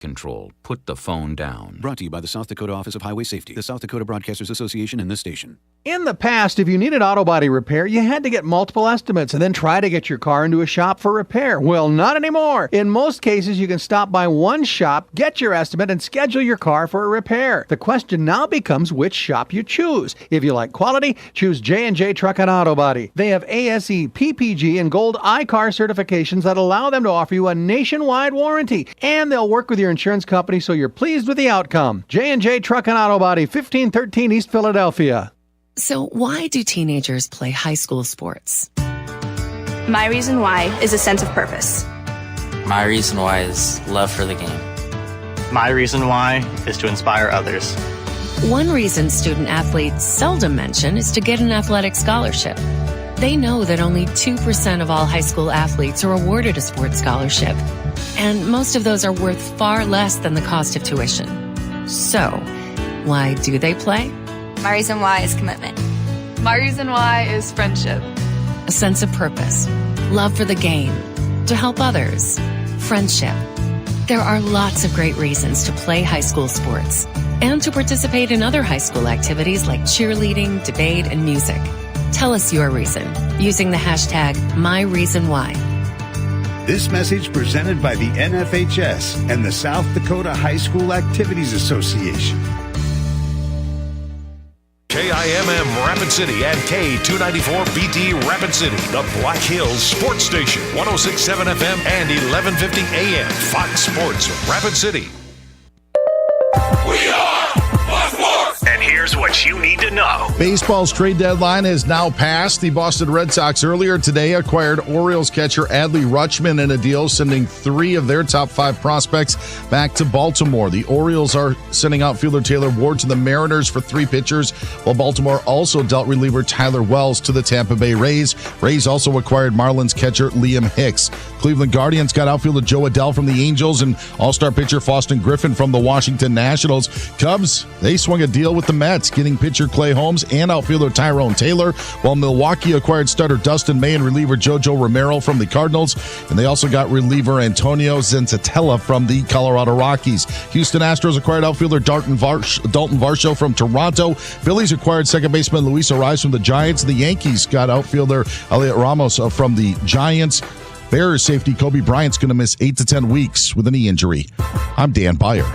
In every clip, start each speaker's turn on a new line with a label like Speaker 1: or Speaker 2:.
Speaker 1: Control. Put the phone down.
Speaker 2: Brought to you by the South Dakota Office of Highway Safety, the South Dakota Broadcasters Association, and this station.
Speaker 3: In the past, if you needed auto body repair, you had to get multiple estimates and then try to get your car into a shop for repair. Well, not anymore. In most cases, you can stop by one shop, get your estimate, and schedule your car for a repair. The question now becomes which shop you choose. If you like quality, choose J&J Truck and Auto Body. They have ASE, PPG, and Gold iCar certifications that allow them to offer you a nationwide warranty. And they'll work with your insurance company so you're pleased with the outcome. J&J Truck and Auto Body, 1513 East Philadelphia.
Speaker 4: So why do teenagers play high school sports?
Speaker 5: My reason why is a sense of purpose.
Speaker 6: My reason why is love for the game.
Speaker 7: My reason why is to inspire others.
Speaker 4: One reason student athletes seldom mention is to get an athletic scholarship. They know that only 2% of all high school athletes are awarded a sports scholarship, and most of those are worth far less than the cost of tuition. So, why do they play?
Speaker 5: My reason why is commitment.
Speaker 8: My reason why is friendship.
Speaker 4: A sense of purpose, love for the game, to help others, friendship. There are lots of great reasons to play high school sports and to participate in other high school activities like cheerleading, debate, and music. Tell us your reason using the hashtag #MyReasonWhy.
Speaker 9: This message presented by the NFHS and the South Dakota High School Activities Association.
Speaker 10: KIMM Rapid City and K294BT Rapid City, the Black Hills Sports Station, 106.7 FM and 1150 AM, Fox Sports Rapid City.
Speaker 11: We are Fox Sports!
Speaker 12: And here's what you need to know.
Speaker 13: Baseball's trade deadline is now passed. The Boston Red Sox earlier today acquired Orioles catcher Adley Rutschman in a deal, sending 3 of their top 5 prospects back to Baltimore. The Orioles are sending outfielder Taylor Ward to the Mariners for 3 pitchers, while Baltimore also dealt reliever Tyler Wells to the Tampa Bay Rays. Rays also acquired Marlins catcher Liam Hicks. Cleveland Guardians got outfielder Joe Adell from the Angels and all-star pitcher Faustin Griffin from the Washington Nationals. Cubs, they swung a deal with the Mets, getting pitcher Clay Holmes and outfielder Tyrone Taylor, while Milwaukee acquired starter Dustin May and reliever JoJo Romero from the Cardinals, and they also got reliever Antonio Zenzatella from the Colorado Rockies. Houston Astros acquired outfielder Dalton Varsho from Toronto. Phillies acquired second baseman Luis Arraez from the Giants. The Yankees got outfielder Elliot Ramos from the Giants. Bears safety Kobe Bryant's going to miss 8 to 10 weeks with a knee injury. I'm Dan Byer.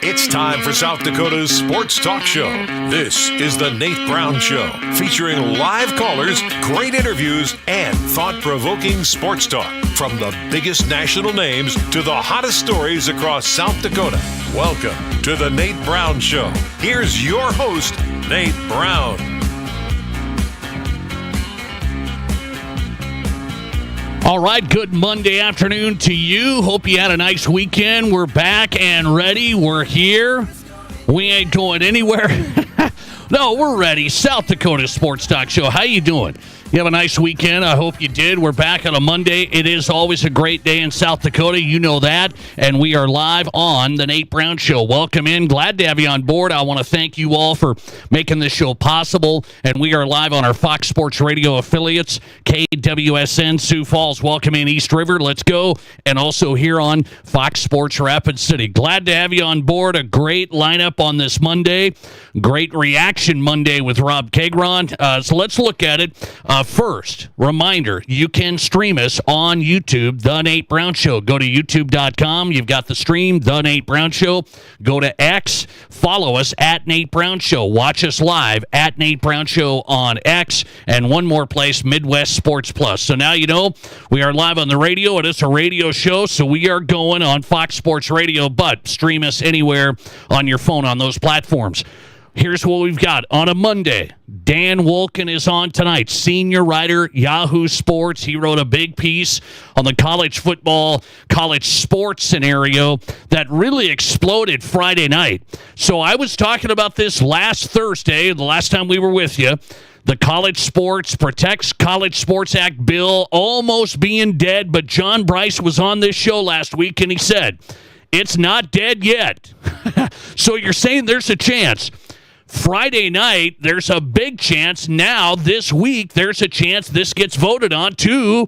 Speaker 10: It's time for South Dakota's Sports Talk Show. This is the Nate Brown Show, featuring live callers, great interviews, and thought-provoking sports talk. From the biggest national names to the hottest stories across South Dakota. Welcome to the Nate Brown Show. Here's your host, Nate Brown.
Speaker 14: All right, good Monday afternoon to you. Hope you had a nice weekend. We're back and ready. We're here. We ain't going anywhere. No, we're ready. South Dakota Sports Talk Show. How you doing? You have a nice weekend. I hope you did. We're back on a Monday. It is always a great day in South Dakota. You know that. And we are live on the Nate Brown Show. Welcome in. Glad to have you on board. I want to thank you all for making this show possible. And we are live on our Fox Sports Radio affiliates, KWSN, Sioux Falls. Welcome in, East River. Let's go. And also here on Fox Sports Rapid City. Glad to have you on board. A great lineup on this Monday. Great reaction Monday with Rob Keighron. So let's look at it. First, reminder, you can stream us on YouTube, The Nate Brown Show. Go to youtube.com. You've got the stream, The Nate Brown Show. Go to X. Follow us at Nate Brown Show. Watch us live at Nate Brown Show on X. And one more place, Midwest Sports Plus. So now you know we are live on the radio. It is a radio show, so we are going on Fox Sports Radio, but stream us anywhere on your phone on those platforms. Here's what we've got on a Monday. Dan Wolken is on tonight, senior writer, Yahoo Sports. He wrote a big piece on the college football, college sports scenario that really exploded Friday night. So I was talking about this last Thursday, the last time we were with you. The College Sports Protects College Sports Act bill almost being dead, but John Bryce was on this show last week, and he said, it's not dead yet. So you're saying there's a chance. Friday night, there's a big chance. Now, this week, there's a chance this gets voted on to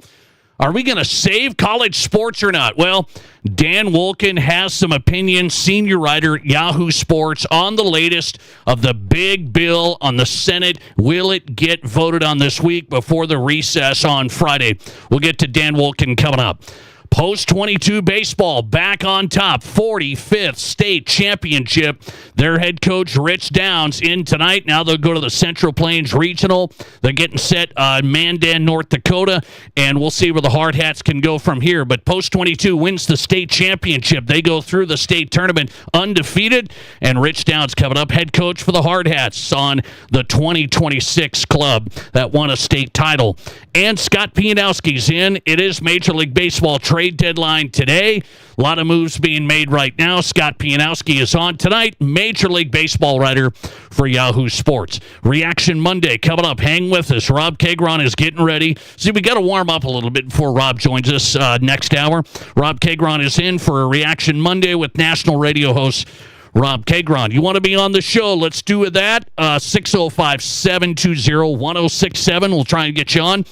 Speaker 14: Are we going to save college sports or not? Well, Dan Wolken has some opinions, senior writer at Yahoo Sports, on the latest of the big bill on the Senate. Will it get voted on this week before the recess on Friday? We'll get to Dan Wolken coming up. Post-22 baseball back on top, 45th state championship. Their head coach, Rich Downs, in tonight. Now they'll go to the Central Plains Regional. They're getting set on Mandan, North Dakota, and we'll see where the Hard Hats can go from here. But Post-22 wins the state championship. They go through the state tournament undefeated, and Rich Downs coming up, head coach for the Hard Hats on the 2026 club that won a state title. And Scott Pianowski's in. It is Major League Baseball trade deadline today. A lot of moves being made right now. Scott Pianowski is on tonight, Major League Baseball writer for Yahoo Sports. Reaction Monday coming up. Hang with us. Rob Keighron is getting ready. See, we got to warm up a little bit before Rob joins us next hour. Rob Keighron is in for a Reaction Monday with national radio host Rob Keighron. You want to be on the show? Let's do that. 605-720-1067. We'll try and get you on.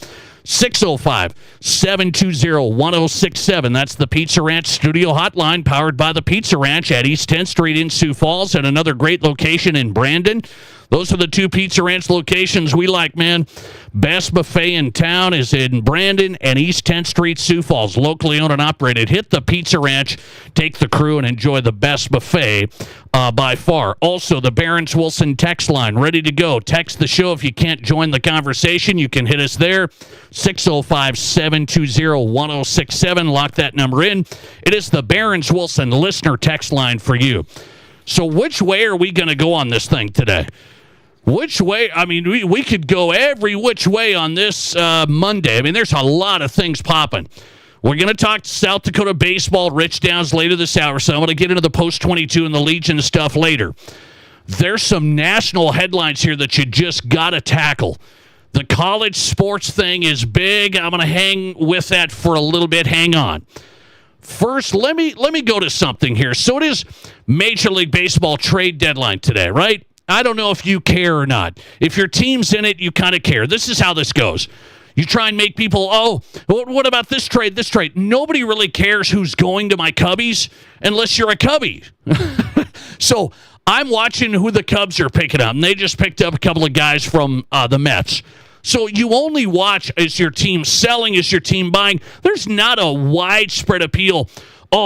Speaker 14: 605-720-1067. That's the Pizza Ranch studio hotline, powered by the Pizza Ranch at East 10th Street in Sioux Falls, and another great location in Brandon. Those are the two Pizza Ranch locations we like, man. Best buffet in town is in Brandon and East 10th Street, Sioux Falls. Locally owned and operated. Hit the Pizza Ranch, take the crew, and enjoy the best buffet by far. Also, the Barron's Wilson text line, ready to go. Text the show if you can't join the conversation. You can hit us there, 605-720-1067. Lock that number in. It is the Barron's Wilson listener text line for you. So which way are we going to go on this thing today? Which way? I mean, we could go every which way on this Monday. I mean, there's a lot of things popping. We're going to talk South Dakota baseball, Rich Downs, later this hour, so I'm going to get into the Post-22 and the Legion stuff later. There's some national headlines here that you just got to tackle. The college sports thing is big. I'm going to hang with that for a little bit. Hang on. First, let me go to something here. So it is Major League Baseball trade deadline today, right? I don't know if you care or not. If your team's in it, you kind of care. This is how this goes. You try and make people, what about this trade, this trade? Nobody really cares who's going to my Cubbies unless you're a Cubby. So I'm watching who the Cubs are picking up, and they just picked up a couple of guys from the Mets. So you only watch, is your team selling, is your team buying? There's not a widespread appeal.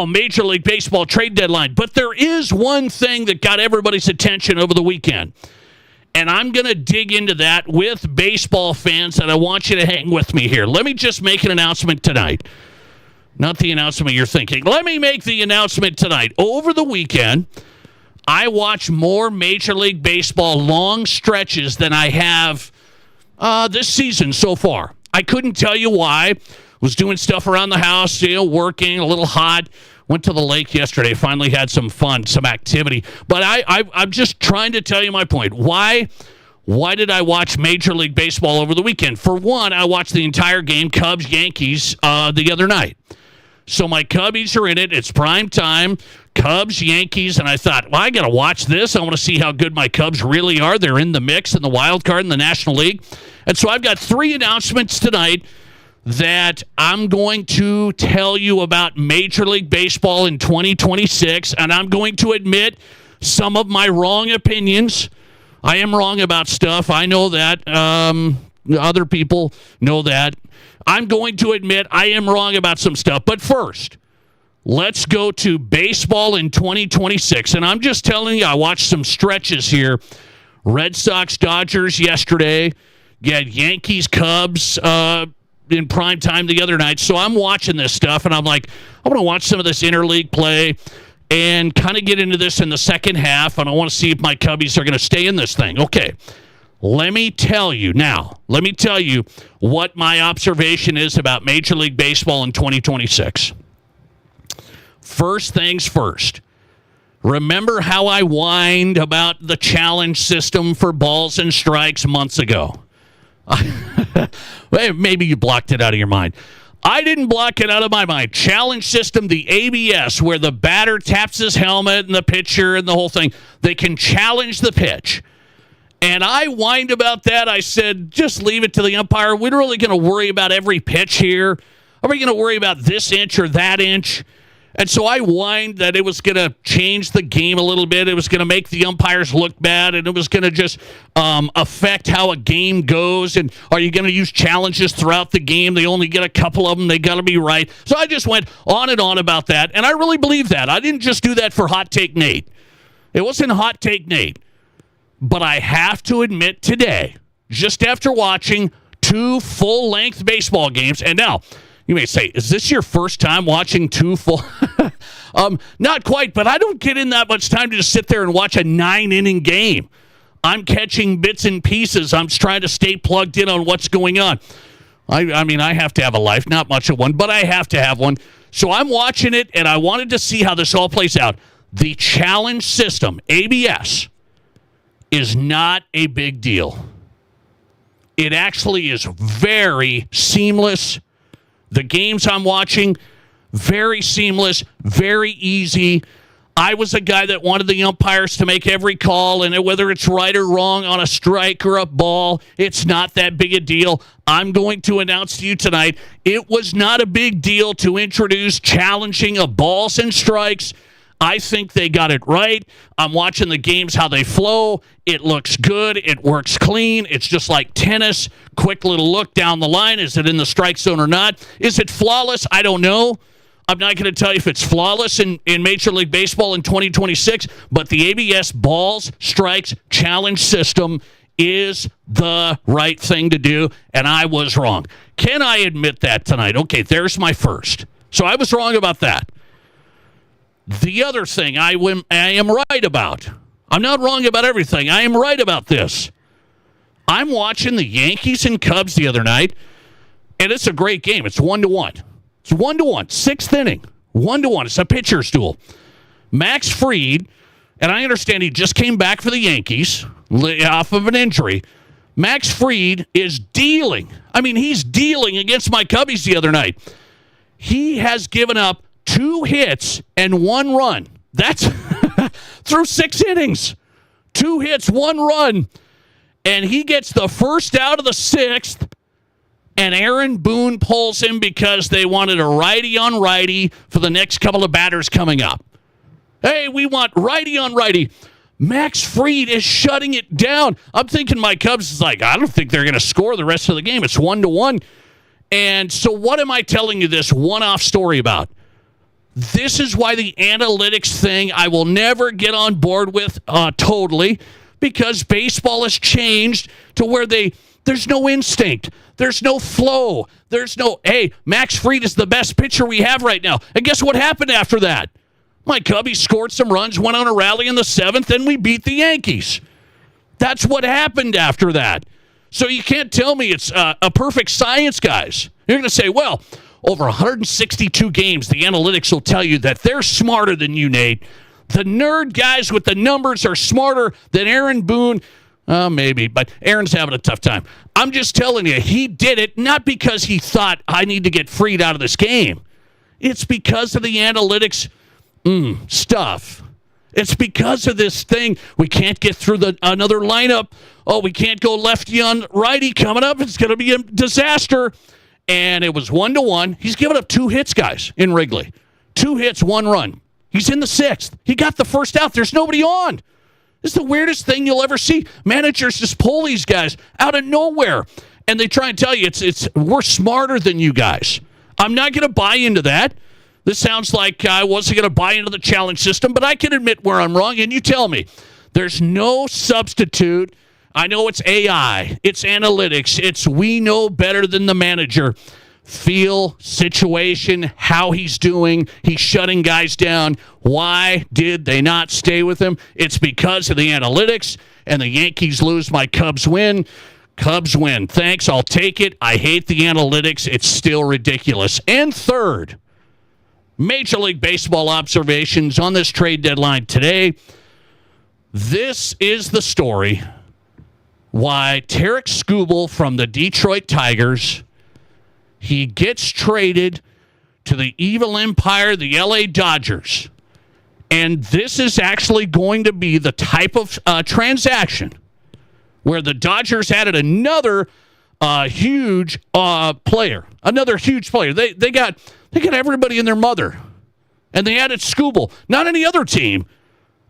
Speaker 14: Major League Baseball trade deadline. But there is one thing that got everybody's attention over the weekend. And I'm going to dig into that with baseball fans, and I want you to hang with me here. Let me just make an announcement tonight. Not the announcement you're thinking. Let me make the announcement tonight. Over the weekend, I watched more Major League Baseball long stretches than I have this season so far. I couldn't tell you why. Was doing stuff around the house, working, a little hot. Went to the lake yesterday. Finally had some fun, some activity. But I'm just trying to tell you my point. Why did I watch Major League Baseball over the weekend? For one, I watched the entire game, Cubs-Yankees, the other night. So my Cubbies are in it. It's prime time. Cubs-Yankees. And I thought, well, I got to watch this. I want to see how good my Cubs really are. They're in the mix in the wild card in the National League. And so I've got 3 announcements tonight that I'm going to tell you about Major League Baseball in 2026, and I'm going to admit some of my wrong opinions. I am wrong about stuff. I know that. Other people know that. I'm going to admit I am wrong about some stuff. But first, let's go to baseball in 2026. And I'm just telling you, I watched some stretches here. Red Sox, Dodgers yesterday. You had Yankees, Cubs, in prime time the other night. So I'm watching this stuff, and I'm like, I want to watch some of this interleague play and kind of get into this in the second half, and I want to see if my Cubbies are going to stay in this thing. Okay, let me tell you what my observation is about Major League Baseball in 2026. First things first. Remember how I whined about the challenge system for balls and strikes months ago? Maybe you blocked it out of your mind. I didn't block it out of my mind. Challenge system, the ABS, where the batter taps his helmet and the pitcher and the whole thing. They can challenge the pitch. And I whined about that. I said, just leave it to the umpire. We're really going to worry about every pitch here. Are we going to worry about this inch or that inch? And so I whined that it was going to change the game a little bit. It was going to make the umpires look bad, and it was going to just affect how a game goes. And are you going to use challenges throughout the game? They only get a couple of them. They got to be right. So I just went on and on about that, and I really believe that. I didn't just do that for Hot Take Nate. It wasn't Hot Take Nate. But I have to admit today, just after watching 2 full-length baseball games, and now you may say, is this your first time watching 2 full? Not quite, but I don't get in that much time to just sit there and watch a 9-inning game. I'm catching bits and pieces. I'm trying to stay plugged in on what's going on. I mean, I have to have a life, not much of one, but I have to have one. So I'm watching it, and I wanted to see how this all plays out. The challenge system, ABS, is not a big deal. It actually is very seamless. The games I'm watching, very seamless, very easy. I was a guy that wanted the umpires to make every call, and whether it's right or wrong on a strike or a ball, it's not that big a deal. I'm going to announce to you tonight, it was not a big deal to introduce challenging of balls and strikes. I think they got it right. I'm watching the games, how they flow. It looks good. It works clean. It's just like tennis. Quick little look down the line. Is it in the strike zone or not? Is it flawless? I don't know. I'm not going to tell you if it's flawless in Major League Baseball in 2026, but the ABS balls, strikes, challenge system is the right thing to do, and I was wrong. Can I admit that tonight? Okay, there's my first. So I was wrong about that. The other thing I am right about. I'm not wrong about everything. I am right about this. I'm watching the Yankees and Cubs the other night, and it's a great game. It's 1-1. It's 1-1. 6th inning. 1-1. It's a pitcher's duel. Max Fried, and I understand he just came back for the Yankees off of an injury. Max Fried is dealing. I mean, he's dealing against my Cubbies the other night. He has given up 2 hits and 1 run. That's through 6 innings. 2 hits, 1 run. And he gets the first out of the 6th, and Aaron Boone pulls him because they wanted a righty on righty for the next couple of batters coming up. Hey, we want righty on righty. Max Fried is shutting it down. I'm thinking my Cubs is like, I don't think they're going to score the rest of the game. It's 1-1. And so what am I telling you this one-off story about? This is why the analytics thing I will never get on board with totally, because baseball has changed to where there's no instinct. There's no flow. There's no, hey, Max Fried is the best pitcher we have right now. And guess what happened after that? My Cubbies scored some runs, went on a rally in the 7th, and we beat the Yankees. That's what happened after that. So you can't tell me it's a perfect science, guys. You're going to say, well, over 162 games, the analytics will tell you that they're smarter than you, Nate. The nerd guys with the numbers are smarter than Aaron Boone. Maybe, but Aaron's having a tough time. I'm just telling you, he did it not because he thought, I need to get freed out of this game. It's because of the analytics stuff. It's because of this thing. We can't get through another lineup. Oh, we can't go lefty on righty coming up. It's going to be a disaster. And it was 1-1. He's given up 2 hits, guys, in Wrigley. 2 hits, 1 run. He's in the 6th. He got the first out. There's nobody on. This is the weirdest thing you'll ever see. Managers just pull these guys out of nowhere, and they try and tell you we're smarter than you guys. I'm not going to buy into that. This sounds like I wasn't going to buy into the challenge system, but I can admit where I'm wrong, and you tell me. There's no substitute. I know it's AI. It's analytics. It's we know better than the manager. Feel, situation, how he's doing. He's shutting guys down. Why did they not stay with him? It's because of the analytics, and the Yankees lose. My Cubs win. Cubs win. Thanks, I'll take it. I hate the analytics. It's still ridiculous. And third, Major League Baseball observations on this trade deadline today. This is the story why Tarek Skubal from the Detroit Tigers, he gets traded to the evil empire, the LA Dodgers. And this is actually going to be the type of transaction where the Dodgers added another huge player, another huge player. They got everybody and their mother, and they added Skubal. Not any other team.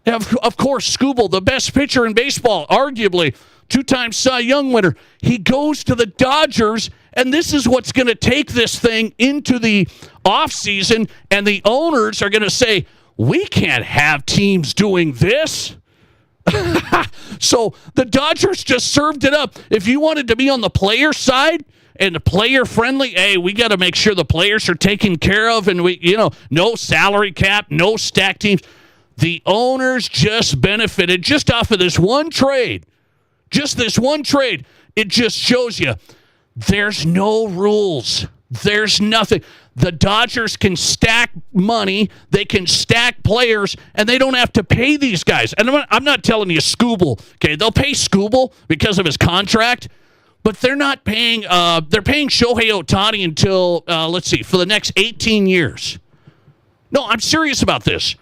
Speaker 14: Of course, Skubal, the best pitcher in baseball, arguably 2-time Cy Young winner. He goes to the Dodgers, and this is what's going to take this thing into the offseason, and the owners are going to say, we can't have teams doing this. So the Dodgers just served it up. If you wanted to be on the player side and the player friendly, hey, we got to make sure the players are taken care of, and no salary cap, no stack teams. The owners just benefited just off of this one trade. Just this one trade. It just shows you there's no rules. There's nothing. The Dodgers can stack money. They can stack players, and they don't have to pay these guys. And I'm not telling you Skubal. Okay, they'll pay Skubal because of his contract, but they're not paying. They're paying Shohei Ohtani until for the next 18 years. No, I'm serious about this.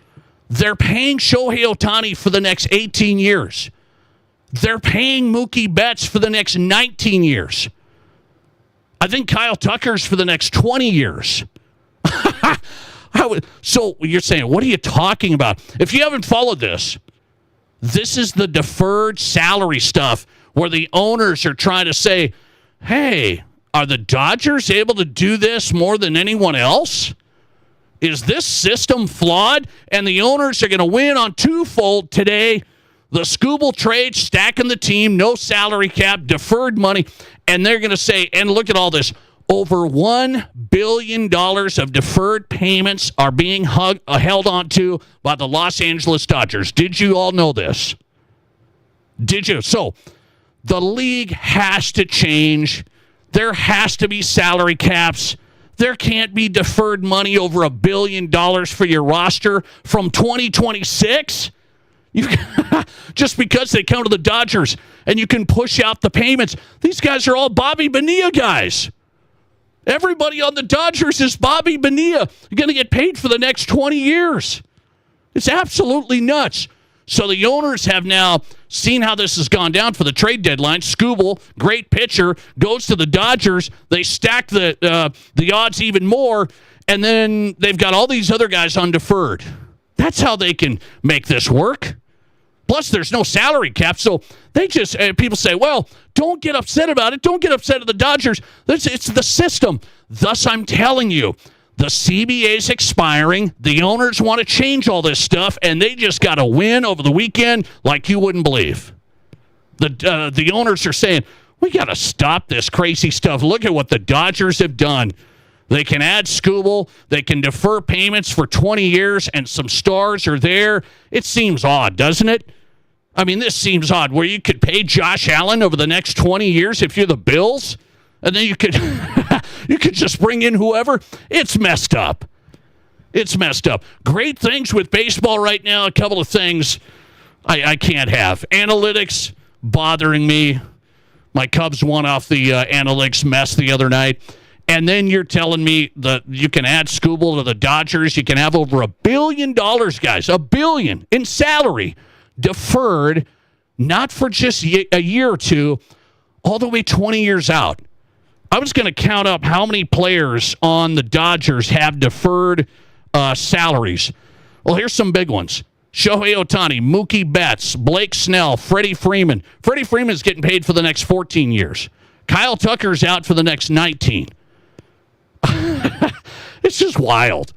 Speaker 14: They're paying Shohei Ohtani for the next 18 years. They're paying Mookie Betts for the next 19 years. I think Kyle Tucker's for the next 20 years. So you're saying, what are you talking about? If you haven't followed this, this is the deferred salary stuff where the owners are trying to say, hey, are the Dodgers able to do this more than anyone else? Is this system flawed? And the owners are going to win on twofold today. The Skubal trade, stacking the team, no salary cap, deferred money. And they're going to say, and look at all this, over $1 billion of deferred payments are being held onto by the Los Angeles Dodgers. Did you all know this? Did you? So the league has to change. There has to be salary caps. There can't be deferred money over $1 billion for your roster from 2026. Just because they come to the Dodgers and you can push out the payments. These guys are all Bobby Bonilla guys. Everybody on the Dodgers is Bobby Bonilla. You're going to get paid for the next 20 years. It's absolutely nuts. So the owners have now seen how this has gone down for the trade deadline. Skubal, great pitcher, goes to the Dodgers. They stack the odds even more, and then they've got all these other guys on deferred. That's how they can make this work. Plus, there's no salary cap, so they just people say, well, don't get upset about it. Don't get upset at the Dodgers. It's the system. Thus, I'm telling you, the CBA's expiring. The owners want to change all this stuff, and they just got to win over the weekend like you wouldn't believe. The owners are saying, we got to stop this crazy stuff. Look at what the Dodgers have done. They can add Skubal. They can defer payments for 20 years, and some stars are there. It seems odd, doesn't it? I mean, this seems odd, where you could pay Josh Allen over the next 20 years if you're the Bills, and then you could you could just bring in whoever. It's messed up. It's messed up. Great things with baseball right now. A couple of things I can't have. Analytics bothering me. My Cubs won off the analytics mess the other night. And then you're telling me that you can add Skubal to the Dodgers. You can have over $1 billion, guys, $1 billion in salary deferred, not for just a year or two, all the way 20 years out. I was going to count up how many players on the Dodgers have deferred salaries. Well, here's some big ones. Shohei Ohtani, Mookie Betts, Blake Snell, Freddie Freeman. Freddie Freeman's getting paid for the next 14 years. Kyle Tucker's out for the next 19. It's just wild.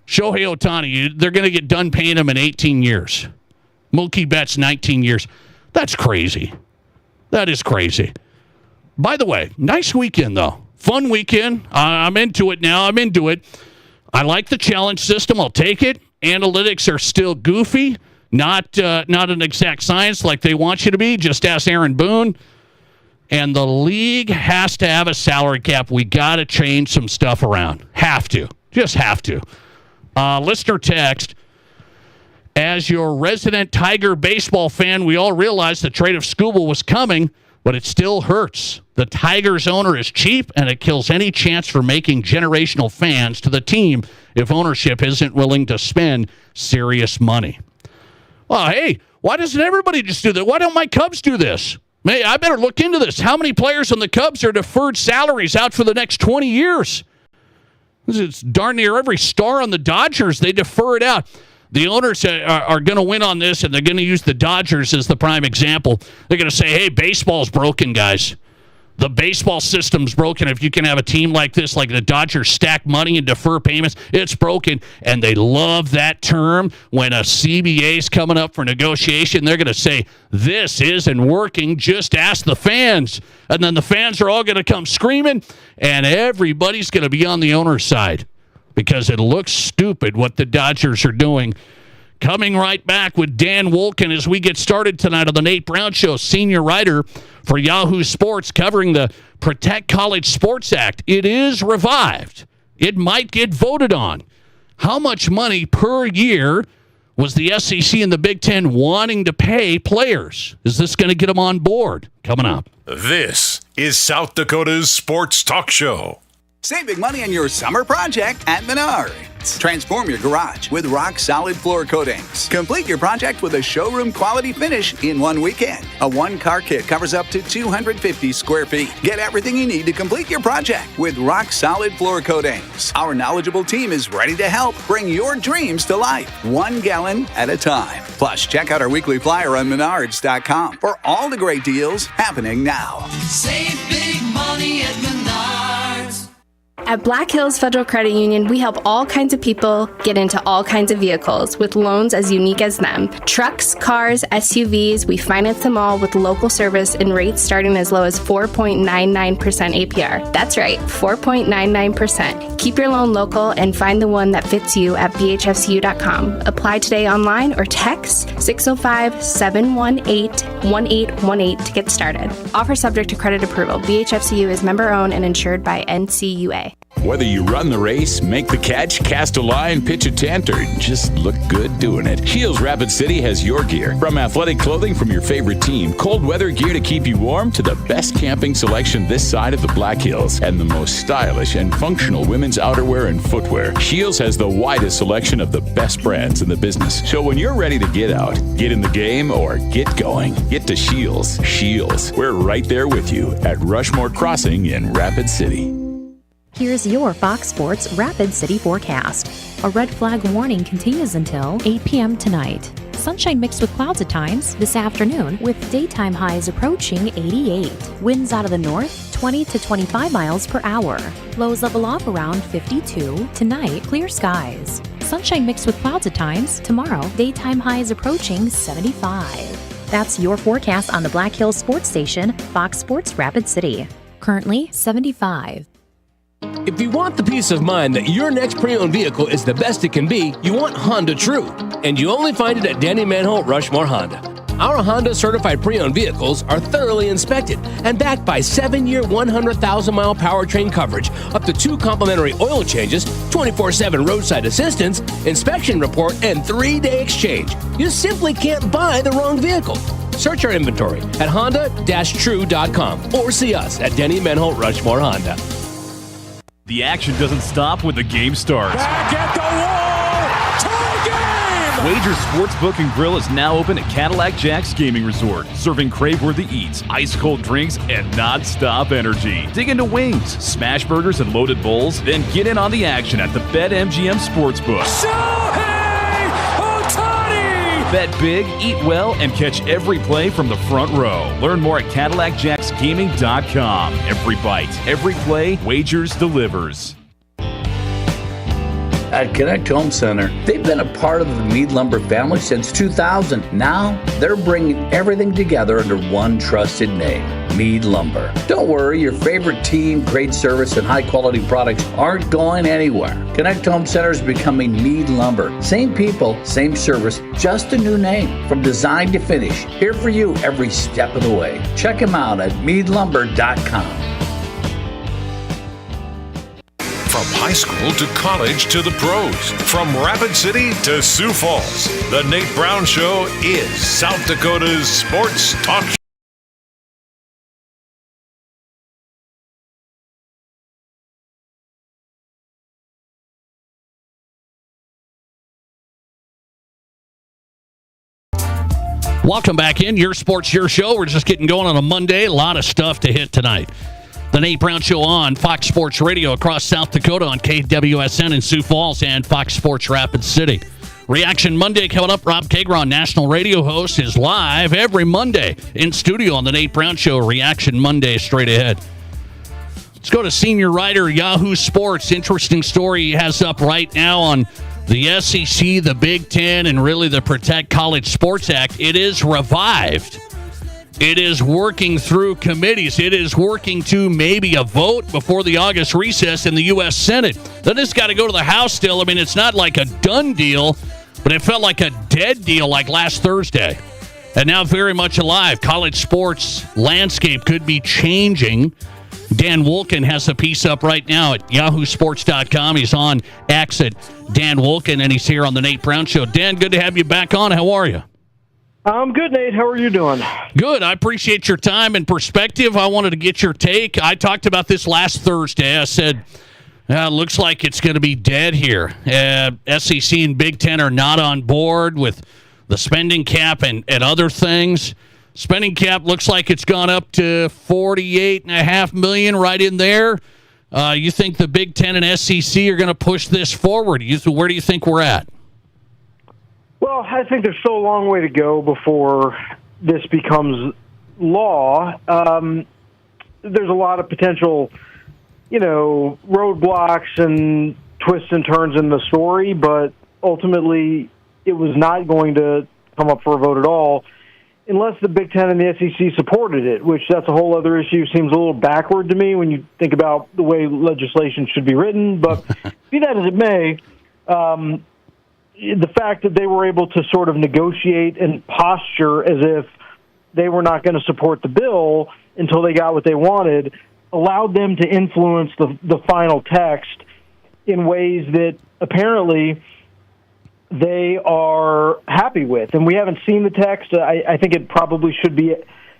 Speaker 14: Shohei Ohtani, they're going to get done paying him in 18 years. Mookie Betts, 19 years. That's crazy. That is crazy. By the way, nice weekend, though. Fun weekend. I'm into it now. I'm into it. I like the challenge system. I'll take it. Analytics are still goofy. Not an exact science like they want you to be. Just ask Aaron Boone. And the league has to have a salary cap. We got to change some stuff around. Have to. Just have to. Listener text. As your resident Tiger baseball fan, we all realized the trade of Skubal was coming, but it still hurts. The Tigers owner is cheap, and it kills any chance for making generational fans to the team if ownership isn't willing to spend serious money. Well, hey, why doesn't everybody just do that? Why don't my Cubs do this? I better look into this. How many players on the Cubs are deferred salaries out for the next 20 years? It's darn near every star on the Dodgers. They defer it out. The owners are going to win on this, and they're going to use the Dodgers as the prime example. They're going to say, hey, baseball's broken, guys. The baseball system's broken. If you can have a team like this, like the Dodgers stack money and defer payments, it's broken. And they love that term. When a CBA's coming up for negotiation, they're going to say, this isn't working. Just ask the fans. And then the fans are all going to come screaming, and everybody's going to be on the owner's side because it looks stupid what the Dodgers are doing. Coming right back with Dan Wolken as we get started tonight on the Nate Brown Show, senior writer for Yahoo Sports, covering the Protect College Sports Act. It is revived. It might get voted on. How much money per year was the SEC and the Big Ten wanting to pay players? Is this going to get them on board? Coming up.
Speaker 10: This is South Dakota's Sports Talk Show.
Speaker 15: Save big money on your summer project at Menards. Transform your garage with rock-solid floor coatings. Complete your project with a showroom-quality finish in one weekend. A one-car kit covers up to 250 square feet. Get everything you need to complete your project with rock-solid floor coatings. Our knowledgeable team is ready to help bring your dreams to life, 1 gallon at a time. Plus, check out our weekly flyer on Menards.com for all the great deals happening now.
Speaker 16: Save big money at Menards.
Speaker 17: At Black Hills Federal Credit Union, we help all kinds of people get into all kinds of vehicles with loans as unique as them. Trucks, cars, SUVs, we finance them all with local service and rates starting as low as 4.99% APR. That's right, 4.99%. Keep your loan local and find the one that fits you at bhfcu.com. Apply today online or text 605-718-1818 to get started. Offer subject to credit approval. BHFCU is member-owned and insured by NCUA.
Speaker 18: Whether you run the race, make the catch, cast a line, pitch a tent, or just look good doing it, Shields Rapid City has your gear. From athletic clothing from your favorite team, cold weather gear to keep you warm, to the best camping selection this side of the Black Hills, and the most stylish and functional women's outerwear and footwear. Shields has the widest selection of the best brands in the business. So when you're ready to get out, get in the game, or get going, get to Shields. Shields, we're right there with you at Rushmore Crossing in Rapid City.
Speaker 19: Here's your Fox Sports Rapid City forecast. A red flag warning continues until 8 p.m. tonight. Sunshine mixed with clouds at times this afternoon, with daytime highs approaching 88. Winds out of the north, 20 to 25 miles per hour. Lows level off around 52. Tonight, clear skies. Sunshine mixed with clouds at times. Tomorrow, daytime highs approaching 75. That's your forecast on the Black Hills Sports Station, Fox Sports Rapid City. Currently 75.
Speaker 20: If you want the peace of mind that your next pre-owned vehicle is the best it can be, you want Honda True. And you only find it at Danny Manholt Rushmore Honda. Our Honda certified pre-owned vehicles are thoroughly inspected and backed by 7-year, 100,000-mile powertrain coverage, up to 2 complimentary oil changes, 24/7 roadside assistance, inspection report, and 3-day exchange. You simply can't buy the wrong vehicle. Search our inventory at honda-true.com or see us at Denny Manholt Rushmore Honda.
Speaker 21: The action doesn't stop when the game starts.
Speaker 22: Back at the wall! Tie game!
Speaker 21: Wager Sportsbook and Grill is now open at Cadillac Jack's Gaming Resort, serving crave-worthy eats, ice-cold drinks, and non-stop energy. Dig into wings, smash burgers, and loaded bowls, then get in on the action at the BetMGM Sportsbook. Bet big, eat well, and catch every play from the front row. Learn more at CadillacJacksGaming.com. Every bite, every play, Wagers delivers.
Speaker 23: At Connect Home Center, they've been a part of the Mead Lumber family since 2000. Now, they're bringing everything together under one trusted name, Mead Lumber. Don't worry, your favorite team, great service, and high-quality products aren't going anywhere. Connect Home Center is becoming Mead Lumber. Same people, same service, just a new name. From design to finish, here for you every step of the way. Check them out at meadlumber.com.
Speaker 10: From high school to college to the pros, from Rapid City to Sioux Falls, the Nate Brown Show is South Dakota's Sports Talk Show.
Speaker 14: Welcome back in. Your Sports, Your Show. We're just getting going on a Monday. A lot of stuff to hit tonight. The Nate Brown Show on Fox Sports Radio across South Dakota on KWSN in Sioux Falls and Fox Sports Rapid City. Reaction Monday coming up. Rob Keighron, national radio host, is live every Monday in studio on the Nate Brown Show. Reaction Monday straight ahead. Let's go to senior writer Yahoo Sports. Interesting story he has up right now on the SEC, the Big Ten, and really the Protect College Sports Act. It is revived. It is working through committees. It is working to maybe a vote before the August recess in the U.S. Senate. Then it's got to go to the House still. I mean, it's not like a done deal, but it felt like a dead deal like last Thursday. And now very much alive. College sports landscape could be changing. Dan Wolken has a piece up right now at yahoosports.com. He's on X at Dan Wolken, and he's here on the Nate Brown Show. Dan, good to have you back on. How are you?
Speaker 1: I'm good, Nate. How are you doing?
Speaker 14: Good. I appreciate your time and perspective. I wanted to get your take. I talked about this last Thursday. I said, looks like it's going to be dead here. SEC and Big Ten are not on board with the spending cap and other things. Spending cap looks like it's gone up to $48.5 million, right in there. You think the Big Ten and SEC are going to push this forward? Where do you think we're at?
Speaker 1: Well, I think there's still a long way to go before this becomes law. There's a lot of potential, roadblocks and twists and turns in the story, but ultimately it was not going to come up for a vote at all unless the Big Ten and the SEC supported it, which that's a whole other issue. Seems a little backward to me when you think about the way legislation should be written. But be that as it may, the fact that they were able to sort of negotiate and posture as if they were not going to support the bill until they got what they wanted allowed them to influence the final text in ways that apparently they are happy with. And we haven't seen the text. I think it probably should be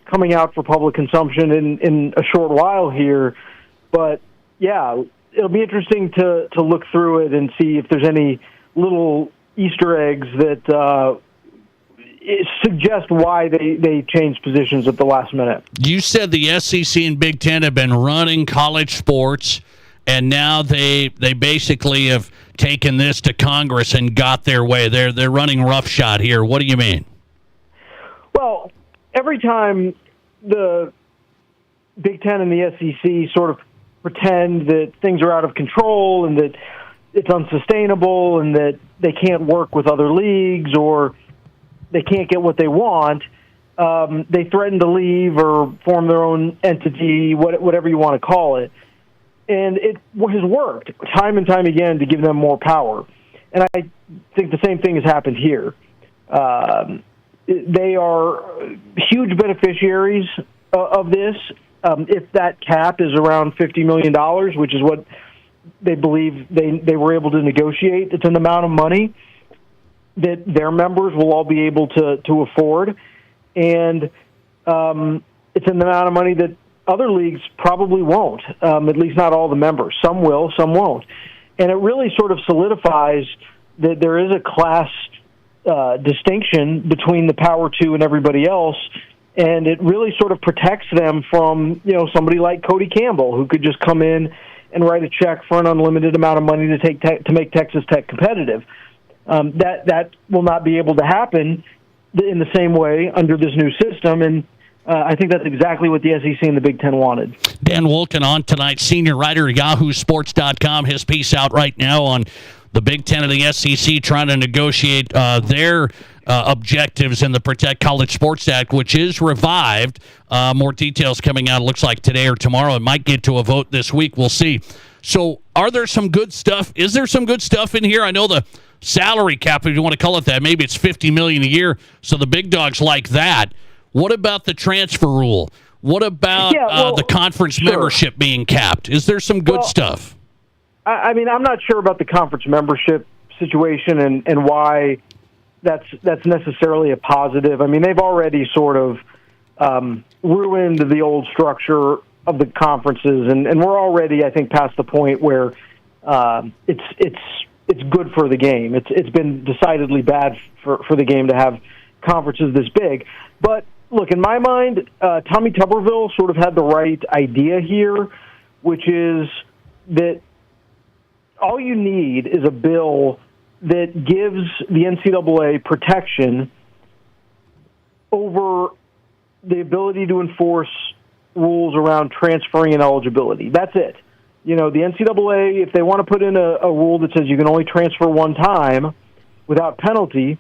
Speaker 1: coming out for public consumption in a short while here. But, yeah, it'll be interesting to look through it and see if there's any little Easter eggs that suggest why they changed positions at the last minute.
Speaker 14: You said the SEC and Big Ten have been running college sports, and now they basically have taken this to Congress and got their way. They're running roughshod here. What do you mean?
Speaker 1: Well, every time the Big Ten and the SEC sort of pretend that things are out of control and that it's unsustainable and that they can't work with other leagues or they can't get what they want, they threaten to leave or form their own entity, whatever you want to call it. And it has worked time and time again to give them more power. And I think the same thing has happened here. They are huge beneficiaries of this. If that cap is around $50 million, which is what they believe they were able to negotiate, it's an amount of money that their members will all be able to afford. And it's an amount of money that other leagues probably won't, at least not all the members. Some will, some won't. And it really sort of solidifies that there is a class distinction between the Power Two and everybody else, and it really sort of protects them from, somebody like Cody Campbell, who could just come in and write a check for an unlimited amount of money to make Texas Tech competitive. That will not be able to happen in the same way under this new system, and I think that's exactly what the SEC and the Big Ten wanted.
Speaker 14: Dan Wolken on tonight, senior writer at yahoosports.com. His piece out right now on the Big Ten and the SEC trying to negotiate their objectives in the Protect College Sports Act, which is revived. More details coming out, it looks like today or tomorrow. It might get to a vote this week. We'll see. So are there some good stuff? Is there some good stuff in here? I know the salary cap, if you want to call it that, maybe it's $50 million a year, so the big dogs like that. What about the transfer rule? What about the conference membership being capped? Is there some good stuff?
Speaker 1: I mean, I'm not sure about the conference membership situation and why that's necessarily a positive. I mean, they've already sort of ruined the old structure of the conferences, and we're already, I think, past the point where it's good for the game. It's been decidedly bad for the game to have conferences this big. But look, in my mind, Tommy Tuberville sort of had the right idea here, which is that all you need is a bill that gives the NCAA protection over the ability to enforce rules around transferring and eligibility. That's it. The NCAA, if they want to put in a rule that says you can only transfer one time without penalty,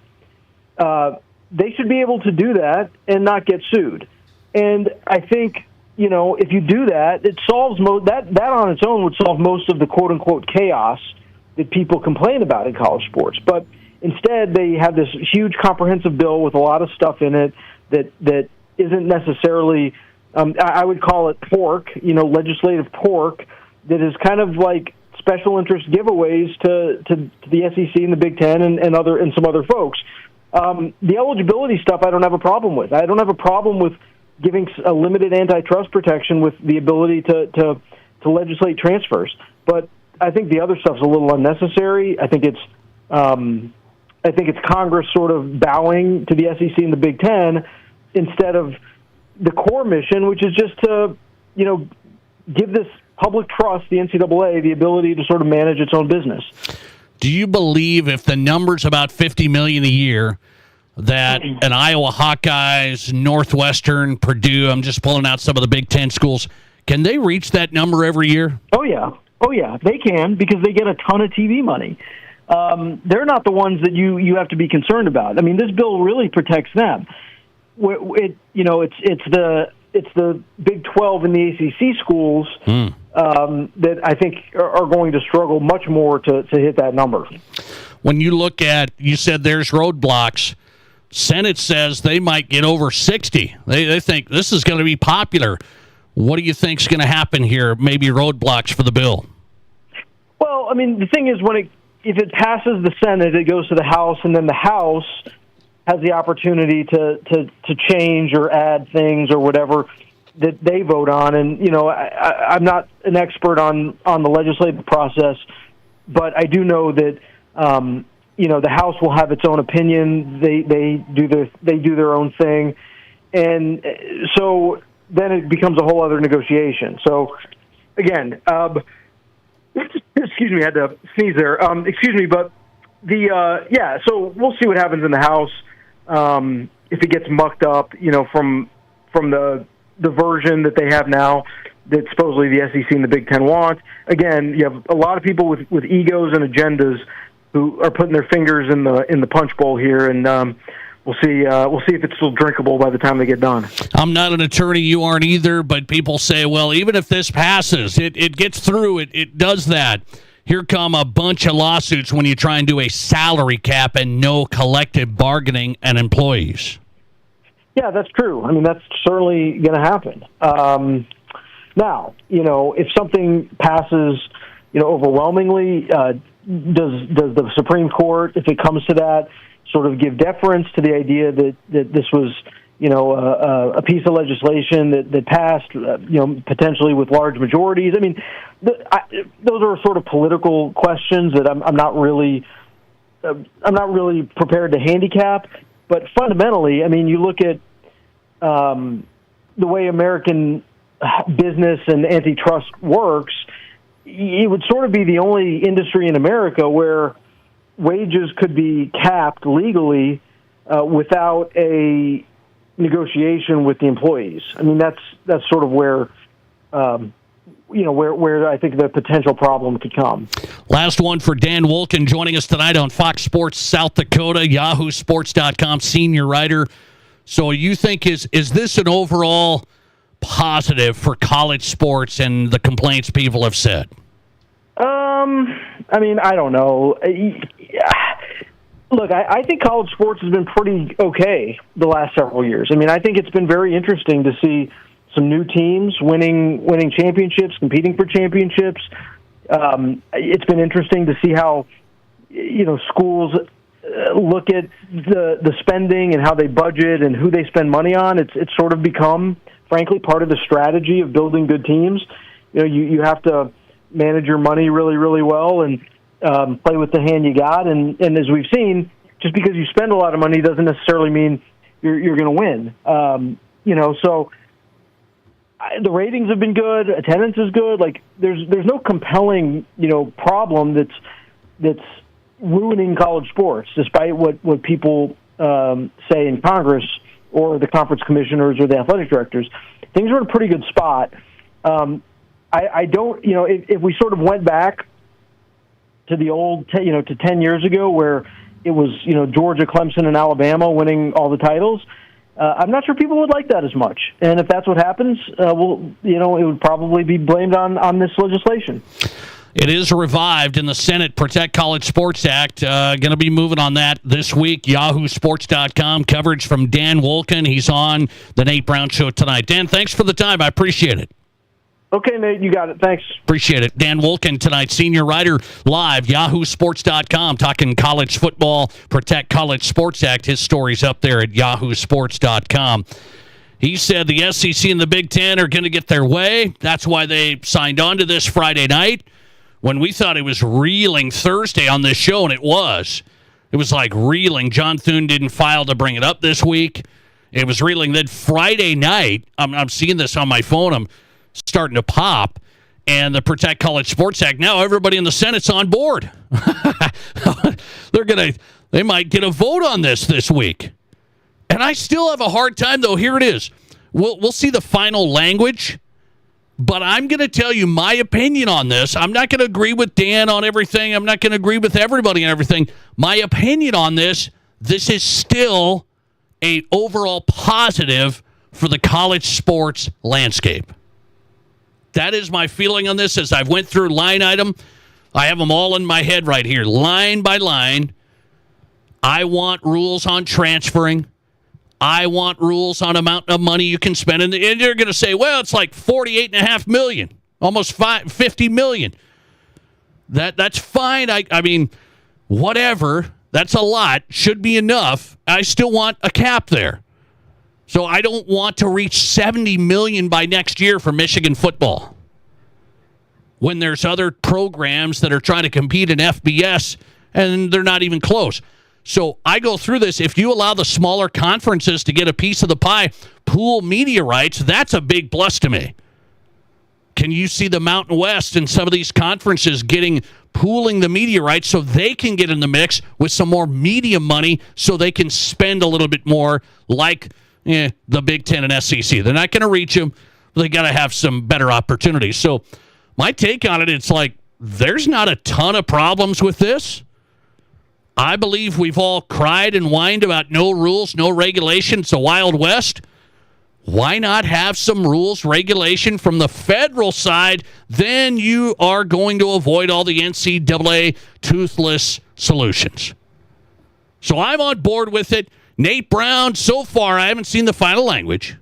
Speaker 1: they should be able to do that and not get sued. And I think, if you do that, it solves that on its own would solve most of the quote-unquote chaos that people complain about in college sports. But instead, they have this huge comprehensive bill with a lot of stuff in it that isn't necessarily, I would call it pork, legislative pork, that is kind of like special interest giveaways to the SEC and the Big Ten and some other folks. The eligibility stuff I don't have a problem with. I don't have a problem with giving a limited antitrust protection with the ability to legislate transfers. But I think the other stuff's a little unnecessary. I think it's Congress sort of bowing to the SEC and the Big Ten instead of the core mission, which is just to, give this public trust, the NCAA, the ability to sort of manage its own business.
Speaker 14: Do you believe if the number's about $50 million a year, that an Iowa Hawkeyes, Northwestern, Purdue, I'm just pulling out some of the Big Ten schools, can they reach that number every year?
Speaker 1: Oh yeah, they can, because they get a ton of TV money. They're not the ones that you have to be concerned about. I mean, this bill really protects them. It's the Big 12 and the ACC schools that I think are going to struggle much more to hit that number.
Speaker 14: When you look at, you said there's roadblocks. Senate says they might get over 60. They think this is going to be popular. What do you think is going to happen here? Maybe roadblocks for the bill?
Speaker 1: Well, I mean, the thing is, if it passes the Senate, it goes to the House, and then the House has the opportunity to change or add things or whatever that they vote on. And, I'm not an expert on the legislative process, but I do know that, the House will have its own opinion. They do their own thing. And so then it becomes a whole other negotiation. So, again, excuse me, I had to sneeze there. Excuse me, but so we'll see what happens in the House. If it gets mucked up, from the version that they have now that supposedly the SEC and the Big Ten want. Again, you have a lot of people with egos and agendas who are putting their fingers in the punch bowl here, and we'll see if it's still drinkable by the time they get done.
Speaker 14: I'm not an attorney, you aren't either, but people say, well, even if this passes, it gets through, it does that. Here come a bunch of lawsuits when you try and do a salary cap and no collective bargaining and employees.
Speaker 1: Yeah, that's true. I mean, that's certainly going to happen. Now, if something passes, overwhelmingly, does the Supreme Court, if it comes to that, sort of give deference to the idea that this was, a piece of legislation that passed, potentially with large majorities? I mean, those are sort of political questions that I'm not really prepared to handicap. But fundamentally, I mean, you look at the way American business and antitrust works, it would sort of be the only industry in America where wages could be capped legally without a negotiation with the employees. I mean, that's sort of where where I think the potential problem could come.
Speaker 14: Last one for Dan Wolken, joining us tonight on Fox Sports South Dakota, YahooSports.com senior writer. So you think is this an overall positive for college sports and the complaints people have said?
Speaker 1: I mean, I don't know. Look, I think college sports has been pretty okay the last several years. I mean, I think it's been very interesting to see some new teams winning championships, competing for championships. It's been interesting to see how schools look at the spending and how they budget and who they spend money on. It's sort of become, frankly, part of the strategy of building good teams. You have to manage your money really, really well and play with the hand you got. And as we've seen, just because you spend a lot of money doesn't necessarily mean you're going to win. So the ratings have been good, attendance is good. Like there's no compelling problem that's ruining college sports, despite what people say in Congress or the conference commissioners or the athletic directors. Things are in a pretty good spot. I don't, if we sort of went back to the old, to 10 years ago where it was, Georgia, Clemson, and Alabama winning all the titles, I'm not sure people would like that as much. And if that's what happens, it would probably be blamed on this legislation.
Speaker 14: It is revived in the Senate. Protect College Sports Act. Going to be moving on that this week. YahooSports.com coverage from Dan Wolken. He's on the Nate Brown Show tonight. Dan, thanks for the time. I appreciate it.
Speaker 1: Okay, Nate, you got it. Thanks.
Speaker 14: Appreciate it. Dan Wolken tonight, senior writer, live, YahooSports.com, talking college football, Protect College Sports Act. His story's up there at YahooSports.com. He said the SEC and the Big Ten are going to get their way. That's why they signed on to this Friday night. When we thought it was reeling Thursday on this show, and it was like reeling. John Thune didn't file to bring it up this week. It was reeling. Then Friday night, I'm seeing this on my phone. I'm starting to pop, and the Protect College Sports Act. Now everybody in the Senate's on board. They might get a vote on this week, and I still have a hard time. Though here it is. We'll see the final language. But I'm going to tell you my opinion on this. I'm not going to agree with Dan on everything. I'm not going to agree with everybody on everything. My opinion on this is still a overall positive for the college sports landscape. That is my feeling on this as I've went through line item. I have them all in my head right here, line by line. I want rules on transferring. I want rules on amount of money you can spend. And you're going to say, well, it's like $48.5 million, almost $50 million. That's fine. I mean, whatever. That's a lot. Should be enough. I still want a cap there. So I don't want to reach $70 million by next year for Michigan football, when there's other programs that are trying to compete in FBS and they're not even close. So I go through this. If you allow the smaller conferences to get a piece of the pie, pool media rights, that's a big plus to me. Can you see the Mountain West and some of these conferences pooling the media rights so they can get in the mix with some more media money so they can spend a little bit more like the Big Ten and SEC? They're not going to reach them. They got to have some better opportunities. So my take on it, it's like there's not a ton of problems with this. I believe we've all cried and whined about no rules, no regulation. It's a Wild West. Why not have some rules, regulation from the federal side? Then you are going to avoid all the NCAA toothless solutions. So I'm on board with it. Nate Brown, so far, I haven't seen the final language.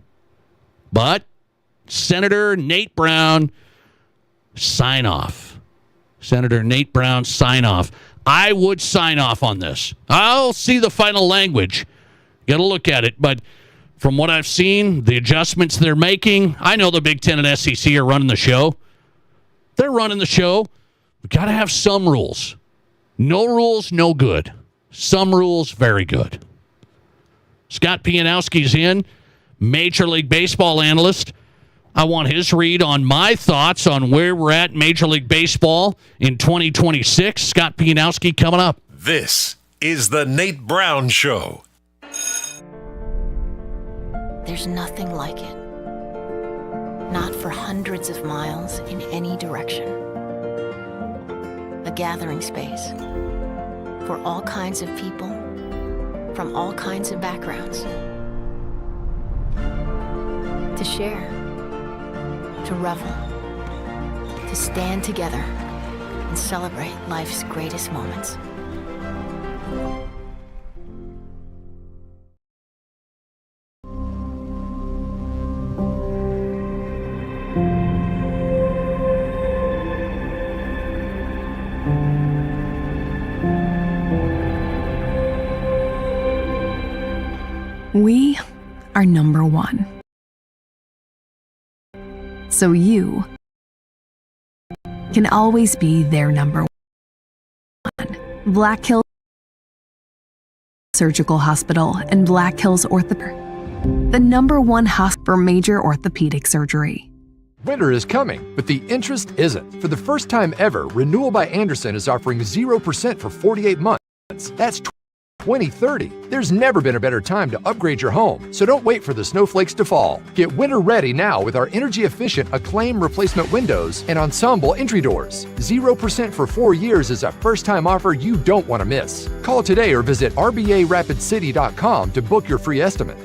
Speaker 14: But Senator Nate Brown, sign off. Senator Nate Brown, sign off. I would sign off on this. I'll see the final language. Got to look at it. But from what I've seen, the adjustments they're making, I know the Big Ten and SEC are running the show. They're running the show. We've got to have some rules. No rules, no good. Some rules, very good. Scott Pianowski's in, Major League Baseball analyst. I want his read on my thoughts on where we're at in Major League Baseball in 2026. Scott Pianowski coming up.
Speaker 10: This is the Nate Brown Show.
Speaker 2: There's nothing like it. Not for hundreds of miles in any direction. A gathering space for all kinds of people from all kinds of backgrounds. To share. To revel, to stand together and celebrate life's greatest moments.
Speaker 3: We are number one. So you can always be their number one. Black Hills Surgical Hospital and Black Hills Orthopedic, the #1 hospital for major orthopedic surgery.
Speaker 6: Winter is coming, but the interest isn't. For the first time ever, Renewal by Andersen is offering 0% for 48 months. That's 2030. There's never been a better time to upgrade your home, so don't wait for the snowflakes to fall. Get winter ready now with our energy-efficient Acclaim replacement windows and Ensemble entry doors. 0% for 4 years is a first-time offer you don't want to miss. Call today or visit rbarapidcity.com to book your free estimate.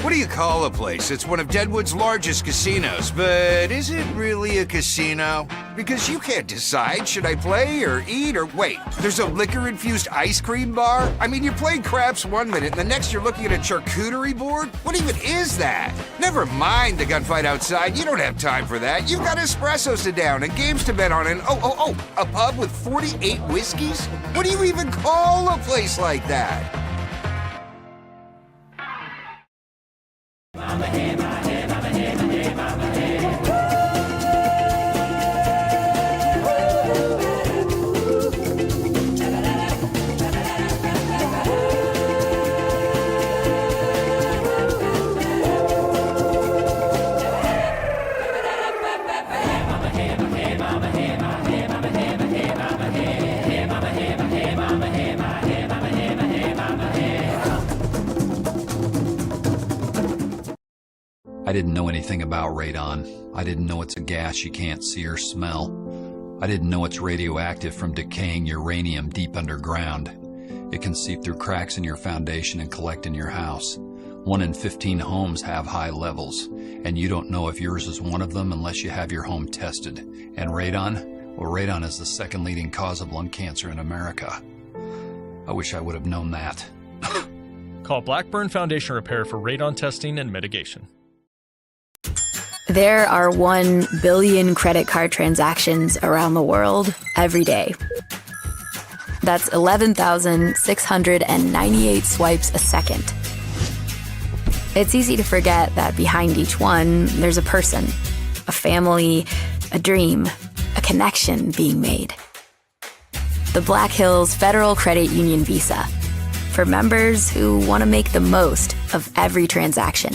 Speaker 7: What do you call a place? It's one of Deadwood's largest casinos, but is it really a casino? Because you can't decide, should I play or eat or wait? There's a liquor-infused ice cream bar? I mean, you're playing craps one minute and the next you're looking at a charcuterie board? What even is that? Never mind the gunfight outside, you don't have time for that. You've got espressos to down and games to bet on and a pub with 48 whiskeys? What do you even call a place like that?
Speaker 22: I didn't know anything about radon. I didn't know it's a gas you can't see or smell. I didn't know it's radioactive from decaying uranium deep underground. It can seep through cracks in your foundation and collect in your house. 1 in 15 homes have high levels, and you don't know if yours is one of them unless you have your home tested. And radon? Well, radon is the second leading cause of lung cancer in America. I wish I would have known that.
Speaker 24: Call Blackburn Foundation Repair for radon testing and mitigation.
Speaker 25: There are 1 billion credit card transactions around the world every day. That's 11,698 swipes a second. It's easy to forget that behind each one, there's a person, a family, a dream, a connection being made. The Black Hills Federal Credit Union Visa, for members who want to make the most of every transaction.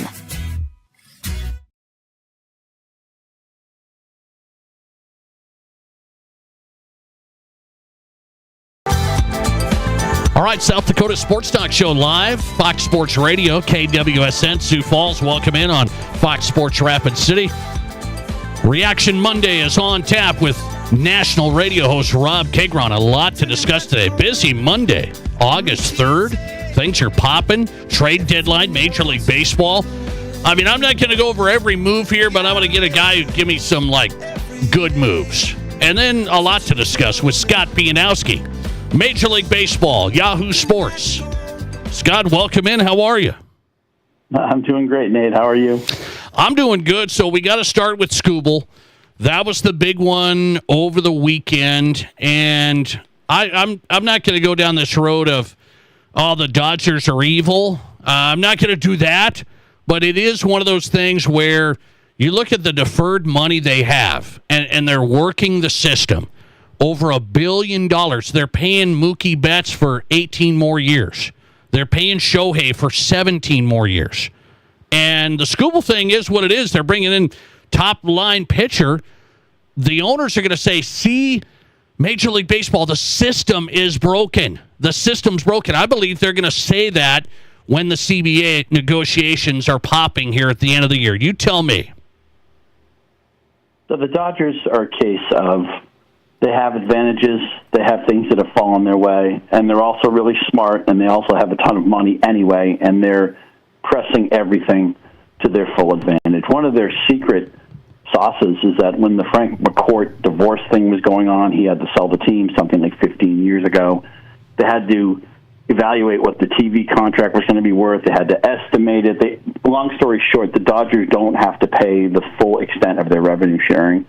Speaker 14: All right, South Dakota Sports Talk Show live, Fox Sports Radio, KWSN, Sioux Falls. Welcome in on Fox Sports Rapid City. Reaction Monday is on tap with national radio host Rob Keighron. A lot to discuss today. Busy Monday, August 3rd. Things are popping. Trade deadline, Major League Baseball. I mean, I'm not going to go over every move here, but I'm going to get a guy who give me some, good moves. And then a lot to discuss with Scott Pianowski. Major League Baseball, Yahoo Sports. Scott, welcome in. How are you?
Speaker 26: I'm doing great, Nate. How are you?
Speaker 14: I'm doing good. So we got to start with Scooble. That was the big one over the weekend, and I'm not going to go down this road of, the Dodgers are evil. I'm not going to do that, but it is one of those things where you look at the deferred money they have, and they're working the system. Over $1 billion. They're paying Mookie Betts for 18 more years. They're paying Shohei for 17 more years. And the Scooble thing is what it is. They're bringing in top-line pitcher. The owners are going to say, see, Major League Baseball, the system is broken. The system's broken. I believe they're going to say that when the CBA negotiations are popping here at the end of the year. You tell me.
Speaker 26: So the Dodgers are a case of they have advantages, they have things that have fallen their way, and they're also really smart, and they also have a ton of money anyway, and they're pressing everything to their full advantage. One of their secret sauces is that when the Frank McCourt divorce thing was going on, he had to sell the team something like 15 years ago. They had to evaluate what the TV contract was going to be worth. They had to estimate it. Long story short, the Dodgers don't have to pay the full extent of their revenue sharing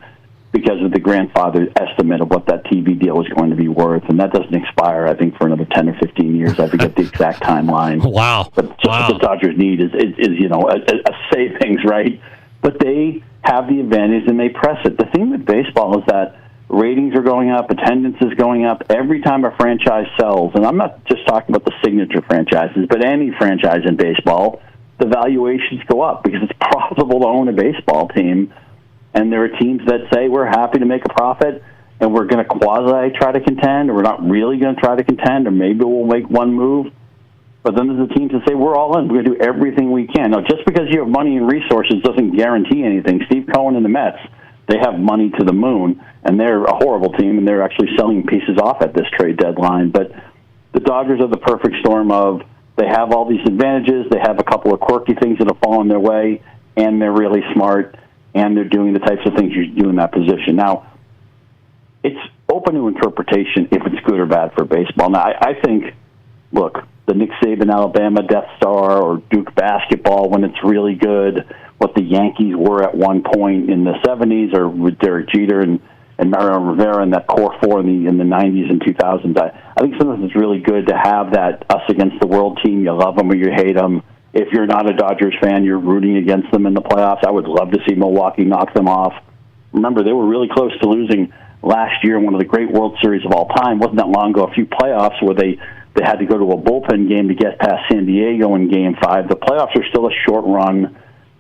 Speaker 26: because of the grandfather estimate of what that TV deal was going to be worth. And that doesn't expire, I think, for another 10 or 15 years. I forget the exact timeline.
Speaker 14: Wow.
Speaker 26: But what the Dodgers need is a savings, right? But they have the advantage and they press it. The thing with baseball is that ratings are going up, attendance is going up. Every time a franchise sells, and I'm not just talking about the signature franchises, but any franchise in baseball, the valuations go up because it's profitable to own a baseball team. And there are teams that say we're happy to make a profit and we're going to quasi try to contend, or we're not really going to try to contend, or maybe we'll make one move. But then there's the teams that say we're all in. We're going to do everything we can. Now, just because you have money and resources doesn't guarantee anything. Steve Cohen and the Mets, they have money to the moon, and they're a horrible team, and they're actually selling pieces off at this trade deadline. But the Dodgers are the perfect storm of they have all these advantages, they have a couple of quirky things that have fallen their way, and they're really smart, and they're doing the types of things you do in that position. Now, it's open to interpretation if it's good or bad for baseball. Now, I think, look, the Nick Saban Alabama Death Star or Duke basketball when it's really good, what the Yankees were at one point in the 70s, or with Derek Jeter and Mariano Rivera and that core four in the 90s and 2000s. I think sometimes it's really good to have that us against the world team. You love them or you hate them. If you're not a Dodgers fan, you're rooting against them in the playoffs. I would love to see Milwaukee knock them off. Remember, they were really close to losing last year, one of the great World Series of all time. Wasn't that long ago, a few playoffs where they had to go to a bullpen game to get past San Diego in Game 5. The playoffs are still a short run.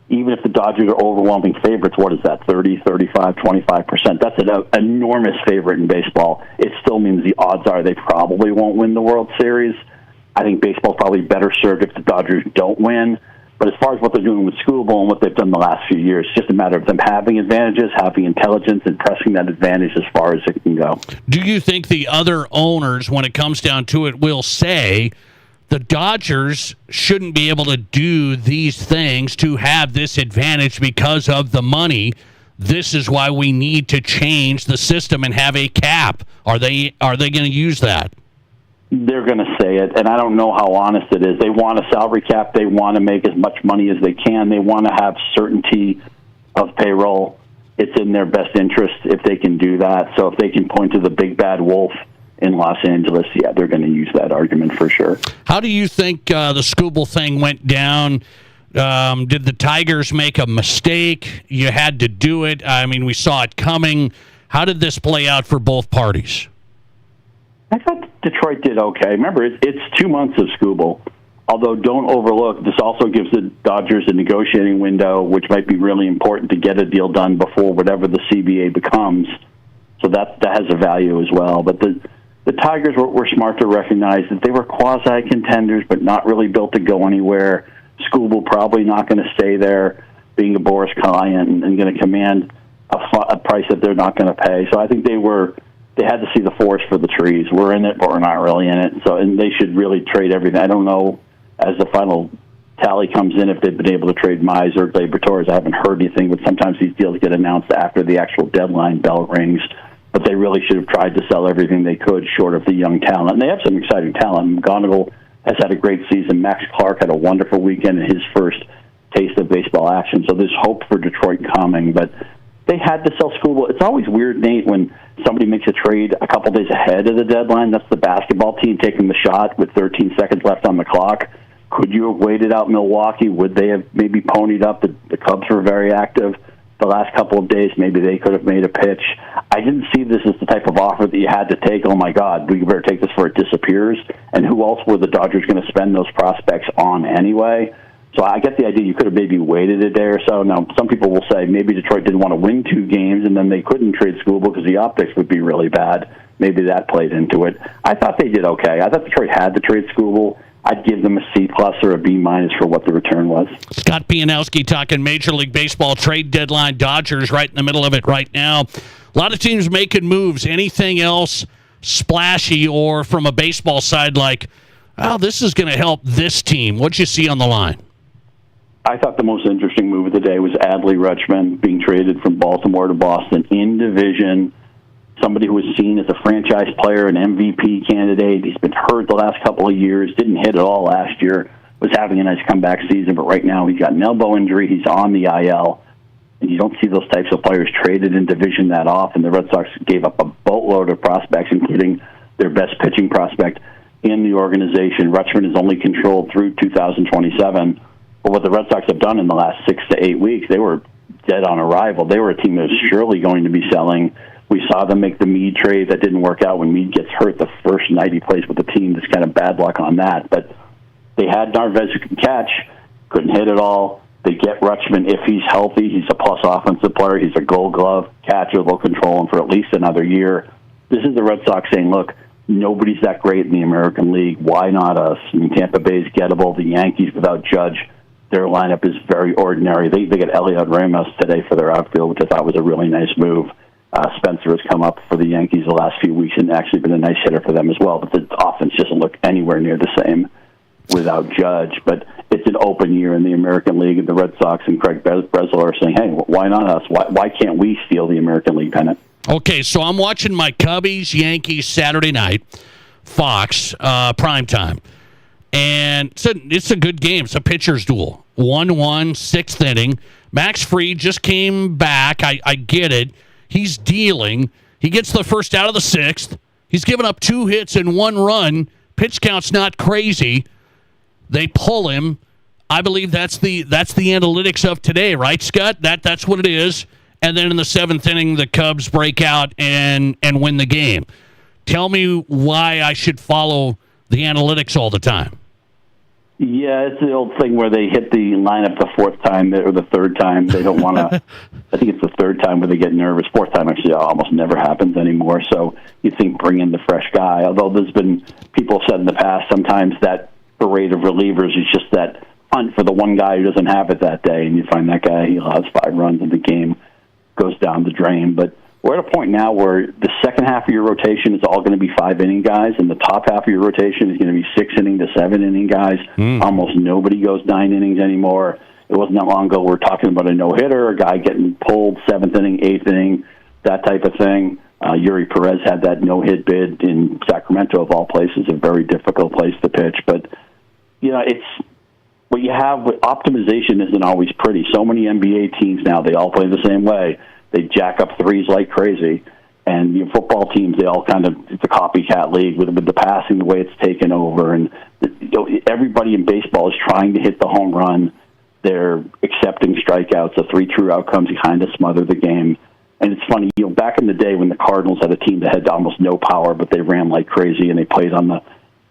Speaker 26: Even if the Dodgers are overwhelming favorites, what is that, 30, 35, 25%? That's an enormous favorite in baseball. It still means the odds are they probably won't win the World Series. I think baseball's probably better served if the Dodgers don't win. But as far as what they're doing with Scooble and what they've done the last few years, it's just a matter of them having advantages, having intelligence, and pressing that advantage as far as it can go.
Speaker 14: Do you think the other owners, when it comes down to it, will say the Dodgers shouldn't be able to do these things to have this advantage because of the money? This is why we need to change the system and have a cap. Are they going to use that?
Speaker 26: They're going to say it, and I don't know how honest it is. They want a salary cap. They want to make as much money as they can. They want to have certainty of payroll. It's in their best interest if they can do that. So if they can point to the big bad wolf in Los Angeles, yeah, they're going to use that argument for sure.
Speaker 14: How do you think the Scooble thing went down? Did the Tigers make a mistake? You had to do it. I mean, we saw it coming. How did this play out for both parties?
Speaker 26: I thought Detroit did okay. Remember, it's 2 months of Scooble. Although don't overlook, this also gives the Dodgers a negotiating window, which might be really important to get a deal done before whatever the CBA becomes. So that has a value as well. But the Tigers were smart to recognize that they were quasi-contenders, but not really built to go anywhere. Scooble probably not going to stay there, being a Boris client and going to command a price that they're not going to pay. So I think they had to see the forest for the trees. We're in it, but we're not really in it. So, and they should really trade everything. I don't know, as the final tally comes in, if they've been able to trade Mize or Gleyber Torres. I haven't heard anything, but sometimes these deals get announced after the actual deadline bell rings. But they really should have tried to sell everything they could short of the young talent. And they have some exciting talent. McGonigal has had a great season. Max Clark had a wonderful weekend in his first taste of baseball action. So there's hope for Detroit coming. But they had to sell Scooble. It's always weird, Nate, when somebody makes a trade a couple days ahead of the deadline. That's the basketball team taking the shot with 13 seconds left on the clock. Could you have waited out Milwaukee? Would they have maybe ponied up? The Cubs were very active the last couple of days. Maybe they could have made a pitch. I didn't see this as the type of offer that you had to take. Oh, my God, we better take this before it disappears. And who else were the Dodgers going to spend those prospects on anyway? So I get the idea you could have maybe waited a day or so. Now, some people will say maybe Detroit didn't want to win 2 games, and then they couldn't trade Scooble because the optics would be really bad. Maybe that played into it. I thought they did okay. I thought Detroit had to trade Scooble. I'd give them a C+ or a B- for what the return was.
Speaker 14: Scott Pianowski talking Major League Baseball trade deadline. Dodgers right in the middle of it right now. A lot of teams making moves. Anything else splashy or from a baseball side like, oh, this is going to help this team? What'd you see on the line?
Speaker 26: I thought the most interesting move of the day was Adley Rutschman being traded from Baltimore to Boston in division. Somebody who was seen as a franchise player, an MVP candidate. He's been hurt the last couple of years, didn't hit at all last year, was having a nice comeback season, but right now he's got an elbow injury. He's on the IL, and you don't see those types of players traded in division that often. The Red Sox gave up a boatload of prospects, including their best pitching prospect in the organization. Rutschman is only controlled through 2027. But what the Red Sox have done in the last 6 to 8 weeks, they were dead on arrival. They were a team that was surely going to be selling. We saw them make the Meade trade. That didn't work out when Meade gets hurt the first night he plays with the team. There's kind of bad luck on that. But they had Narvaez who can catch, couldn't hit it all. They get Rutschman if he's healthy. He's a plus offensive player. He's a Gold Glove catcher. They'll control him for at least another year. This is the Red Sox saying, look, nobody's that great in the American League. Why not us? I mean, Tampa Bay's gettable. The Yankees, without Judge, their lineup is very ordinary. They get Elliot Ramos today for their outfield, which I thought was a really nice move. Spencer has come up for the Yankees the last few weeks and actually been a nice hitter for them as well. But the offense doesn't look anywhere near the same without Judge. But it's an open year in the American League, and the Red Sox and Craig Breslow are saying, hey, why not us? Why can't we steal the American League pennant?
Speaker 14: Okay, so I'm watching my Cubbies-Yankees Saturday night, Fox, primetime. And it's a good game. It's a pitcher's duel. 1-1, sixth inning. Max Fried just came back. I get it. He's dealing. He gets the first out of the sixth. He's given up 2 hits and 1 run. Pitch count's not crazy. They pull him. I believe that's the analytics of today, right, Scott? That's what it is. And then in the 7th inning, the Cubs break out and win the game. Tell me why I should follow the analytics all the time.
Speaker 26: Yeah, it's the old thing where they hit the lineup the 4th time or the 3rd time. They don't want to. I think it's the 3rd time where they get nervous. 4th time actually almost never happens anymore. So you think bring in the fresh guy. Although there's been people said in the past sometimes that parade of relievers is just that hunt for the one guy who doesn't have it that day, and you find that guy, he allows 5 runs and the game goes down the drain. But we're at a point now where the second half of your rotation is all going to be 5-inning guys, and the top half of your rotation is going to be 6-inning to 7-inning guys. Almost nobody goes 9 innings anymore. It wasn't that long ago we were talking about a no-hitter, a guy getting pulled 7th inning, 8th inning, that type of thing. Yuri Perez had that no-hit bid in Sacramento, of all places, a very difficult place to pitch. But, it's what you have with optimization isn't always pretty. So many NBA teams now, they all play the same way. They jack up threes like crazy. And football teams, they all it's a copycat league with the passing, the way it's taken over. And everybody in baseball is trying to hit the home run. They're accepting strikeouts. The 3 true outcomes kind of smother the game. And it's funny, back in the day when the Cardinals had a team that had almost no power, but they ran like crazy and they played on the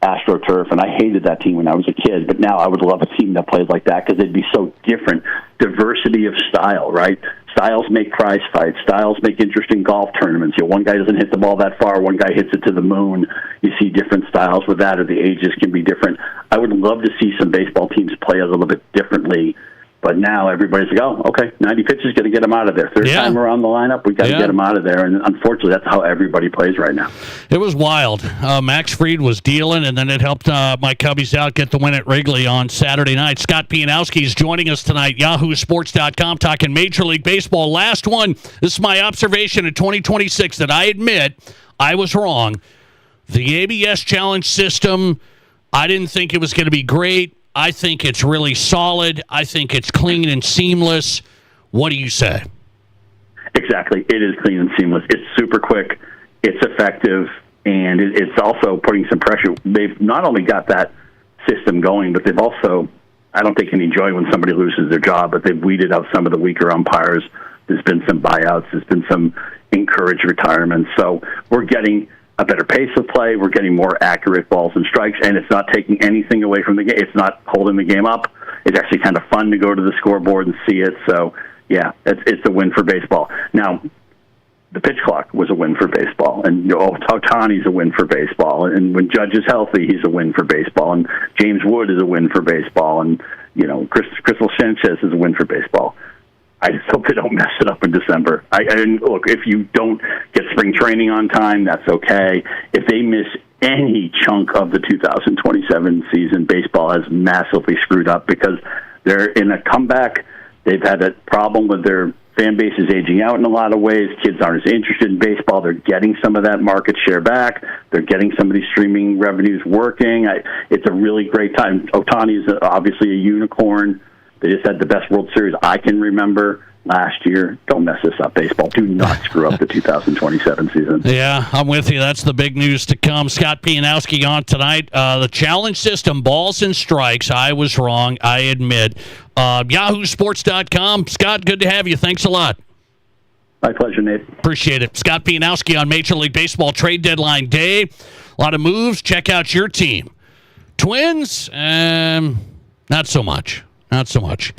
Speaker 26: AstroTurf, and I hated that team when I was a kid, but now I would love a team that played like that because they'd be so different. Diversity of style, right? Styles make prize fights. Styles make interesting golf tournaments. One guy doesn't hit the ball that far. One guy hits it to the moon. You see different styles with that, or the ages can be different. I would love to see some baseball teams play a little bit differently. But now everybody's like, oh, okay, 90 pitches, got to get them out of there. Third time around the lineup, we got to get them out of there. And unfortunately, that's how everybody plays right now.
Speaker 14: It was wild. Max Fried was dealing, and then it helped my Cubbies out get the win at Wrigley on Saturday night. Scott Pianowski is joining us tonight, YahooSports.com, talking Major League Baseball. Last one, this is my observation in 2026 that I admit I was wrong. The ABS challenge system, I didn't think it was going to be great. I think it's really solid. I think it's clean and seamless. What do you say?
Speaker 26: Exactly. It is clean and seamless. It's super quick. It's effective. And it's also putting some pressure. They've not only got that system going, but they've also, I don't think, can enjoy when somebody loses their job, but they've weeded out some of the weaker umpires. There's been some buyouts. There's been some encouraged retirements. So we're getting a better pace of play. We're getting more accurate balls and strikes, and it's not taking anything away from the game. It's not holding the game up. It's actually kind of fun to go to the scoreboard and see it. So, yeah, it's a win for baseball. Now, the pitch clock was a win for baseball, and Ohtani's a win for baseball, and when Judge is healthy, he's a win for baseball, and James Wood is a win for baseball, and Crystal Sanchez is a win for baseball. I just hope they don't mess it up in December. And look, if you don't get spring training on time, that's okay. If they miss any chunk of the 2027 season, baseball has massively screwed up because they're in a comeback. They've had a problem with their fan base is aging out in a lot of ways. Kids aren't as interested in baseball. They're getting some of that market share back. They're getting some of these streaming revenues working. It's a really great time. Ohtani is obviously a unicorn. They just had the best World Series I can remember last year. Don't mess this up, baseball. Do not screw up the 2027 season.
Speaker 14: Yeah, I'm with you. That's the big news to come. Scott Pianowski on tonight. The challenge system, balls and strikes. I was wrong, I admit. YahooSports.com. Scott, good to have you. Thanks a lot.
Speaker 26: My pleasure, Nate.
Speaker 14: Appreciate it. Scott Pianowski on Major League Baseball trade deadline day. A lot of moves. Check out your team. Twins, not so much. Not so much.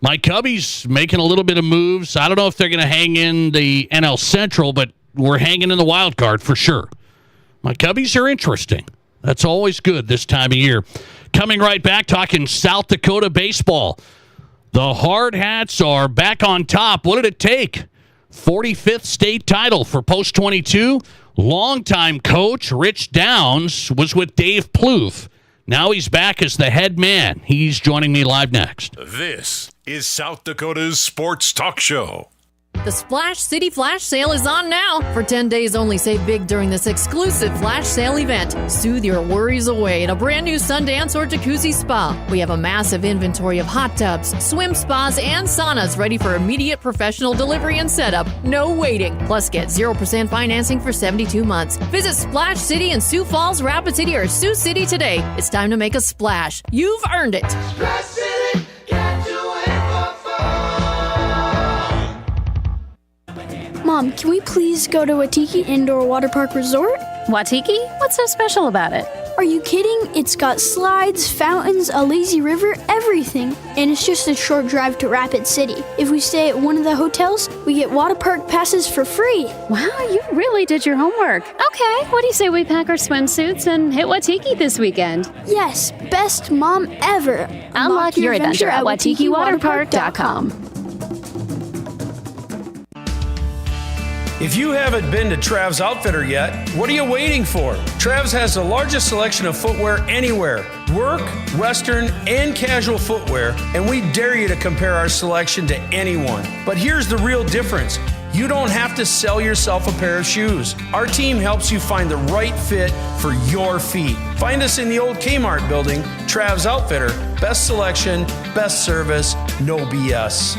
Speaker 14: My Cubbies making a little bit of moves. I don't know if they're going to hang in the NL Central, but we're hanging in the wild card for sure. My Cubbies are interesting. That's always good this time of year. Coming right back, talking South Dakota baseball. The Hard Hats are back on top. What did it take? 45th state title for Post 22. Longtime coach Rich Downs was with Dave Plouffe. Now he's back as the head man. He's joining me live next.
Speaker 10: This is South Dakota's Sports Talk Show.
Speaker 4: The Splash City Flash Sale is on now. For 10 days only, save big during this exclusive Flash Sale event. Soothe your worries away in a brand new Sundance or Jacuzzi spa. We have a massive inventory of hot tubs, swim spas, and saunas ready for immediate professional delivery and setup. No waiting. Plus, get 0% financing for 72 months. Visit Splash City in Sioux Falls, Rapid City, or Sioux City today. It's time to make a splash. You've earned it.
Speaker 16: Splash City, can't do it for fun.
Speaker 5: Mom, can we please go to Watiki Indoor Water Park Resort?
Speaker 8: Watiki? What's so special about it?
Speaker 5: Are you kidding? It's got slides, fountains, a lazy river, everything. And it's just a short drive to Rapid City. If we stay at one of the hotels, we get water park passes for free.
Speaker 8: Wow, you really did your homework. Okay, what do you say we pack our swimsuits and hit Watiki this weekend?
Speaker 5: Yes, best mom ever.
Speaker 8: Unlock your adventure at WatikiWaterpark.com.
Speaker 9: If you haven't been to Trav's Outfitter yet, what are you waiting for? Trav's has the largest selection of footwear anywhere. Work, Western, and casual footwear, and we dare you to compare our selection to anyone. But here's the real difference. You don't have to sell yourself a pair of shoes. Our team helps you find the right fit for your feet. Find us in the old Kmart building, Trav's Outfitter. Best selection, best service, no BS.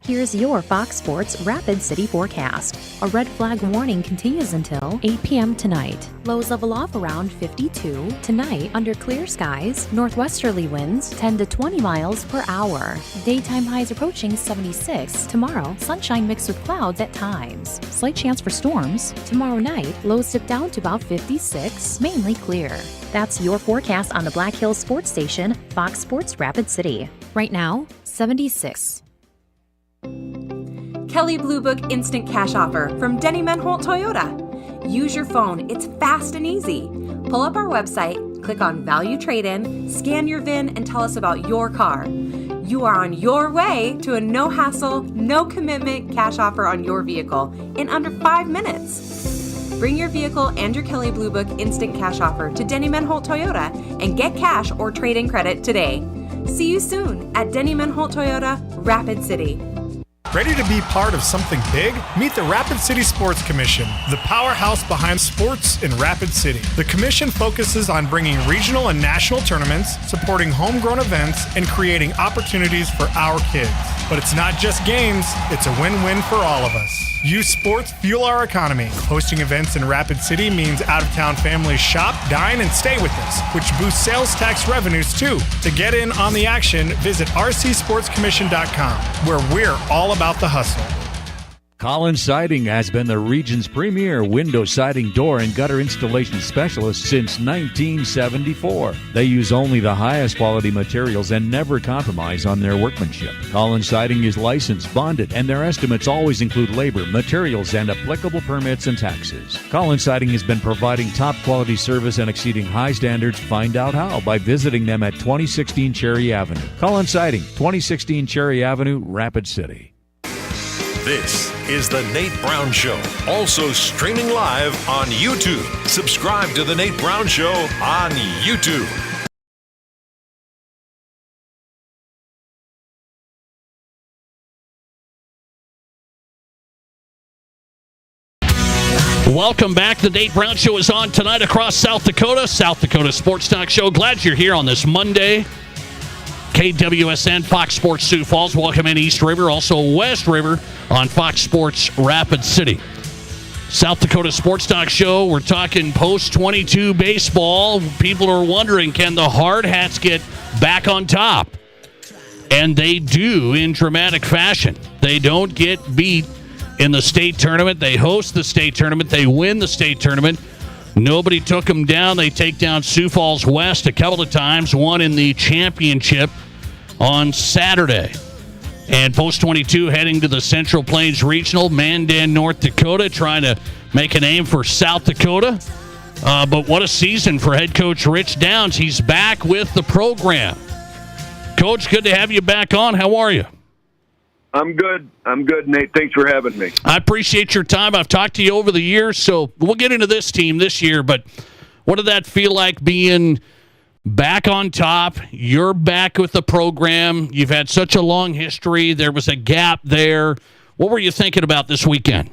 Speaker 19: Here's your Fox Sports Rapid City forecast. A red flag warning continues until 8 p.m. tonight. Lows level off around 52. Tonight, under clear skies, northwesterly winds 10 to 20 miles per hour. Daytime highs approaching 76. Tomorrow, sunshine mixed with clouds at times. Slight chance for storms. Tomorrow night, lows dip down to about 56, mainly clear. That's your forecast on the Black Hills Sports Station, Fox Sports Rapid City. Right now, 76.
Speaker 11: Kelley Blue Book Instant Cash Offer from Denny Menholt Toyota. Use your phone. It's fast and easy. Pull up our website, click on Value Trade-In, scan your VIN, and tell us about your car. You are on your way to a no-hassle, no-commitment cash offer on your vehicle in under 5 minutes. Bring your vehicle and your Kelley Blue Book Instant Cash Offer to Denny Menholt Toyota and get cash or trade-in credit today. See you soon at Denny Menholt Toyota, Rapid City.
Speaker 12: Ready to be part of something big? Meet the Rapid City Sports Commission, the powerhouse behind sports in Rapid City. The commission focuses on bringing regional and national tournaments, supporting homegrown events, and creating opportunities for our kids. But it's not just games, it's a win-win for all of us. Youth sports fuel our economy. Hosting events in Rapid City means out-of-town families shop, dine, and stay with us, which boosts sales tax revenues too. To get in on the action, visit rcsportscommission.com, where we're all about the hustle.
Speaker 27: Collins Siding has been the region's premier window siding, door, and gutter installation specialist since 1974. They use only the highest quality materials and never compromise on their workmanship. Collins Siding is licensed, bonded, and their estimates always include labor, materials, and applicable permits and taxes. Collins Siding has been providing top quality service and exceeding high standards. Find out how by visiting them at 2016 Cherry Avenue. Collins Siding, 2016 Cherry Avenue, Rapid City.
Speaker 10: This is The Nate Brown Show, also streaming live on YouTube. Subscribe to The Nate Brown Show on YouTube.
Speaker 14: Welcome back. The Nate Brown Show is on tonight across South Dakota. South Dakota Sports Talk Show. Glad you're here on this Monday. KWSN, Fox Sports Sioux Falls. Welcome in East River, also West River on Fox Sports Rapid City. South Dakota Sports Talk Show. We're talking post-22 baseball. People are wondering, can the Hard Hats get back on top? And they do in dramatic fashion. They don't get beat in the state tournament. They host the state tournament. They win the state tournament. Nobody took them down. They take down Sioux Falls West a couple of times, one in the championship on Saturday. And Post 22 heading to the Central Plains Regional, Mandan, North Dakota, trying to make a name for South Dakota. But what a season for head coach Rich Downs. He's back with the program. Coach, good to have you back on. How are you?
Speaker 13: I'm good, Nate. Thanks for having me.
Speaker 14: I appreciate your time. I've talked to you over the years, so we'll get into this team this year. But what did that feel like being back on top? You're back with the program. You've had such a long history. There was a gap there. What were you thinking about this weekend?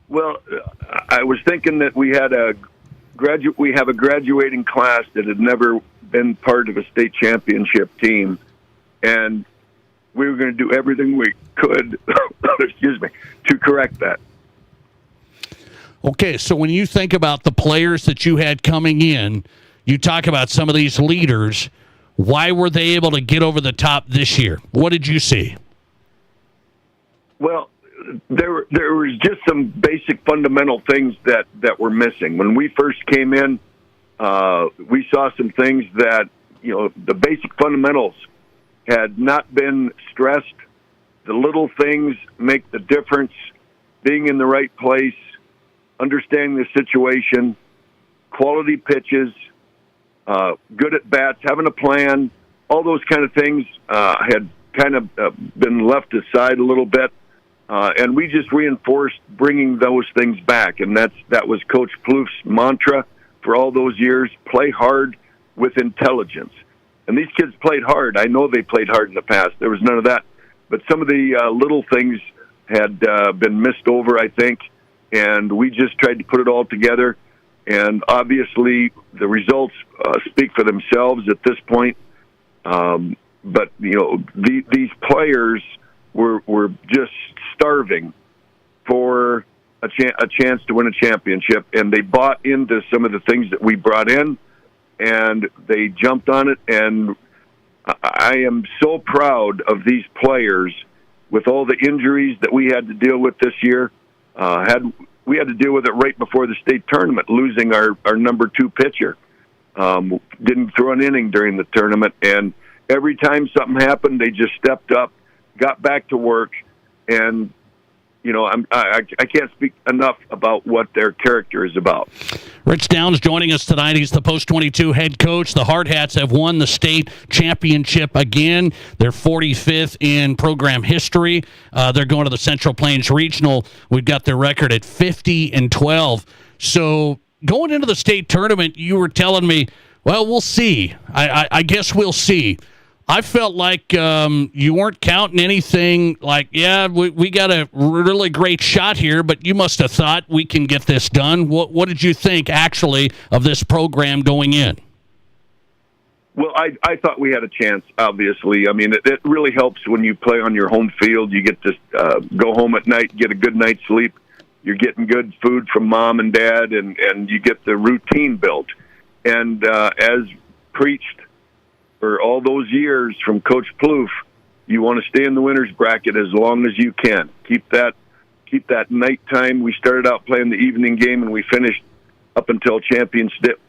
Speaker 13: Well, I was thinking that we have a graduating class that had never been part of a state championship team, and we were going to do everything we could, to correct that.
Speaker 14: Okay, so when you think about the players that you had coming in, you talk about some of these leaders. Why were they able to get over the top this year? What did you see?
Speaker 13: Well, there was just some basic fundamental things that were missing. When we first came in, we saw some things that, the basic fundamentals had not been stressed. The little things make the difference. Being in the right place, understanding the situation, quality pitches, good at bats, having a plan, all those kind of things had kind of been left aside a little bit. And we just reinforced bringing those things back. And that was Coach Plouffe's mantra for all those years: play hard with intelligence. And these kids played hard. I know they played hard in the past. There was none of that. But some of the little things had been missed over, I think, and we just tried to put it all together. And obviously the results speak for themselves at this point. But, these players were just starving for a chance to win a championship, and they bought into some of the things that we brought in, and they jumped on it. And I am so proud of these players with all the injuries that we had to deal with this year. We had to deal with it right before the state tournament, losing our number 2 pitcher. Didn't throw an inning during the tournament, and every time something happened, they just stepped up, got back to work, and I can't speak enough about what their character is about.
Speaker 14: Rich Downs joining us tonight. He's the Post 22 head coach. The Hard Hats have won the state championship again. They're 45th in program history. They're going to the Central Plains Regional. We've got their record at 50-12. So going into the state tournament, you were telling me, well, we'll see. I guess we'll see. I felt like you weren't counting anything like, we got a really great shot here, but you must have thought we can get this done. What did you think, actually, of this program going in?
Speaker 13: Well, I thought we had a chance, obviously. I mean, it really helps when you play on your home field. You get to go home at night, get a good night's sleep. You're getting good food from mom and dad, and you get the routine built. And as preached for all those years from Coach Plouffe, you want to stay in the winner's bracket as long as you can. Keep that nighttime. We started out playing the evening game, and we finished up until Championship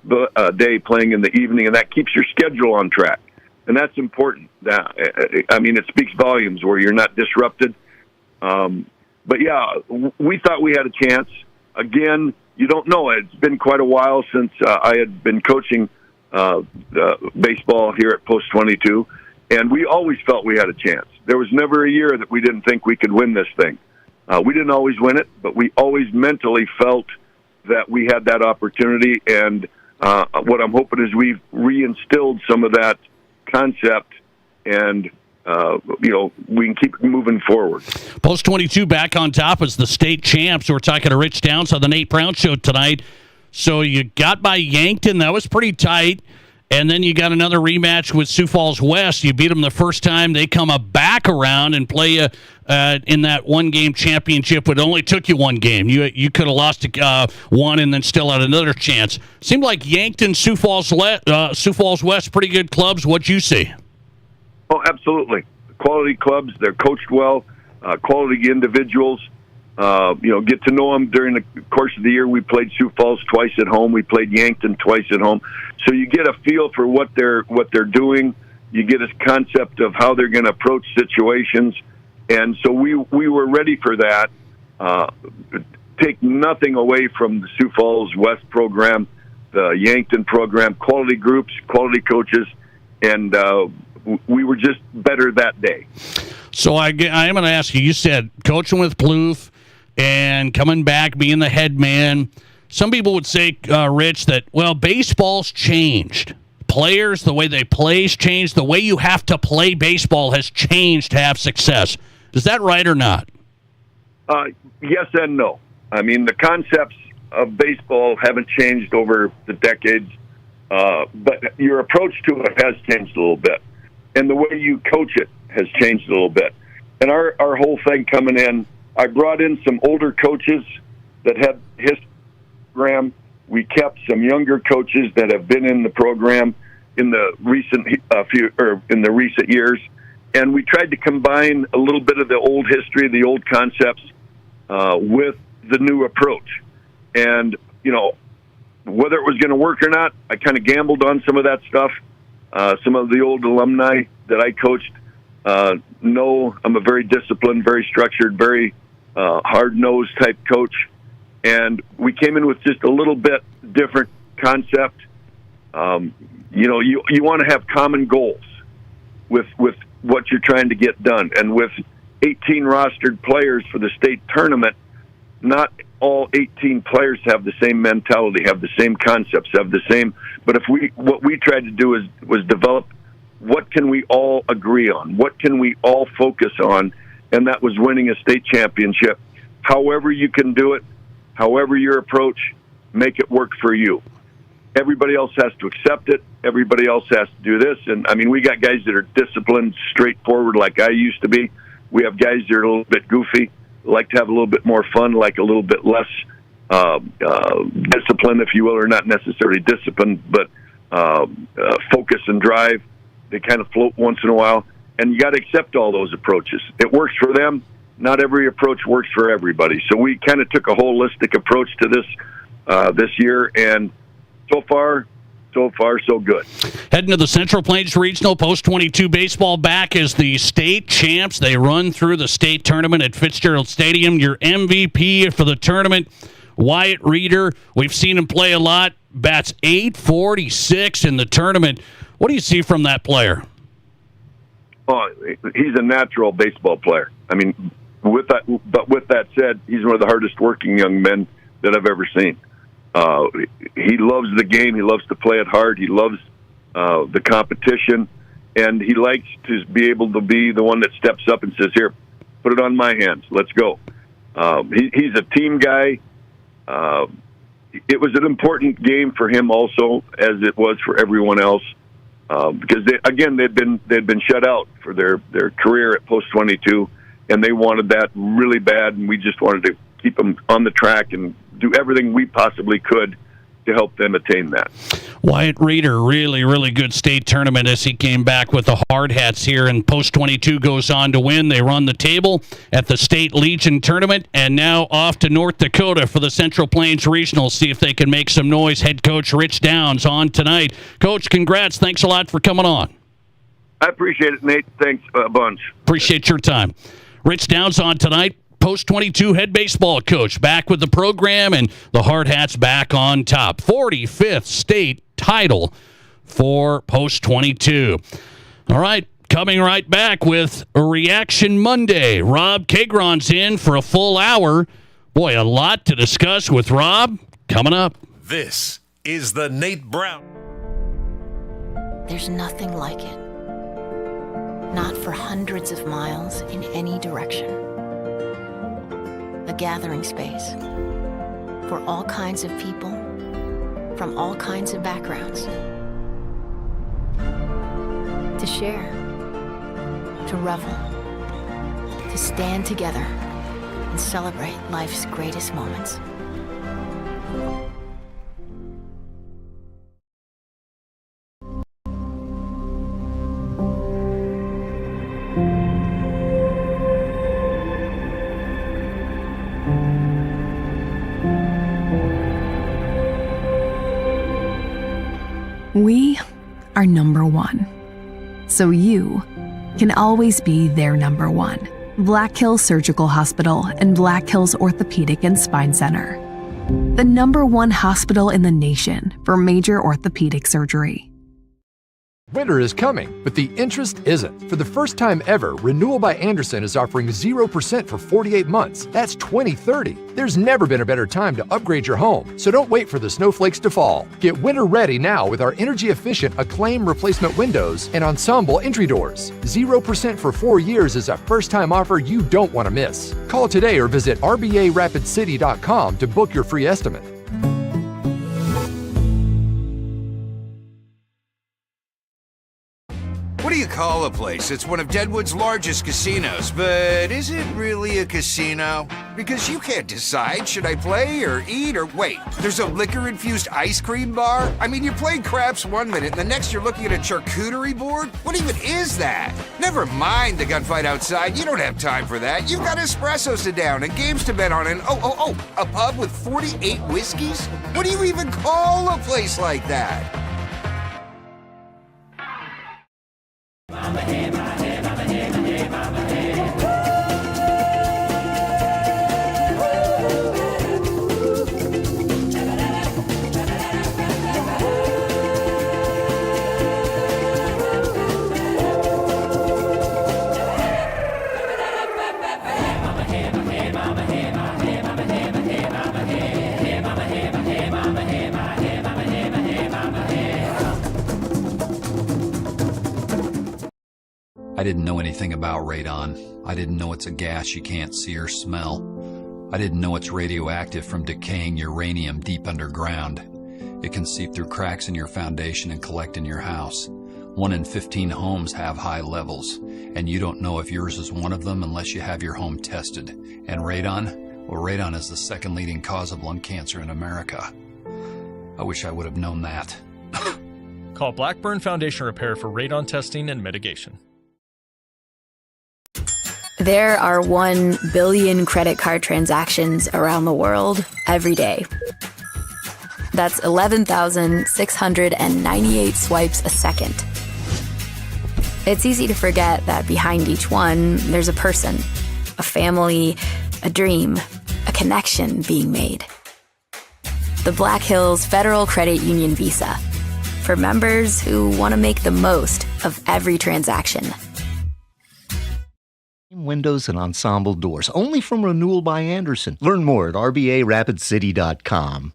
Speaker 13: Day playing in the evening, and that keeps your schedule on track. And that's important. I mean, it speaks volumes where you're not disrupted. But, yeah, we thought we had a chance. Again, you don't know. It's been quite a while since I had been coaching baseball here at Post 22, and we always felt we had a chance. There was never a year that we didn't think we could win this thing. We didn't always win it, but we always mentally felt that we had that opportunity, and what I'm hoping is we've reinstilled some of that concept, and we can keep moving forward.
Speaker 14: Post 22 back on top as the state champs. We're talking to Rich Downs on the Nate Brown Show tonight. So you got by Yankton. That was pretty tight. And then you got another rematch with Sioux Falls West. You beat them the first time. They come back around and play you in that one-game championship. It only took you one game. You could have lost one and then still had another chance. Seemed like Yankton, Sioux Falls West, pretty good clubs. What'd you see?
Speaker 13: Oh, absolutely. quality clubs. They're coached well, quality individuals. Get to know them during the course of the year. We played Sioux Falls twice at home. We played Yankton twice at home. So you get a feel for what they're doing. You get a concept of how they're going to approach situations. And so we were ready for that. Take nothing away from the Sioux Falls West program, the Yankton program, quality groups, quality coaches, and we were just better that day.
Speaker 14: So I am going to ask you, you said coaching with Plouffe and coming back, being the head man. Some people would say, Rich, that, well, baseball's changed. Players, the way they play has changed. The way you have to play baseball has changed to have success. Is that right or not?
Speaker 13: Yes and no. I mean, the concepts of baseball haven't changed over the decades, but your approach to it has changed a little bit. And the way you coach it has changed a little bit. And our whole thing coming in, I brought in some older coaches that had history in the program. We kept some younger coaches that have been in the program in the recent years, and we tried to combine a little bit of the old history, the old concepts, with the new approach. And whether it was going to work or not, I kind of gambled on some of that stuff. Some of the old alumni that I coached know I'm a very disciplined, very structured, very hard-nosed type coach. And we came in with just a little bit different concept. You want to have common goals with what you're trying to get done. And with 18 rostered players for the state tournament, not all 18 players have the same mentality, have the same concepts, have the same. But what we tried to do was develop what can we all agree on, what can we all focus on, and that was winning a state championship. However you can do it, however your approach, make it work for you. Everybody else has to accept it. Everybody else has to do this. And, I mean, we got guys that are disciplined, straightforward like I used to be. We have guys that are a little bit goofy, like to have a little bit more fun, like a little bit less discipline, if you will, or not necessarily discipline, but focus and drive. They kind of float once in a while. And you got to accept all those approaches. It works for them. Not every approach works for everybody. So we kind of took a holistic approach to this year, and so far, so good.
Speaker 14: Heading to the Central Plains Regional Post-22 baseball back as the state champs. They run through the state tournament at Fitzgerald Stadium. Your MVP for the tournament, Wyatt Reeder. We've seen him play a lot. Bats .846 in the tournament. What do you see from that player?
Speaker 13: Oh, he's a natural baseball player. I mean, with that said, he's one of the hardest working young men that I've ever seen. He loves the game. He loves to play it hard. He loves the competition, and he likes to be able to be the one that steps up and says, "Here, put it on my hands. Let's go." He's a team guy. It was an important game for him also, as it was for everyone else, because they'd been shut out for their career at Post 22, and they wanted that really bad, and we just wanted to keep them on the track and do everything we possibly could to help them attain that.
Speaker 14: Wyatt Reeder, really, really good state tournament as he came back with the hard hats here, and Post 22 goes on to win. They run the table at the State Legion tournament, and now off to North Dakota for the Central Plains Regional. See if they can make some noise. Head coach Rich Downs on tonight. Coach, congrats. Thanks a lot for coming on.
Speaker 13: I appreciate it, Nate. Thanks a bunch.
Speaker 14: Appreciate your time. Rich Downs on tonight. Post 22 head baseball coach back with the program, and the Hard Hats back on top. 45th state title for Post 22. All right, coming right back with a Reaction Monday. Rob Keighron's in for a full hour. Boy, a lot to discuss with Rob coming up.
Speaker 10: This is the Nate Brown.
Speaker 2: There's nothing like it. Not for hundreds of miles in any direction. A gathering space for all kinds of people from all kinds of backgrounds to share, to revel, to stand together and celebrate life's greatest moments.
Speaker 3: We are number one. So you can always be their number one. Black Hills Surgical Hospital and Black Hills Orthopedic and Spine Center. The number one hospital in the nation for major orthopedic surgery.
Speaker 6: Winter is coming, but the interest isn't. For the first time ever, Renewal by Andersen is offering 0% for 48 months. That's 2030. There's never been a better time to upgrade your home, so don't wait for the snowflakes to fall. Get winter ready now with our energy-efficient Acclaim replacement windows and Ensemble entry doors. 0% for 4 years is a first-time offer you don't want to miss. Call today or visit rbarapidcity.com to book your free estimate.
Speaker 7: What do you call a place? It's one of Deadwood's largest casinos, but is it really a casino? Because you can't decide, should I play or eat or wait? There's a liquor-infused ice cream bar? I mean, you're playing craps 1 minute, and the next you're looking at a charcuterie board? What even is that? Never mind the gunfight outside, you don't have time for that. You've got espressos to down and games to bet on and a pub with 48 whiskeys? What do you even call a place like that?
Speaker 22: I didn't know anything about radon. I didn't know it's a gas you can't see or smell. I didn't know it's radioactive from decaying uranium deep underground. It can seep through cracks in your foundation and collect in your house. 1 in 15 homes have high levels, and you don't know if yours is one of them unless you have your home tested. And radon? Well, radon is the second leading cause of lung cancer in America. I wish I would have known that.
Speaker 24: Call Blackburn Foundation Repair for radon testing and mitigation.
Speaker 25: There are 1 billion credit card transactions around the world every day. That's 11,698 swipes a second. It's easy to forget that behind each one, there's a person, a family, a dream, a connection being made. The Black Hills Federal Credit Union Visa, for members who want to make the most of every transaction.
Speaker 1: Windows and ensemble doors, only from Renewal by Andersen. Learn more at rbarapidcity.com.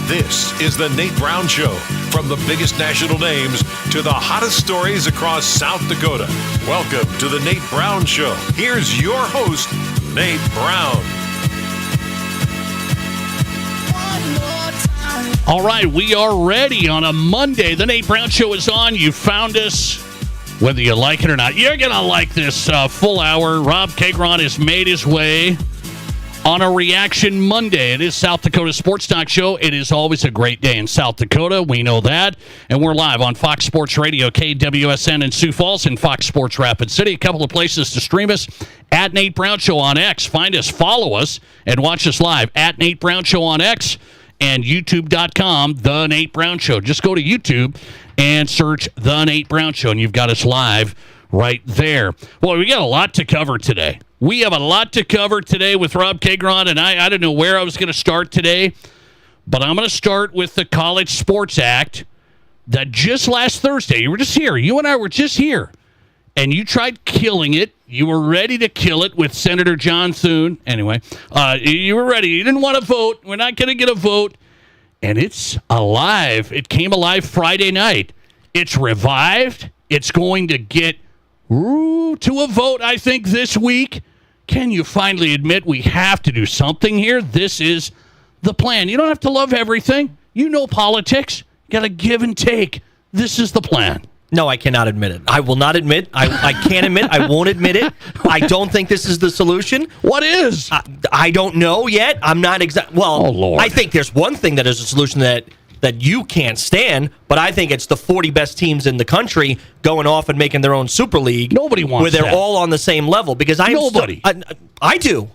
Speaker 10: This is the Nate Brown Show. From the biggest national names to the hottest stories across South Dakota. Welcome to the Nate Brown Show. Here's your host, Nate Brown.
Speaker 14: All right, we are ready on a Monday. The Nate Brown Show is on. You found us. Whether you like it or not, you're going to like this full hour. Rob Keighron has made his way on a Reaction Monday. It is South Dakota Sports Talk Show. It is always a great day in South Dakota. We know that. And we're live on Fox Sports Radio, KWSN in Sioux Falls, and Fox Sports Rapid City. A couple of places to stream us. At Nate Brown Show on X. Find us, follow us, and watch us live. At Nate Brown Show on X. And YouTube.com, The Nate Brown Show. Just go to YouTube and search The Nate Brown Show, and you've got us live right there. Well, we got a lot to cover today. We have a lot to cover today with Rob Keighron, and I don't know where I was going to start today, but I'm going to start with the College Sports Act that just last Thursday, you were just here. You and I were just here, and you tried killing it. You were ready to kill it with Senator John Thune. Anyway, you were ready. You didn't want to vote. We're not going to get a vote. And it's alive. It came alive Friday night. It's revived. It's going to get to a vote, I think, this week. Can you finally admit we have to do something here? This is the plan. You don't have to love everything. You know politics. You got to give and take. This is the plan.
Speaker 15: No, I cannot admit it. I will not admit. I can't admit. I won't admit it. I don't think this is the solution.
Speaker 14: What is?
Speaker 15: I don't know yet. I'm not exact. Well,
Speaker 14: oh, Lord.
Speaker 15: I think there's one thing that is a solution that that you can't stand, but I think it's the 40 best teams in the country going off and making their own Super League.
Speaker 14: Nobody wants
Speaker 15: where they're
Speaker 14: that.
Speaker 15: all on the same level. Because I do,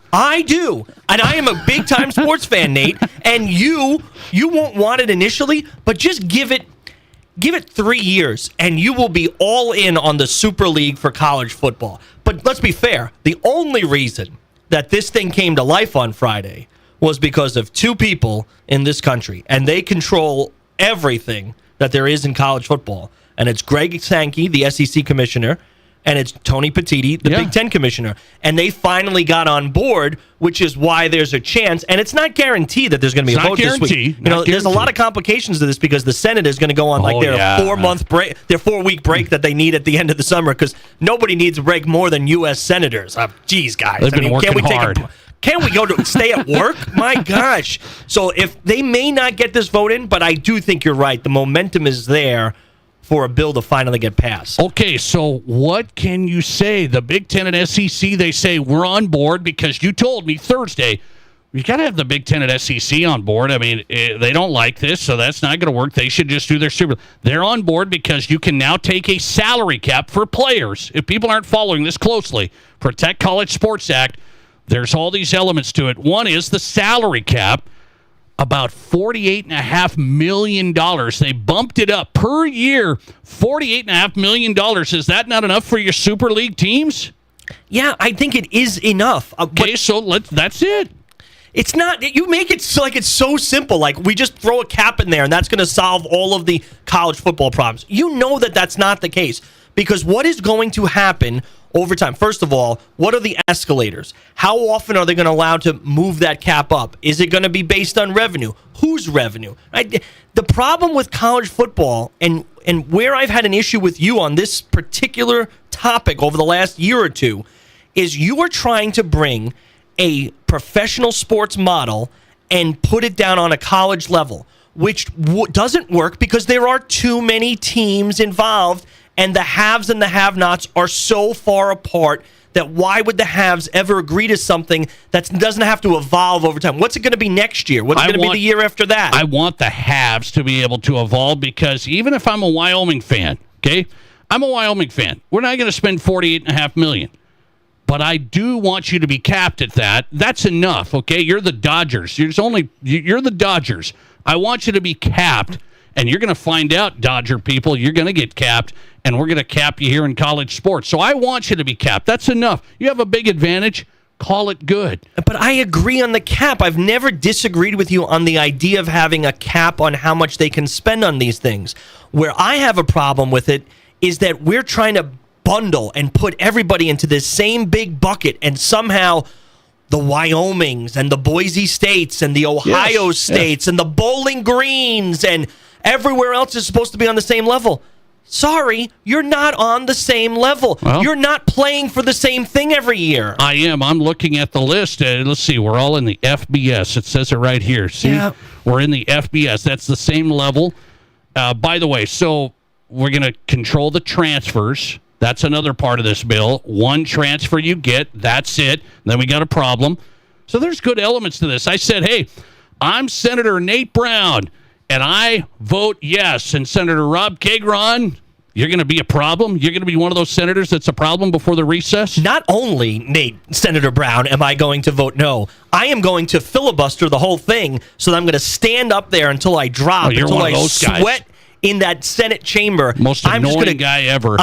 Speaker 15: and I am a big time sports fan, Nate. And you won't want it initially, but just give it 3 years, and you will be all in on the Super League for college football. But let's be fair. The only reason that this thing came to life on Friday was because of two people in this country, and they control everything that there is in college football. And it's Greg Sankey, the SEC commissioner, and it's Tony Petitti, the Big Ten commissioner. And they finally got on board, which is why there's a chance. And it's not guaranteed that there's going to be a vote this week. There's a lot of complications to this because the Senate is going to go on their 4-month break, their 4-week break that they need at the end of the summer, because nobody needs a break more than U.S. senators. Geez, guys.
Speaker 14: They've been working hard.
Speaker 15: Can we go to stay at work? My gosh. So if they may not get this vote in, but I do think you're right. The momentum is there for a bill to finally get passed.
Speaker 14: Okay, so what can you say? The Big Ten and SEC, they say we're on board because you told me Thursday, you got to have the Big Ten and SEC on board. I mean, they don't like this, so that's not going to work. They should just do their Super. They're on board because you can now take a salary cap for players. If people aren't following this closely, Protect College Sports Act, there's all these elements to it. One is the salary cap. About $48.5 million. They bumped it up per year. $48.5 million. Is that not enough for your Super League teams?
Speaker 15: Yeah, I think it is enough.
Speaker 14: Okay, so that's it.
Speaker 15: It's not. You make it so, like it's so simple. Like we just throw a cap in there, and that's going to solve all of the college football problems. You know that that's not the case, because what is going to happen over time? First of all, what are the escalators? How often are they going to allow to move that cap up? Is it going to be based on revenue? Whose revenue? The problem with college football, and where I've had an issue with you on this particular topic over the last year or two, is you are trying to bring a professional sports model and put it down on a college level, which doesn't work because there are too many teams involved. And the haves and the have-nots are so far apart that why would the haves ever agree to something that doesn't have to evolve over time? What's it going to be next year? What's it going to be the year after that?
Speaker 14: I want the haves to be able to evolve, because even if I'm a Wyoming fan, okay, I'm a Wyoming fan. We're not going to spend $48.5 million. But I do want you to be capped at that. That's enough, okay? You're the Dodgers. You're the Dodgers. I want you to be capped. And you're going to find out, Dodger people, you're going to get capped, and we're going to cap you here in college sports. So I want you to be capped. That's enough. You have a big advantage. Call it good.
Speaker 15: But I agree on the cap. I've never disagreed with you on the idea of having a cap on how much they can spend on these things. Where I have a problem with it is that we're trying to bundle and put everybody into this same big bucket, and somehow the Wyomings and the Boise States and the Ohio States and the Bowling Greens and everywhere else is supposed to be on the same level. Sorry, you're not on the same level. Well, you're not playing for the same thing every year.
Speaker 14: I am. I'm looking at the list. Let's see. We're all in the FBS. It says it right here. See? Yeah. We're in the FBS. That's the same level. By the way, so we're going to control the transfers. That's another part of this bill. One transfer you get, that's it. Then we got a problem. So there's good elements to this. I said, hey, I'm Senator Nate Brown, and I vote yes. And Senator Rob Keighron, you're going to be a problem? You're going to be one of those senators that's a problem before the recess?
Speaker 15: Not only, Nate, Senator Brown, am I going to vote no, I am going to filibuster the whole thing, so that I'm going to stand up there until I drop, until I sweat guys in that Senate chamber.
Speaker 14: Most annoying guy ever.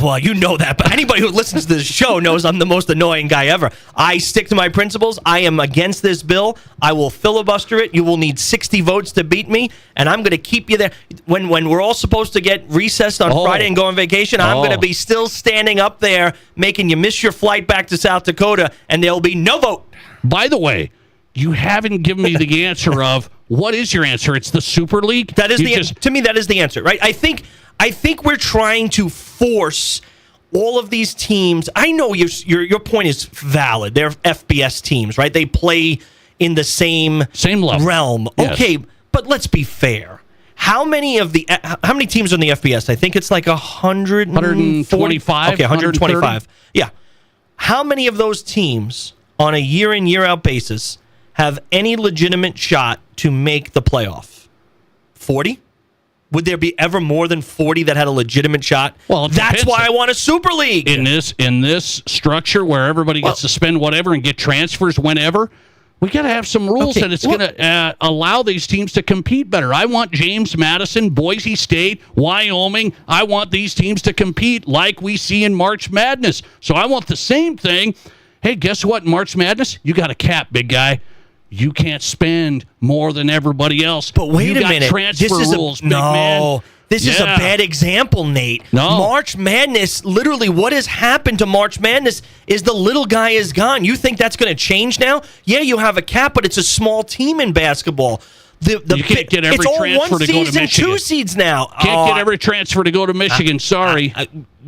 Speaker 15: Well, you know that, but anybody who listens to this show knows I'm the most annoying guy ever. I stick to my principles. I am against this bill. I will filibuster it. You will need 60 votes to beat me, and I'm going to keep you there. When we're all supposed to get recessed on Friday and go on vacation, I'm going to be still standing up there making you miss your flight back to South Dakota, and there'll be no vote.
Speaker 14: By the way, you haven't given me the answer of what is your answer? It's the Super League?
Speaker 15: That is to me, that is the answer, right? I think we're trying to force all of these teams. I know your point is valid. They're FBS teams, right? They play in the same
Speaker 14: level.
Speaker 15: Realm.
Speaker 14: Yes.
Speaker 15: Okay, but let's be fair. How many teams are in the FBS? I think it's like
Speaker 14: 125.
Speaker 15: Okay, 125. Yeah. How many of those teams on a year in, year out basis have any legitimate shot to make the playoff? 40? Would there be ever more than 40 that had a legitimate shot?
Speaker 14: Well,
Speaker 15: that's why I want a Super League.
Speaker 14: In this structure where everybody gets to spend whatever and get transfers whenever, we got to have some rules, and it's going to allow these teams to compete better. I want James Madison, Boise State, Wyoming. I want these teams to compete like we see in March Madness. So I want the same thing. Hey, guess what? In March Madness, you got a cap, big guy. You can't spend more than everybody else.
Speaker 15: But wait
Speaker 14: a
Speaker 15: minute.
Speaker 14: Transfer rules, big man.
Speaker 15: This is a bad example, Nate.
Speaker 14: No.
Speaker 15: March Madness, literally what has happened to March Madness is the little guy is gone. You think that's going to change now? Yeah, you have a cap, but it's a small team in basketball.
Speaker 14: You can't get every transfer to go to Michigan.
Speaker 15: It's all 1 season, 2 seeds now.
Speaker 14: Can't get every transfer to go to Michigan. Sorry.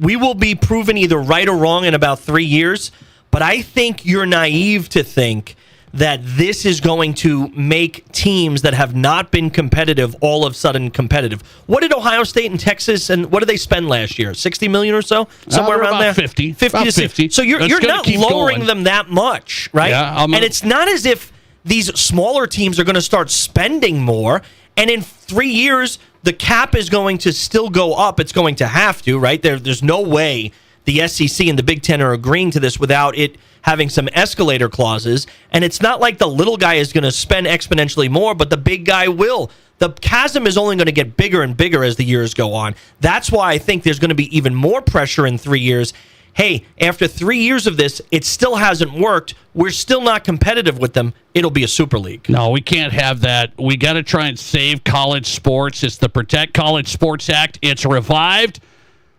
Speaker 15: We will be proven either right or wrong in about 3 years, but I think you're naive to think that this is going to make teams that have not been competitive all of a sudden competitive. What did Ohio State and Texas, and what did they spend last year? $60 million or so? Somewhere around there?
Speaker 14: 50
Speaker 15: to
Speaker 14: 50.
Speaker 15: So you're not lowering them that much, right?
Speaker 14: Yeah,
Speaker 15: and it's not as if these smaller teams are going to start spending more, and in 3 years, the cap is going to still go up. It's going to have to, right? There's no way the SEC and the Big Ten are agreeing to this without it having some escalator clauses. And it's not like the little guy is going to spend exponentially more, but the big guy will. The chasm is only going to get bigger and bigger as the years go on. That's why I think there's going to be even more pressure in 3 years. Hey, after 3 years of this, it still hasn't worked. We're still not competitive with them. It'll be a Super League.
Speaker 14: No, we can't have that. We got to try and save college sports. It's the Protect College Sports Act. It's revived.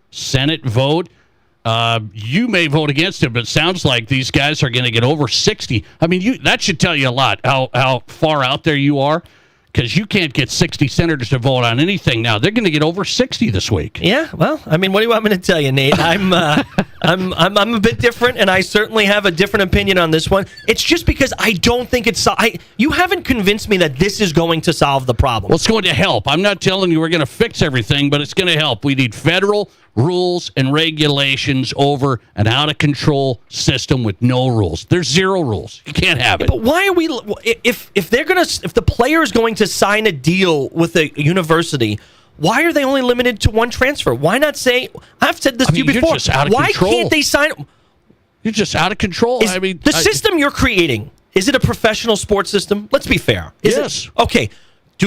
Speaker 14: Senate vote. You may vote against it, but it sounds like these guys are going to get over 60. I mean, that should tell you a lot how far out there you are, because you can't get 60 senators to vote on anything now. They're going to get over 60 this week.
Speaker 15: Yeah, well, I mean, what do you want me to tell you, Nate? I'm a bit different, and I certainly have a different opinion on this one. It's just because I don't think you haven't convinced me that this is going to solve the problem.
Speaker 14: Well, it's going to help. I'm not telling you we're going to fix everything, but it's going to help. We need federal rules and regulations over an out-of-control system with no rules. There's zero rules. You can't have it.
Speaker 15: But why are we? If the player is going to sign a deal with a university, why are they only limited to one transfer? Why not say? I've said this to you before.
Speaker 14: Just out of
Speaker 15: why
Speaker 14: control.
Speaker 15: Can't they sign?
Speaker 14: You're just out of control.
Speaker 15: The system you're creating, is it a professional sports system? Let's be fair.
Speaker 14: Yes.
Speaker 15: Okay.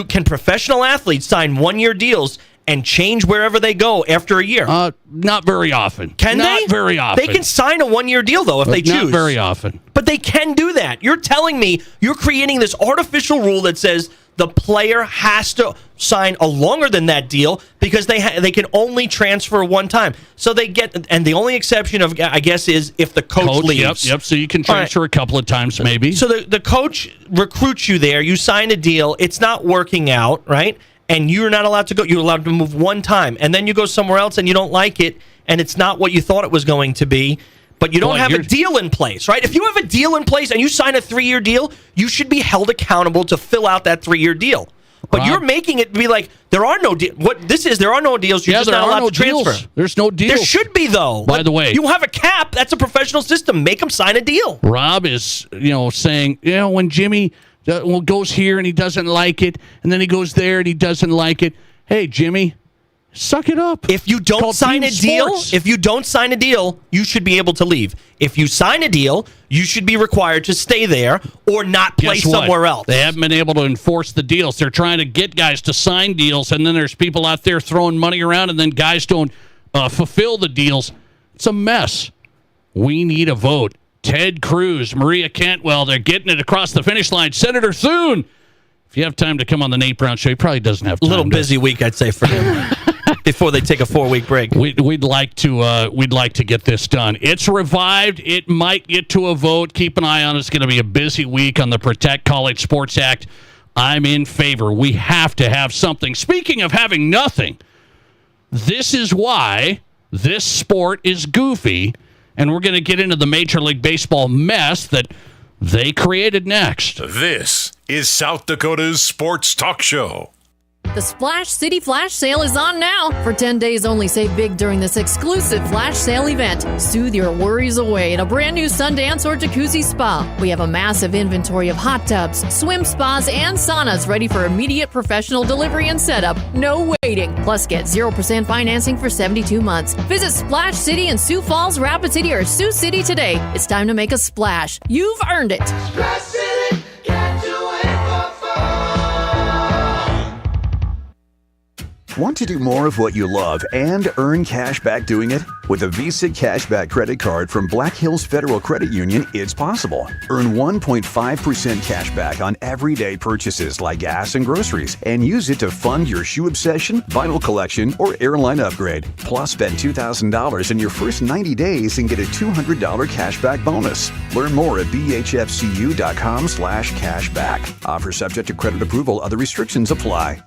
Speaker 15: Can professional athletes sign 1-year deals and change wherever they go after a year?
Speaker 14: Not very often.
Speaker 15: Can they?
Speaker 14: Not very often.
Speaker 15: They can sign a 1-year deal, though, if they choose.
Speaker 14: Not very often.
Speaker 15: But they can do that. You're telling me you're creating this artificial rule that says the player has to sign a longer than that deal because they can only transfer one time. So they get, and the only exception I guess is if the coach leaves.
Speaker 14: Yep. So you can transfer a couple of times maybe.
Speaker 15: So the coach recruits you there. You sign a deal. It's not working out, right? And you're not allowed to go. You're allowed to move one time, and then you go somewhere else and you don't like it, and it's not what you thought it was going to be. But you don't have a deal in place, right? If you have a deal in place and you sign a 3-year deal, you should be held accountable to fill out that 3-year deal. But you're making it be like there are no deals. What this is, there are no deals. You're just not allowed to transfer.
Speaker 14: There's no deals.
Speaker 15: There should be, though.
Speaker 14: By the way,
Speaker 15: you have a cap. That's a professional system. Make them sign a deal.
Speaker 14: Rob is, saying, when Jimmy goes here and he doesn't like it, and then he goes there and he doesn't like it. Hey, Jimmy, suck it up.
Speaker 15: If you don't sign a deal, you should be able to leave. If you sign a deal, you should be required to stay there or not play somewhere else.
Speaker 14: They haven't been able to enforce the deals. They're trying to get guys to sign deals, and then there's people out there throwing money around, and then guys don't fulfill the deals. It's a mess. We need a vote. Ted Cruz, Maria Cantwell, they're getting it across the finish line. Senator Thune, if you have time to come on the Nate Brown Show, he probably doesn't have time.
Speaker 15: A little busy week, I'd say, for him. Before they take a 4-week break,
Speaker 14: we'd like to get this done. It's revived. It might get to a vote. Keep an eye on it. It's going to be a busy week on the Protect College Sports Act. I'm in favor. We have to have something. Speaking of having nothing, this is why this sport is goofy, and we're going to get into the Major League Baseball mess that they created next.
Speaker 10: This is South Dakota's Sports Talk Show.
Speaker 4: The Splash City Flash Sale is on now. For 10 days only, save big during this exclusive Flash Sale event. Soothe your worries away in a brand new Sundance or Jacuzzi spa. We have a massive inventory of hot tubs, swim spas, and saunas ready for immediate professional delivery and setup. No waiting. Plus, get 0% financing for 72 months. Visit Splash City in Sioux Falls, Rapid City, or Sioux City today. It's time to make a splash. You've earned it.
Speaker 16: Splash City, can't do it for fun.
Speaker 17: Want to do more of what you love and earn cash back doing it? With a Visa Cashback credit card from Black Hills Federal Credit Union, it's possible. Earn 1.5% cash back on everyday purchases like gas and groceries, and use it to fund your shoe obsession, vinyl collection, or airline upgrade. Plus, spend $2,000 in your first 90 days and get a $200 cashback bonus. Learn more at bhfcu.com/cashback. Offer subject to credit approval. Other restrictions apply.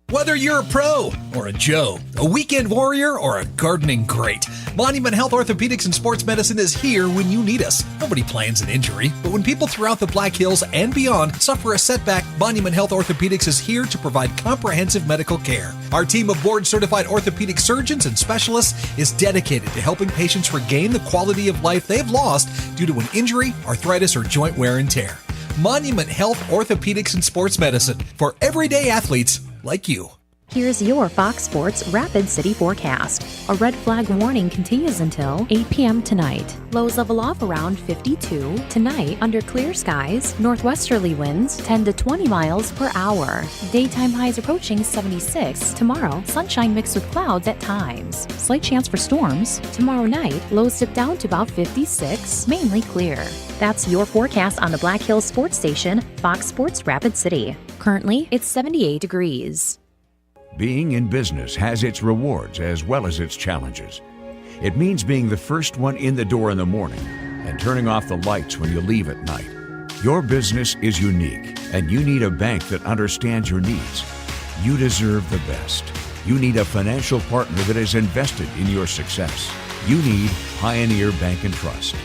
Speaker 18: Whether you're a pro or a Joe, a weekend warrior or a gardening great, Monument Health Orthopedics and Sports Medicine is here when you need us. Nobody plans an injury, but when people throughout the Black Hills and beyond suffer a setback, Monument Health Orthopedics is here to provide comprehensive medical care. Our team of board-certified orthopedic surgeons and specialists is dedicated to helping patients regain the quality of life they've lost due to an injury, arthritis, or joint wear and tear. Monument Health Orthopedics and Sports Medicine for everyday athletes like you.
Speaker 19: Here's your Fox Sports Rapid City forecast. A red flag warning continues until 8 p.m. tonight. Lows level off around 52. Tonight, under clear skies, northwesterly winds 10 to 20 miles per hour. Daytime highs approaching 76. Tomorrow, sunshine mixed with clouds at times. Slight chance for storms. Tomorrow night, lows dip down to about 56, mainly clear. That's your forecast on the Black Hills Sports Station, Fox Sports Rapid City. Currently, it's 78 degrees.
Speaker 20: Being in business has its rewards as well as its challenges. It means being the first one in the door in the morning and turning off the lights when you leave at night. Your business is unique, and you need a bank that understands your needs. You deserve the best. You need a financial partner that is invested in your success. You need Pioneer Bank and Trust.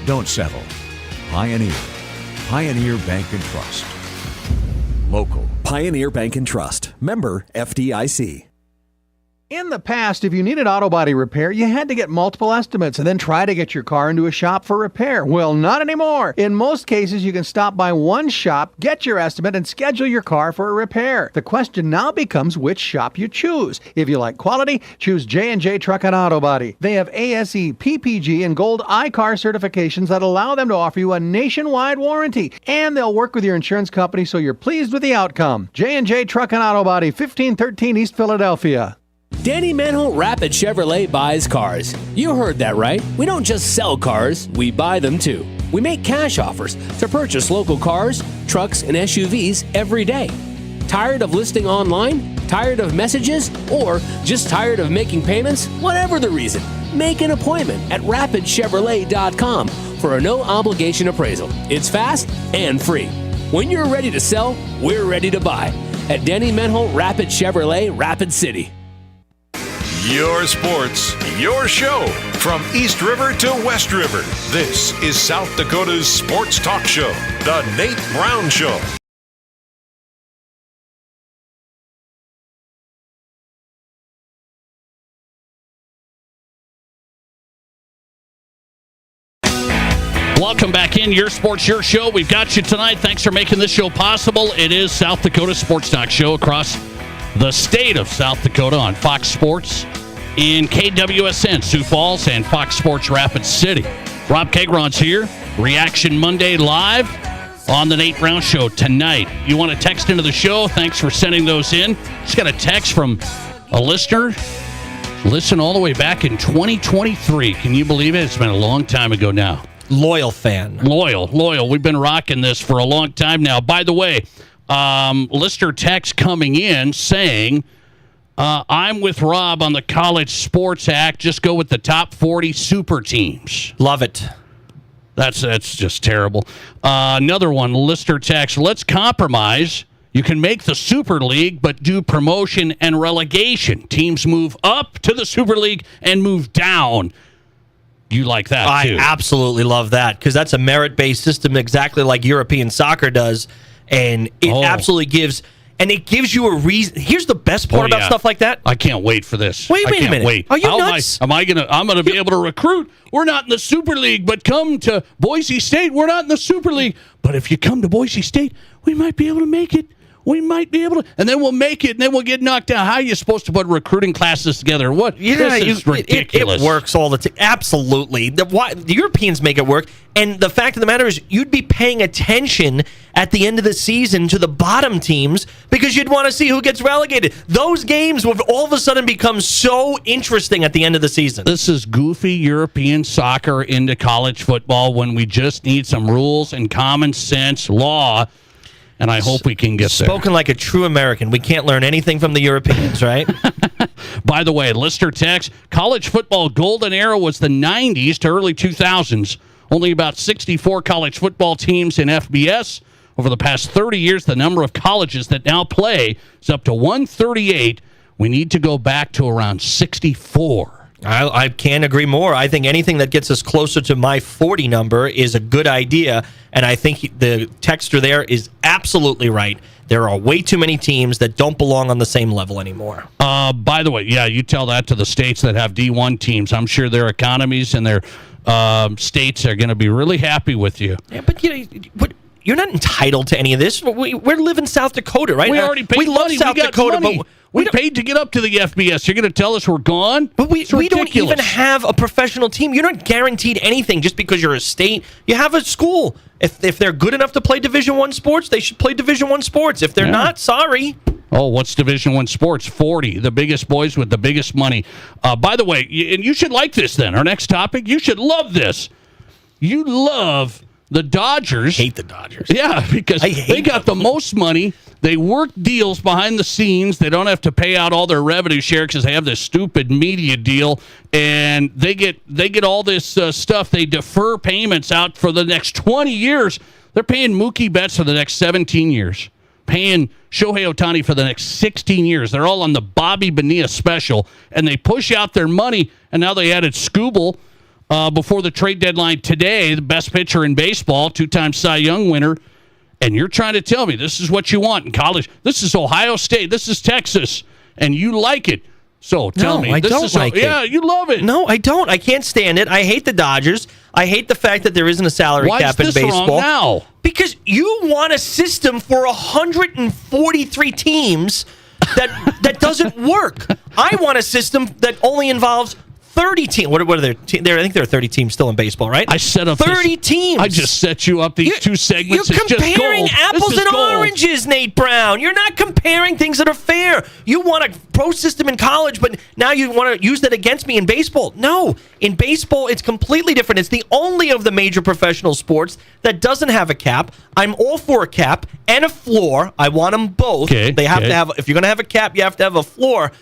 Speaker 20: Don't settle. Pioneer. Pioneer Bank and Trust. Local.
Speaker 21: Pioneer Bank and Trust. Member FDIC.
Speaker 23: In the past, if you needed auto body repair, you had to get multiple estimates and then try to get your car into a shop for repair. Well, not anymore. In most cases, you can stop by one shop, get your estimate, and schedule your car for a repair. The question now becomes which shop you choose. If you like quality, choose J&J Truck and Auto Body. They have ASE, PPG, and Gold iCar certifications that allow them to offer you a nationwide warranty. And they'll work with your insurance company so you're pleased with the outcome. J&J Truck and Auto Body, 1513 East Philadelphia.
Speaker 26: Danny Manholt Rapid Chevrolet buys cars. You heard that right. We don't just sell cars, we buy them too. We make cash offers to purchase local cars, trucks, and SUVs every day. Tired of listing online? Tired of messages? Or just tired of making payments? Whatever the reason, make an appointment at rapidchevrolet.com for a no-obligation appraisal. It's fast and free. When you're ready to sell, we're ready to buy. At Danny Manholt Rapid Chevrolet, Rapid City.
Speaker 10: Your sports, your show. From East River to West River, this is South Dakota's sports talk show, The Nate Brown Show.
Speaker 14: Welcome back in. Your sports, your show. We've got you tonight. Thanks for making this show possible. It is South Dakota Sports Talk Show across the state of South Dakota on Fox Sports in KWSN, Sioux Falls, and Fox Sports Rapid City. Rob Keighron's here. Reaction Monday live on the Nate Brown Show tonight. You want to text into the show? Thanks for sending those in. Just got a text from a listener. Listen all the way back in 2023. Can you believe it? It's been a long time ago now.
Speaker 15: Loyal fan.
Speaker 14: Loyal. We've been rocking this for a long time now. By the way, listener text coming in saying, I'm with Rob on the College Sports Act. Just go with the top 40 super teams.
Speaker 15: Love it.
Speaker 14: That's just terrible. Another one, listener text, let's compromise. You can make the Super League, but do promotion and relegation. Teams move up to the Super League and move down. You like that, too?
Speaker 15: I absolutely love that, because that's a merit-based system exactly like European soccer does, and it absolutely gives and it gives you a reason. Here's the best part about stuff like that.
Speaker 14: I can't wait for this.
Speaker 15: Wait a
Speaker 14: I can't
Speaker 15: minute.
Speaker 14: Wait.
Speaker 15: Are you nuts?
Speaker 14: I'm gonna be able to recruit. We're not in the Super League, but come to Boise State. We're not in the Super League, but if you come to Boise State, we might be able to make it. We might be able to, and then we'll make it, and then we'll get knocked down. How are you supposed to put recruiting classes together? What? This is ridiculous.
Speaker 15: It works all the time. Absolutely. The Europeans make it work, and the fact of the matter is you'd be paying attention at the end of the season to the bottom teams because you'd want to see who gets relegated. Those games would all of a sudden become so interesting at the end of the season.
Speaker 14: This is goofy European soccer into college football when we just need some rules and common sense law. And I hope we can get there.
Speaker 15: Spoken like a true American. We can't learn anything from the Europeans, right?
Speaker 14: By the way, listener text, college football golden era was the 90s to early 2000s. Only about 64 college football teams in FBS. Over the past 30 years, the number of colleges that now play is up to 138. We need to go back to around 64.
Speaker 15: I can't agree more. I think anything that gets us closer to my 40 number is a good idea, and I think the texter there is absolutely right. There are way too many teams that don't belong on the same level anymore.
Speaker 14: By the way, yeah, you tell that to the states that have D1 teams. I'm sure their economies and their states are going to be really happy with you.
Speaker 15: Yeah, but you're not entitled to any of this. We live in South Dakota, right?
Speaker 14: We already paid
Speaker 15: love
Speaker 14: money.
Speaker 15: South Dakota,
Speaker 14: money.
Speaker 15: but
Speaker 14: we paid to get up to the FBS. You're going to tell us we're gone?
Speaker 15: But we don't even have a professional team. You're not guaranteed anything just because you're a state. You have a school. If they're good enough to play Division I sports, they should play Division I sports. If they're not, sorry.
Speaker 14: Oh, what's Division I sports? 40, the biggest boys with the biggest money. By the way, and you should like this then. Our next topic, you should love this. You love the Dodgers.
Speaker 15: I hate the Dodgers.
Speaker 14: Yeah, because they got the most money. They work deals behind the scenes. They don't have to pay out all their revenue share because they have this stupid media deal, and they get all this stuff. They defer payments out for the next 20 years. They're paying Mookie Betts for the next 17 years, paying Shohei Ohtani for the next 16 years. They're all on the Bobby Bonilla special, and they push out their money, and now they added Skubal before the trade deadline today, the best pitcher in baseball, two-time Cy Young winner. And you're trying to tell me this is what you want in college. This is Ohio State. This is Texas. And you like it. So tell me.
Speaker 15: I don't like it.
Speaker 14: Yeah, you love it.
Speaker 15: No, I don't. I can't stand it. I hate the Dodgers. I hate the fact that there isn't a salary cap in baseball.
Speaker 14: Why is this wrong now?
Speaker 15: Because you want a system for 143 teams that doesn't work. I want a system that only involves 30 teams. What are there? I think there are 30 teams still in baseball, right?
Speaker 14: I set up
Speaker 15: 30 teams.
Speaker 14: I just set you up these two segments.
Speaker 15: You're comparing apples and oranges, Nate Brown. You're not comparing things that are fair. You want a pro system in college, but now you want to use that against me in baseball. No, in baseball, it's completely different. It's the only of the major professional sports that doesn't have a cap. I'm all for a cap and a floor. I want them both. They have to have. If you're going to have a cap, you have to have a floor.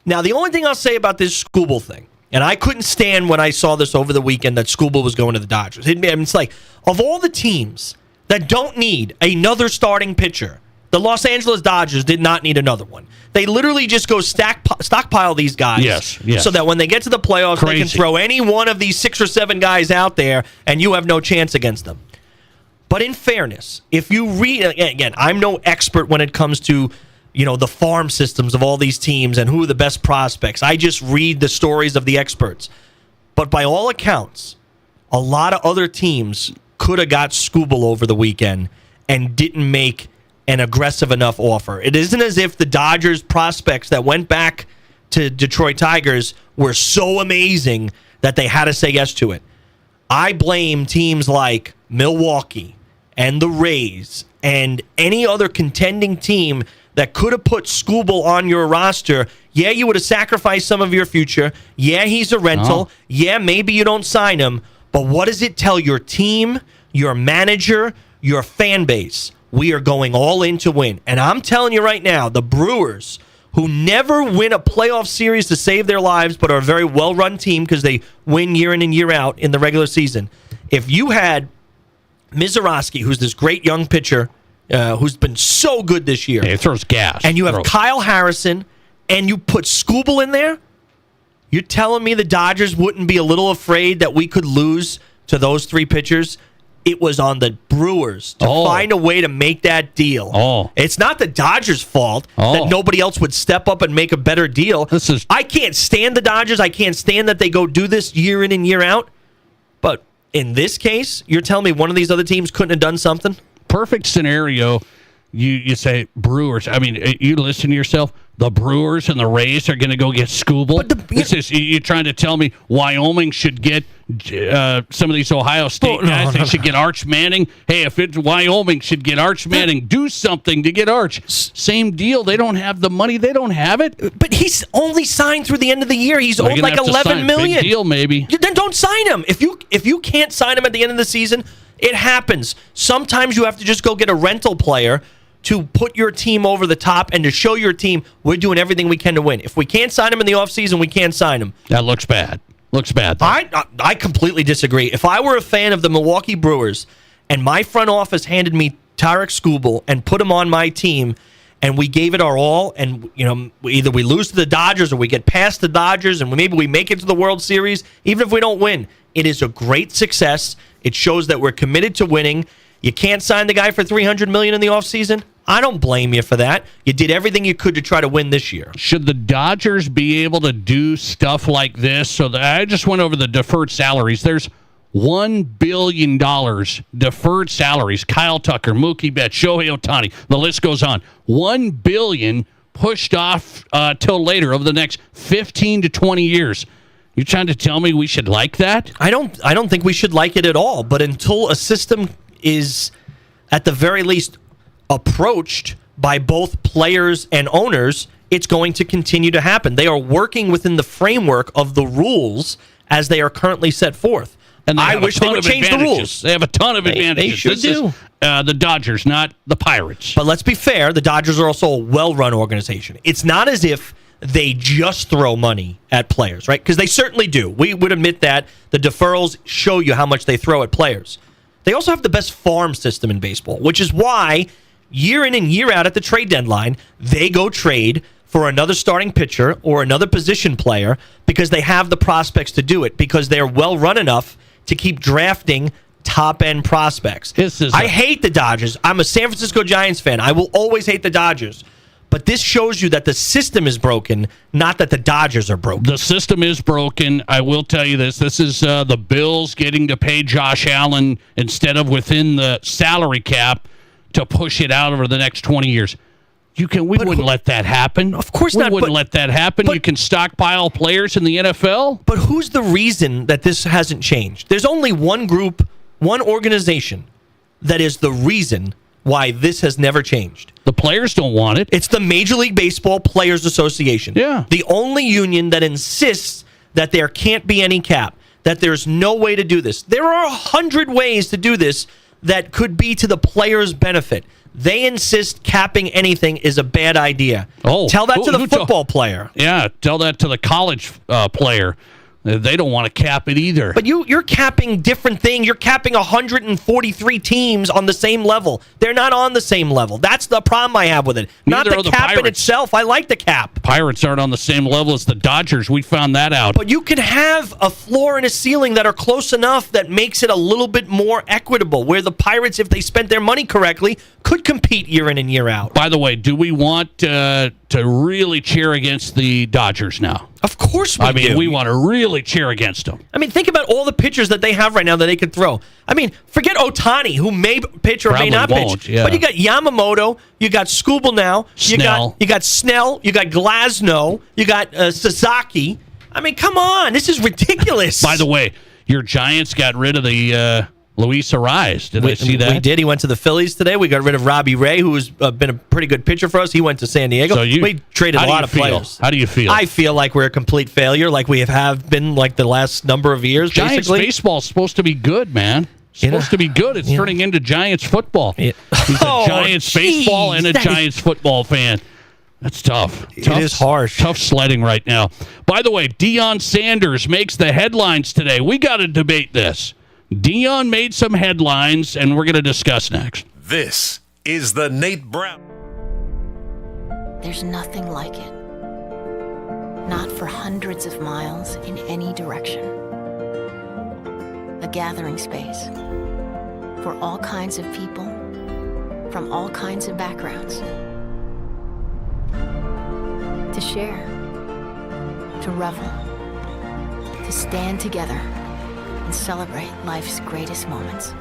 Speaker 15: Now, the only thing I'll say about this Skubal thing, and I couldn't stand when I saw this over the weekend that Skubal was going to the Dodgers. It's like, of all the teams that don't need another starting pitcher, the Los Angeles Dodgers did not need another one. They literally just go stockpile these guys so that when they get to the playoffs, they can throw any one of these 6 or 7 guys out there, and you have no chance against them. But in fairness, if you read, again, I'm no expert when it comes to the farm systems of all these teams and who are the best prospects. I just read the stories of the experts. But by all accounts, a lot of other teams could have got Skubal over the weekend and didn't make an aggressive enough offer. It isn't as if the Dodgers prospects that went back to Detroit Tigers were so amazing that they had to say yes to it. I blame teams like Milwaukee and the Rays and any other contending team that could have put Skubal on your roster. Yeah, you would have sacrificed some of your future. Yeah, he's a rental. Yeah, maybe you don't sign him. But what does it tell your team, your manager, your fan base? We are going all in to win. And I'm telling you right now, the Brewers, who never win a playoff series to save their lives, but are a very well-run team because they win year in and year out in the regular season. If you had Mizorowski, who's this great young pitcher, who's been so good this year.
Speaker 14: He throws gas.
Speaker 15: And you have Kyle Harrison, and you put Skubal in there? You're telling me the Dodgers wouldn't be a little afraid that we could lose to those 3 pitchers? it was on the Brewers to find a way to make that deal. It's not the Dodgers' fault that nobody else would step up and make a better deal. I can't stand the Dodgers. I can't stand that they go do this year in and year out. But in this case, you're telling me one of these other teams couldn't have done something?
Speaker 14: Perfect scenario. You say Brewers. I mean, you listen to yourself. The Brewers and the Rays are going to go get Scooble. You're trying to tell me Wyoming should get some of these Ohio State guys. They should get Arch Manning. Hey, if it's Wyoming should get Arch Manning, do something to get Arch. Same deal. They don't have the money. They don't have it.
Speaker 15: But he's only signed through the end of the year. He's owed like $11 million.
Speaker 14: Big deal, maybe.
Speaker 15: Then don't sign him. If you can't sign him at the end of the season, it happens. Sometimes you have to just go get a rental player to put your team over the top and to show your team we're doing everything we can to win. If we can't sign him in the offseason, we can't sign him.
Speaker 14: That looks bad. Looks bad.
Speaker 15: I completely disagree. If I were a fan of the Milwaukee Brewers and my front office handed me Tarek Skubal and put him on my team and we gave it our all and either we lose to the Dodgers or we get past the Dodgers and maybe we make it to the World Series, even if we don't win, it is a great success. It shows that we're committed to winning. You can't sign the guy for $300 million in the offseason? I don't blame you for that. You did everything you could to try to win this year.
Speaker 14: Should the Dodgers be able to do stuff like this? So I just went over the deferred salaries. There's $1 billion deferred salaries. Kyle Tucker, Mookie Betts, Shohei Ohtani. The list goes on. $1 billion pushed off till later over the next 15 to 20 years. You trying to tell me we should like that?
Speaker 15: I don't think we should like it at all. But until a system is at the very least approached by both players and owners, it's going to continue to happen. They are working within the framework of the rules as they are currently set forth.
Speaker 14: And
Speaker 15: I wish they would change the rules.
Speaker 14: They have a ton of advantages.
Speaker 15: They should do.
Speaker 14: The Dodgers, not the Pirates.
Speaker 15: But let's be fair, the Dodgers are also a well-run organization. It's not as if they just throw money at players, right? Because they certainly do. We would admit that. The deferrals show you how much they throw at players. They also have the best farm system in baseball, which is why year in and year out at the trade deadline, they go trade for another starting pitcher or another position player because they have the prospects to do it, because they're well run enough to keep drafting top-end prospects. I hate the Dodgers. I'm a San Francisco Giants fan. I will always hate the Dodgers. But this shows you that the system is broken, not that the Dodgers are broken.
Speaker 14: The system is broken. I will tell you this. This is the Bills getting to pay Josh Allen instead of within the salary cap to push it out over the next 20 years. We wouldn't let that happen.
Speaker 15: Of course not.
Speaker 14: We wouldn't let that happen. You can stockpile players in the NFL.
Speaker 15: But who's the reason that this hasn't changed? There's only one group, one organization that is the reason why this has never changed.
Speaker 14: The players don't want it.
Speaker 15: It's the Major League Baseball Players Association.
Speaker 14: Yeah.
Speaker 15: The only union that insists that there can't be any cap, that there's no way to do this. There are 100 ways to do this that could be to the players' benefit. They insist capping anything is a bad idea. Tell that to the football player.
Speaker 14: Yeah, tell that to the college player. They don't want to cap it either.
Speaker 15: But you're capping different things. You're capping 143 teams on the same level. They're not on the same level. That's the problem I have with it.
Speaker 14: Neither
Speaker 15: not the cap in itself. I like the cap.
Speaker 14: Pirates aren't on the same level as the Dodgers. We found that out.
Speaker 15: But you can have a floor and a ceiling that are close enough that makes it a little bit more equitable, where the Pirates, if they spent their money correctly, could compete year in and year out.
Speaker 14: By the way, do we want to really cheer against the Dodgers now?
Speaker 15: Of course we do.
Speaker 14: We want to really cheer against them.
Speaker 15: I mean, think about all the pitchers that they have right now that they could throw. I mean, forget Ohtani, who may pitch or may not pitch.
Speaker 14: Yeah.
Speaker 15: But you got Yamamoto, you got Skubal now, you got Snell, you got Glasnow, you got Sasaki. I mean, come on, this is ridiculous.
Speaker 14: By the way, your Giants got rid of the Luis Ariz. Did I see that?
Speaker 15: We did. He went to the Phillies today. We got rid of Robbie Ray, who's been a pretty good pitcher for us. He went to San Diego.
Speaker 14: So
Speaker 15: we traded a lot of players.
Speaker 14: How do you feel?
Speaker 15: I feel like we're a complete failure, like we have been like the last number of years.
Speaker 14: Giants baseball is supposed to be good, man. It's supposed to be good. It's turning into Giants football. He's a Giants baseball and a Giants football fan. That's tough.
Speaker 15: It is harsh.
Speaker 14: Tough sledding right now. By the way, Deion Sanders makes the headlines today. We got to debate this. Deion made some headlines, and we're going to discuss next.
Speaker 10: This is the Nate Brown.
Speaker 2: There's nothing like it. Not for hundreds of miles in any direction. A gathering space for all kinds of people, from all kinds of backgrounds. To share, to revel, to stand together and celebrate life's greatest moments.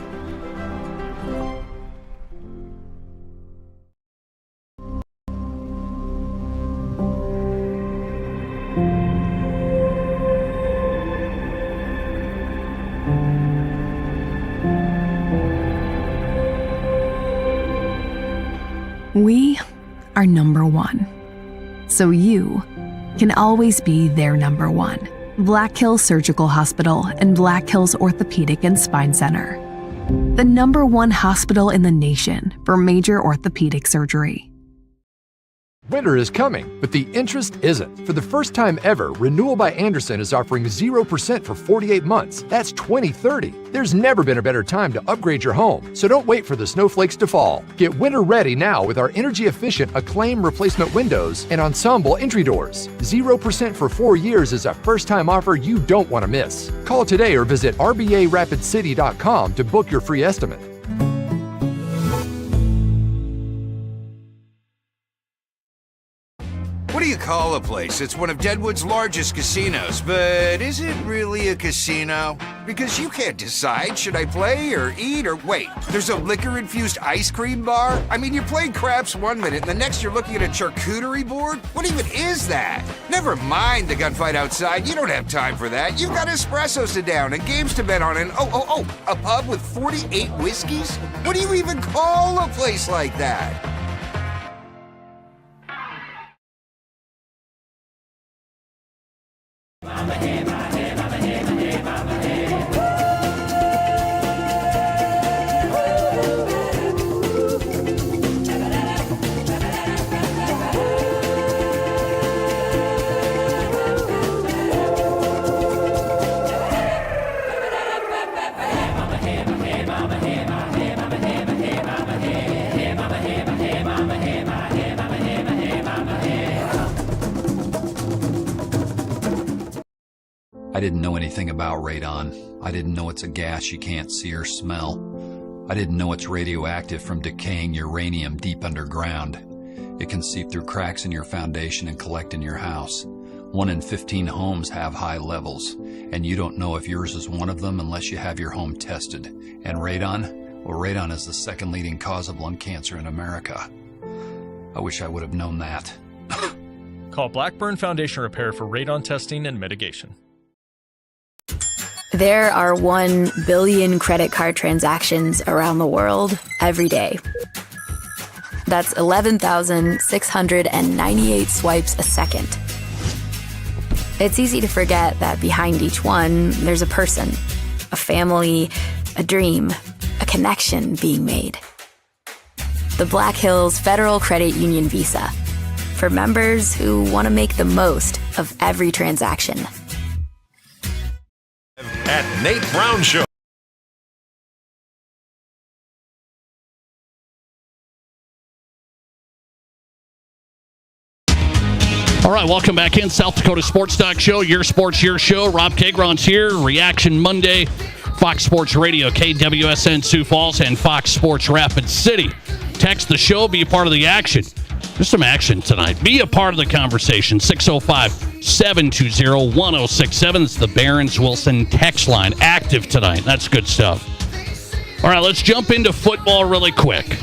Speaker 3: We are number one, so you can always be their number one. Black Hills Surgical Hospital and Black Hills Orthopedic and Spine Center. The number one hospital in the nation for major orthopedic surgery.
Speaker 6: Winter is coming, but the interest isn't. For the first time ever, Renewal by Andersen is offering 0% for 48 months. That's 2030. There's never been a better time to upgrade your home, so don't wait for the snowflakes to fall. Get winter ready now with our energy-efficient Acclaim replacement windows and ensemble entry doors. 0% for 4 years is a first-time offer you don't want to miss. Call today or visit RBARapidCity.com to book your free estimate.
Speaker 7: What do you call a place? It's one of Deadwood's largest casinos, but is it really a casino? Because you can't decide, should I play or eat or wait? There's a liquor-infused ice cream bar? I mean, you're playing craps 1 minute and the next you're looking at a charcuterie board? What even is that? Never mind the gunfight outside, you don't have time for that. You've got espressos to down and games to bet on and a pub with 48 whiskeys? What do you even call a place like that?
Speaker 22: I didn't know anything about radon. I didn't know it's a gas you can't see or smell. I didn't know it's radioactive from decaying uranium deep underground. It can seep through cracks in your foundation and collect in your house. 1 in 15 homes have high levels, and you don't know if yours is one of them unless you have your home tested. And radon? Well, radon is the second leading cause of lung cancer in America. I wish I would have known that.
Speaker 24: Call Blackburn Foundation Repair for radon testing and mitigation.
Speaker 25: There are 1 billion credit card transactions around the world every day. That's 11,698 swipes a second. It's easy to forget that behind each one, there's a person, a family, a dream, a connection being made. The Black Hills Federal Credit Union Visa, for members who want to make the most of every transaction.
Speaker 10: At Nate Brown Show.
Speaker 14: All right, welcome back in. South Dakota Sports Talk Show, your sports, your show. Rob Keighron's here. Reaction Monday, Fox Sports Radio, KWSN Sioux Falls, and Fox Sports Rapid City. Text the show, be a part of the action. There's some action tonight. Be a part of the conversation. 605-720-1067. It's the Barons-Wilson text line. Active tonight. That's good stuff. All right, let's jump into football really quick.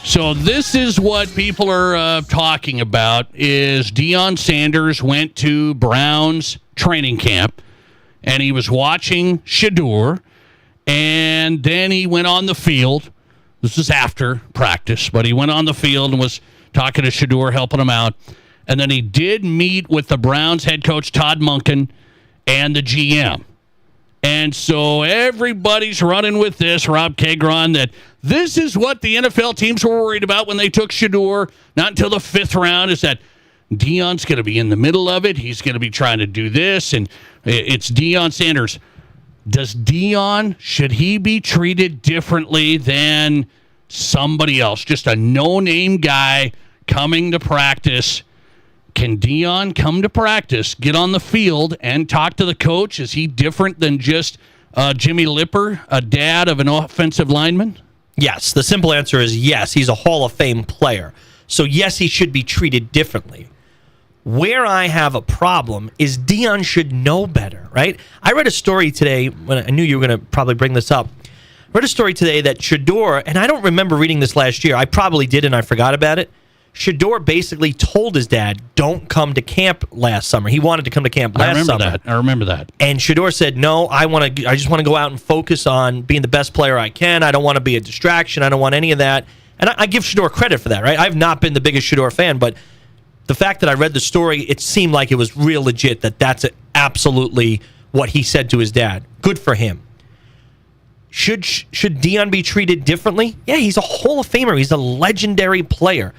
Speaker 14: So this is what people are talking about is Deion Sanders went to Browns training camp, and he was watching Shedeur, and then he went on the field. This is after practice, but he went on the field and was talking to Shedeur, helping him out. And then he did meet with the Browns head coach, Todd Monken, and the GM. And so everybody's running with this, Rob Keighron, that this is what the NFL teams were worried about when they took Shedeur, not until the 5th round, is that Deion's going to be in the middle of it. He's going to be trying to do this, and it's Deion Sanders. Does Deion, should he be treated differently than somebody else? Just a no-name guy coming to practice. Can Deion come to practice, get on the field, and talk to the coach? Is he different than just Jimmy Lipper, a dad of an offensive lineman?
Speaker 15: Yes. The simple answer is yes. He's a Hall of Fame player. So, yes, he should be treated differently. Where I have a problem is Deion should know better, right? I read a story today, when I knew you were going to probably bring this up. I read a story today that Shedeur, and I don't remember reading this last year. I probably did, and I forgot about it. Shedeur basically told his dad, don't come to camp last summer. He wanted to come to camp last summer.
Speaker 14: I remember that.
Speaker 15: And Shedeur said, no, I just want to go out and focus on being the best player I can. I don't want to be a distraction. I don't want any of that. And I give Shedeur credit for that, right? I've not been the biggest Shedeur fan, but the fact that I read the story, it seemed like it was real legit, that's absolutely what he said to his dad. Good for him. Should Deion be treated differently? Yeah, he's a Hall of Famer. He's a legendary player.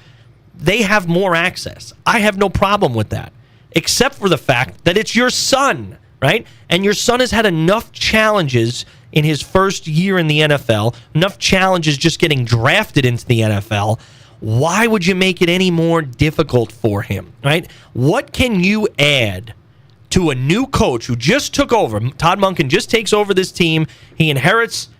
Speaker 15: They have more access. I have no problem with that, except for the fact that it's your son, right? And your son has had enough challenges in his first year in the NFL, enough challenges just getting drafted into the NFL. Why would you make it any more difficult for him, right? What can you add to a new coach who just took over? Todd Monken just takes over this team. He inherits,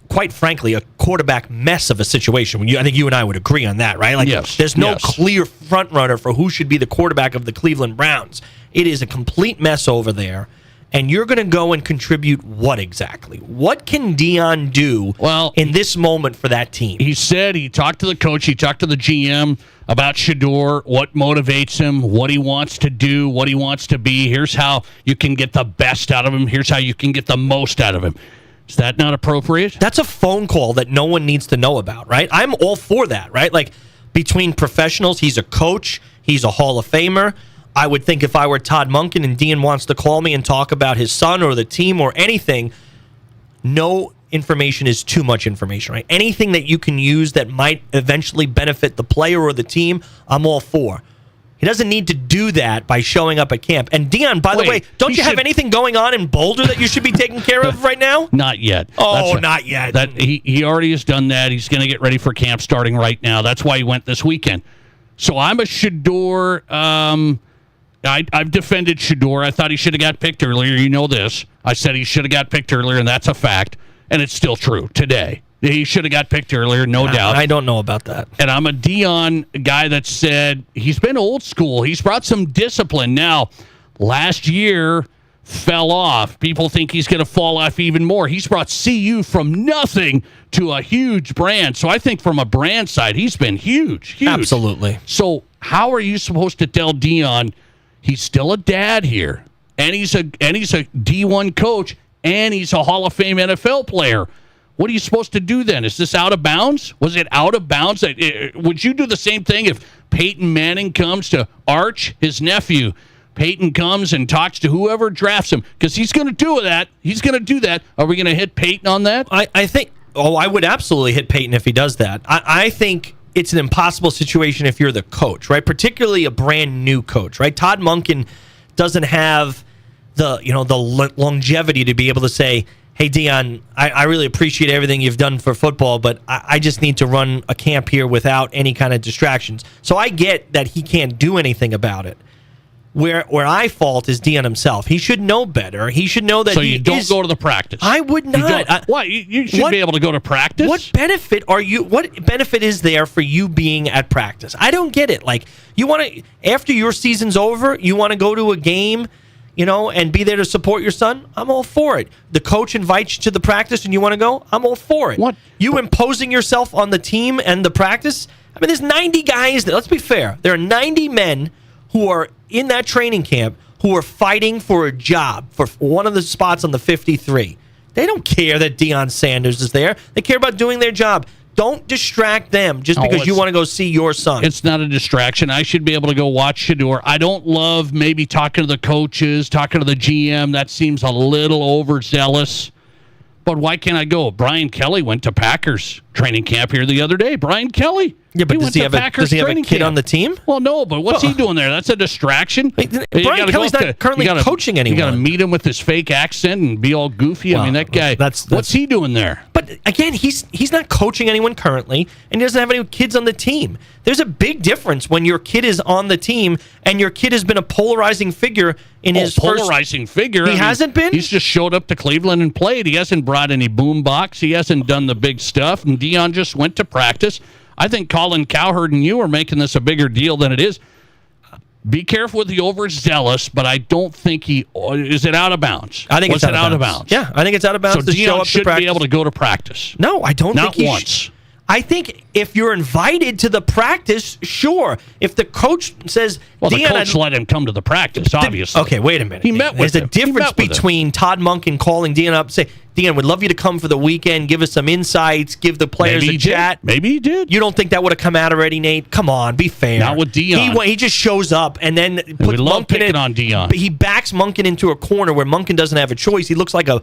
Speaker 15: quite frankly, a quarterback mess of a situation. I think you and I would agree on that, right? Like,
Speaker 14: yes.
Speaker 15: There's no clear front runner for who should be the quarterback of the Cleveland Browns. It is a complete mess over there. And you're going to go and contribute what exactly? What can Deion do in this moment for that team?
Speaker 14: He said he talked to the coach, he talked to the GM about Shedeur, what motivates him, what he wants to do, what he wants to be. Here's how you can get the best out of him. Here's how you can get the most out of him. Is that not appropriate?
Speaker 15: That's a phone call that no one needs to know about, right? I'm all for that, right? Like, between professionals, he's a coach, he's a Hall of Famer. I would think if I were Todd Monken and Deion wants to call me and talk about his son or the team or anything, no information is too much information, right? Anything that you can use that might eventually benefit the player or the team, I'm all for. He doesn't need to do that by showing up at camp. And Deion, by the way, don't you have anything going on in Boulder that you should be taking care of right now?
Speaker 14: Not yet.
Speaker 15: Oh, not yet.
Speaker 14: He already has done that. He's going to get ready for camp starting right now. That's why he went this weekend. So I'm a Shedeur. I've defended Shedeur. I thought he should have got picked earlier. You know this. I said he should have got picked earlier, and that's a fact. And it's still true today. He should have got picked earlier, no doubt.
Speaker 15: I don't know about that.
Speaker 14: And I'm a Deion guy that said he's been old school. He's brought some discipline. Now, last year fell off. People think he's going to fall off even more. He's brought CU from nothing to a huge brand. So I think from a brand side, he's been huge.
Speaker 15: Absolutely.
Speaker 14: So how are you supposed to tell Deion he's still a dad here, and he's a D1 coach, and he's a Hall of Fame NFL player? What are you supposed to do then? Is this out of bounds? Was it out of bounds? Would you do the same thing if Peyton Manning comes to Arch, his nephew? Peyton comes and talks to whoever drafts him, because he's going to do that. He's going to do that. Are we going to hit Peyton on that?
Speaker 15: I think. Oh, I would absolutely hit Peyton if he does that. I think it's an impossible situation if you're the coach, right? Particularly a brand new coach, right? Todd Monken doesn't have the longevity to be able to say, hey, Deion, I really appreciate everything you've done for football, but I just need to run a camp here without any kind of distractions. So I get that he can't do anything about it. Where I fault is Deion himself. He should know better. He should know that.
Speaker 14: So you don't go to the practice.
Speaker 15: I would not.
Speaker 14: Why? You should be able to go to practice.
Speaker 15: What benefit is there for you being at practice? I don't get it. Like, you want to, after your season's over, you want to go to a game, and be there to support your son? I'm all for it. The coach invites you to the practice and you want to go? I'm all for it.
Speaker 14: What?
Speaker 15: You imposing yourself on the team and the practice? I mean, there's 90 guys. Let's be fair. There are 90 men who are in that training camp who are fighting for a job for one of the spots on the 53. They don't care that Deion Sanders is there. They care about doing their job. Don't distract them just because you want to go see your son.
Speaker 14: It's not a distraction. I should be able to go watch Shedeur. I don't love maybe talking to the coaches, talking to the GM. That seems a little overzealous. But why can't I go? Brian Kelly went to Packers. training camp here the other day. Brian Kelly.
Speaker 15: Yeah, but does he have a kid on the team?
Speaker 14: Well, no, but what's he doing there? That's a distraction.
Speaker 15: Brian Kelly's not currently coaching anyone.
Speaker 14: You got to meet him with his fake accent and be all goofy. I mean, that guy, what's he doing there?
Speaker 15: But again, he's not coaching anyone currently, and he doesn't have any kids on the team. There's a big difference when your kid is on the team and your kid has been a polarizing figure in his
Speaker 14: polarizing figure.
Speaker 15: He hasn't been?
Speaker 14: He's just showed up to Cleveland and played. He hasn't brought any boombox. He hasn't done the big stuff, and Deion just went to practice. I think Colin Cowherd and you are making this a bigger deal than it is. Be careful with the overzealous, but I don't think is it out of bounds?
Speaker 15: I think it's out of bounds. Yeah, I think it's out of bounds
Speaker 14: so
Speaker 15: to show up to practice.
Speaker 14: Deion should be able to go to practice.
Speaker 15: No, I don't
Speaker 14: think
Speaker 15: he
Speaker 14: once.
Speaker 15: I think if you're invited to the practice, sure. If the coach says,
Speaker 14: the coach let him come to the practice, obviously.
Speaker 15: Okay, wait a minute.
Speaker 14: He met with him.
Speaker 15: There's a difference between Todd Monken calling Deion up and say, Deion, we'd love you to come for the weekend, give us some insights, give the players a chat.
Speaker 14: Maybe he did.
Speaker 15: You don't think that would have come out already, Nate? Come on, be fair.
Speaker 14: Not with Deion.
Speaker 15: He just shows up and then puts
Speaker 14: we love
Speaker 15: Monken
Speaker 14: picking on Deion.
Speaker 15: He backs Monken into a corner where Monken doesn't have a choice. He looks like a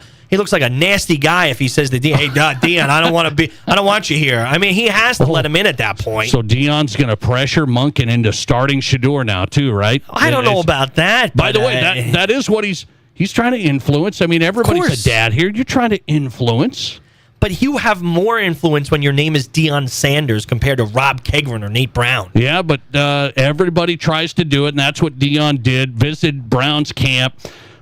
Speaker 15: nasty guy if he says to Deion, "Hey, Deion, I don't want you here." I mean, he has to let him in at that point.
Speaker 14: So Deion's going to pressure Monken into starting Shador now too, right?
Speaker 15: I don't know about that.
Speaker 14: By the way, that is what he's trying to influence. I mean, everybody's a dad here. You're trying to influence.
Speaker 15: But you have more influence when your name is Deion Sanders compared to Rob Keighron or Nate Brown.
Speaker 14: Yeah, but everybody tries to do it, and that's what Deion did. Visited Brown's camp,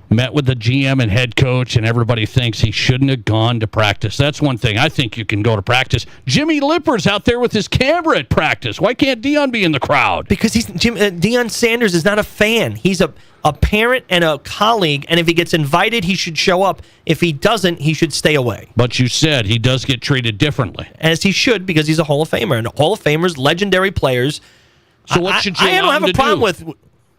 Speaker 14: met with the GM and head coach, and everybody thinks he shouldn't have gone to practice. That's one thing. I think you can go to practice. Jimmy Lipper's out there with his camera at practice. Why can't Deion be in the crowd?
Speaker 15: Because Deion Sanders is not a fan. He's a parent and a colleague, and if he gets invited, he should show up. If he doesn't, he should stay away.
Speaker 14: But you said he does get treated differently.
Speaker 15: As he should, because he's a Hall of Famer, and Hall of Famers, legendary players.
Speaker 14: So what should you
Speaker 15: I don't have a problem with...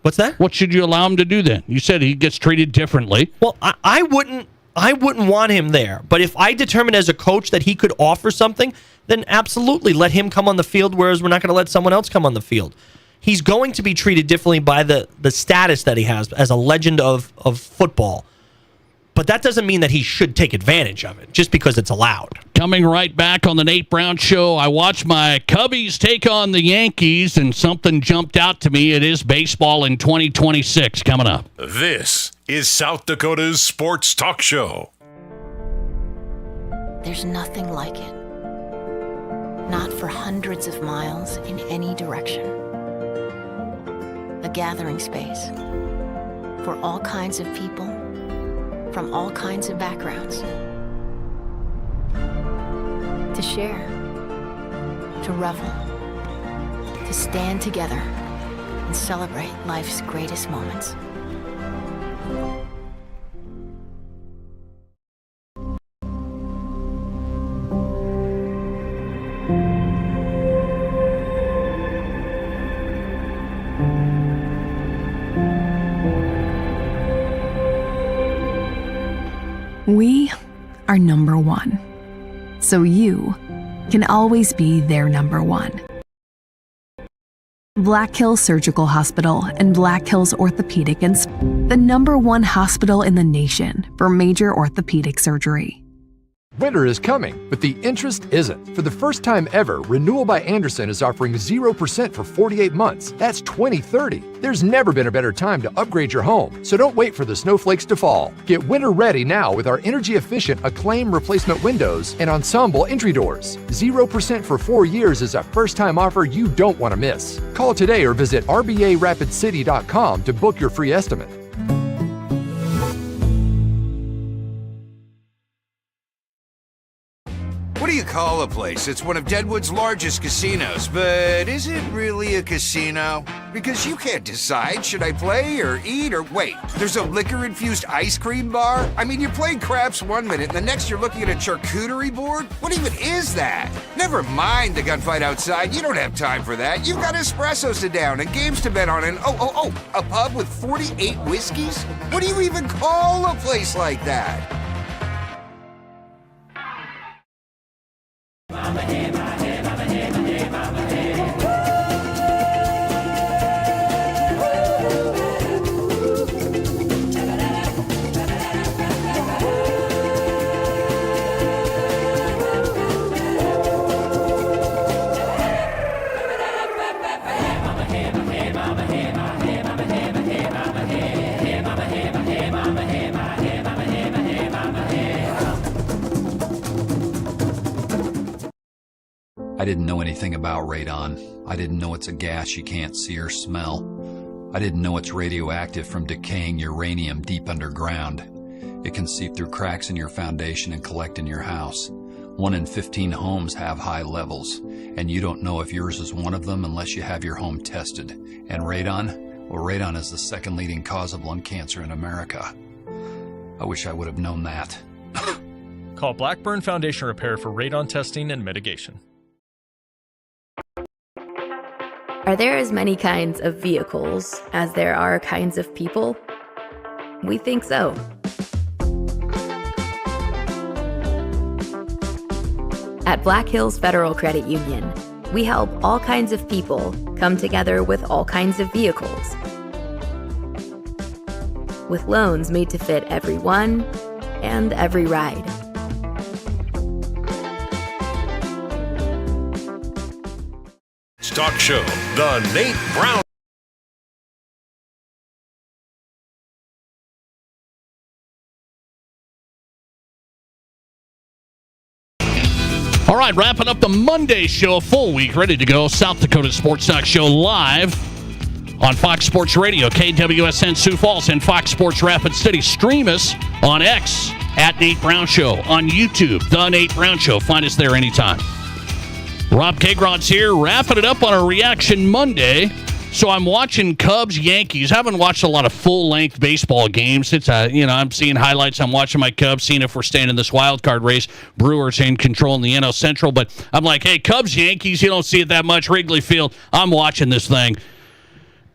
Speaker 15: What's that?
Speaker 14: What should you allow him to do then? You said he gets treated differently.
Speaker 15: Well, I wouldn't want him there. But if I determine as a coach that he could offer something, then absolutely let him come on the field, whereas we're not going to let someone else come on the field. He's going to be treated differently by the status that he has as a legend of football. But that doesn't mean that he should take advantage of it just because it's allowed.
Speaker 14: Coming right back on the Nate Brown Show, I watched my Cubbies take on the Yankees, and something jumped out to me. It is baseball in 2026 coming up.
Speaker 10: This is South Dakota's Sports Talk Show.
Speaker 2: There's nothing like it. Not for hundreds of miles in any direction. A gathering space for all kinds of people from all kinds of backgrounds. To share, to revel, to stand together and celebrate life's greatest moments.
Speaker 3: We are number one, so you can always be their number one. Black Hills Surgical Hospital and Black Hills Orthopedic and the number one hospital in the nation for major orthopedic surgery.
Speaker 6: Winter is coming, but the interest isn't. For the first time ever, Renewal by Andersen is offering 0% for 48 months. That's 2030. There's never been a better time to upgrade your home, so don't wait for the snowflakes to fall. Get winter ready now with our energy-efficient Acclaim replacement windows and ensemble entry doors. 0% for 4 years is a first-time offer you don't want to miss. Call today or visit RBARapidCity.com to book your free estimate.
Speaker 7: What do you call a place? It's one of Deadwood's largest casinos, but is it really a casino? Because you can't decide, should I play or eat or wait? There's a liquor-infused ice cream bar? I mean, you're playing craps 1 minute, and the next you're looking at a charcuterie board? What even is that? Never mind the gunfight outside, you don't have time for that. You've got espressos to down and games to bet on and a pub with 48 whiskeys? What do you even call a place like that?
Speaker 22: didn't know anything about radon. I didn't know it's a gas you can't see or smell. I didn't know it's radioactive from decaying uranium deep underground. It can seep through cracks in your foundation and collect in your house. 1 in 15 homes have high levels, and you don't know if yours is one of them unless you have your home tested. And radon? Well, radon is the second leading cause of lung cancer in America. I wish I would have known that.
Speaker 24: Call Blackburn Foundation Repair for radon testing and mitigation.
Speaker 25: Are there as many kinds of vehicles as there are kinds of people? We think so. At Black Hills Federal Credit Union, we help all kinds of people come together with all kinds of vehicles. With loans made to fit everyone and every ride.
Speaker 10: Talk show, The Nate Brown.
Speaker 14: All right, wrapping up the Monday show, a full week, ready to go. South Dakota Sports Talk Show live on Fox Sports Radio, KWSN Sioux Falls, and Fox Sports Rapid City. Stream us on X at Nate Brown Show, on YouTube, The Nate Brown Show. Find us there anytime. Rob Keighron's here, wrapping it up on a Reaction Monday. So I'm watching Cubs-Yankees. I haven't watched a lot of full-length baseball games. It's I'm seeing highlights. I'm watching my Cubs, seeing if we're staying in this wild card race. Brewers in control in the NL Central. But I'm like, hey, Cubs-Yankees, you don't see it that much. Wrigley Field, I'm watching this thing.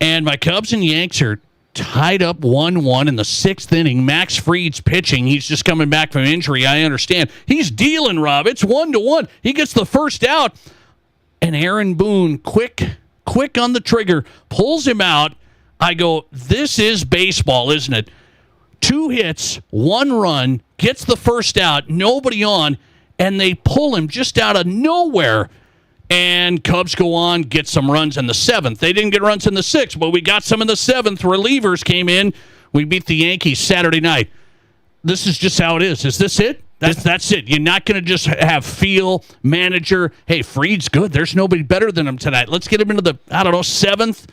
Speaker 14: And my Cubs and Yanks are tied up 1-1 in the 6th inning. Max Fried's pitching. He's just coming back from injury, I understand. He's dealing, Rob. It's 1-1. He gets the first out. And Aaron Boone, quick on the trigger, pulls him out. I go, this is baseball, isn't it? 2 hits, 1 run, gets the first out, nobody on, and they pull him just out of nowhere. And Cubs go on, get some runs in the 7th. They didn't get runs in the 6th, but we got some in the 7th. Relievers came in. We beat the Yankees Saturday night. This is just how it is. Is this it? That's it. You're not going to just have feel, manager, hey, Fried's good. There's nobody better than him tonight. Let's get him into the, 7th.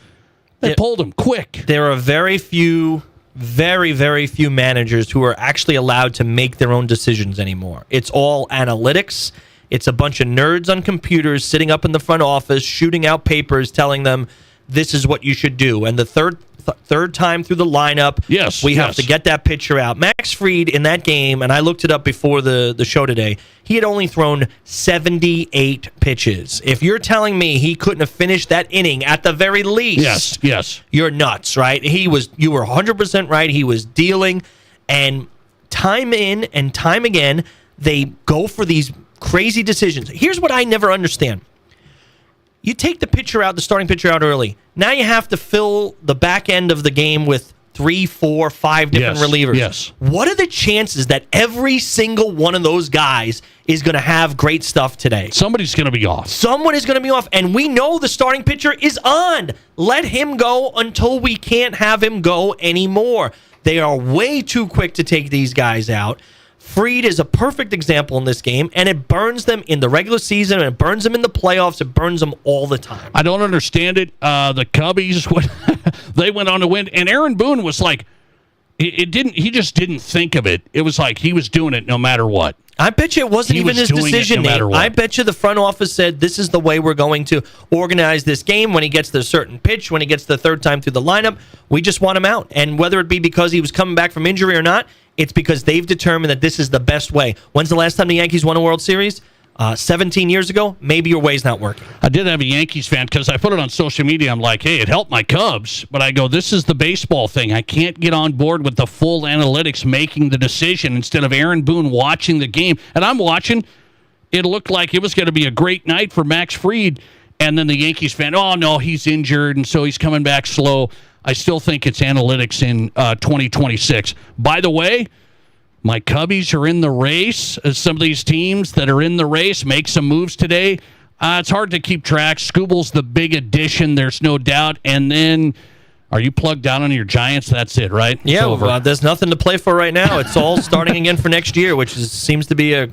Speaker 14: They pulled him quick.
Speaker 15: There are very few managers who are actually allowed to make their own decisions anymore. It's all analytics. It's a bunch of nerds on computers sitting up in the front office, shooting out papers, telling them this is what you should do. And the third time through the lineup, we have to get that pitcher out. Max Fried in that game, and I looked it up before the show today, he had only thrown 78 pitches. If you're telling me he couldn't have finished that inning at the very least,
Speaker 14: yes,
Speaker 15: you're nuts, right? You were 100% right. He was dealing, and time in and time again, they go for these crazy decisions. Here's what I never understand. You take the starting pitcher out early. Now you have to fill the back end of the game with 3, 4, 5 different relievers.
Speaker 14: Yes.
Speaker 15: What are the chances that every single one of those guys is going to have great stuff today?
Speaker 14: Somebody's going to be off.
Speaker 15: Someone is going to be off, and we know the starting pitcher is on. Let him go until we can't have him go anymore. They are way too quick to take these guys out. Fried is a perfect example in this game, and it burns them in the regular season, and it burns them in the playoffs. It burns them all the time.
Speaker 14: I don't understand it. The Cubbies, they went on to win, and Aaron Boone was like, he just didn't think of it. It was like he was doing it no matter what.
Speaker 15: I bet you it wasn't even his decision, Nate. I bet you the front office said, this is the way we're going to organize this game. When he gets the certain pitch, when he gets the third time through the lineup, we just want him out. And whether it be because he was coming back from injury or not, it's because they've determined that this is the best way. When's the last time the Yankees won a World Series? 17 years ago. Maybe your way's not working.
Speaker 14: I did have a Yankees fan because I put it on social media. I'm like, hey, it helped my Cubs. But I go, this is the baseball thing. I can't get on board with the full analytics making the decision instead of Aaron Boone watching the game. And I'm watching. It looked like it was going to be a great night for Max Fried. And then the Yankees fan, oh, no, he's injured, and so he's coming back slow. I still think it's analytics in 2026. By the way, my Cubbies are in the race. Some of these teams that are in the race make some moves today. It's hard to keep track. Scooble's the big addition, there's no doubt. And then Are you plugged down on your Giants? That's it, right? It's
Speaker 15: Yeah,
Speaker 14: over.
Speaker 15: There's nothing to play for right now. It's all starting again for next year, which seems to be a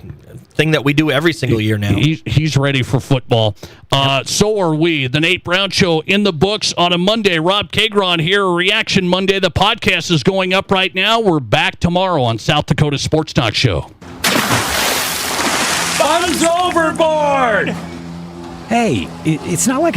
Speaker 15: thing that we do every single year now.
Speaker 14: He's ready for football. So are we. The Nate Brown Show in the books on a Monday. Rob Keighron here, Reaction Monday. The podcast is going up right now. We're back tomorrow on South Dakota Sports Talk Show.
Speaker 26: Fun's overboard!
Speaker 5: Hey, it's not like a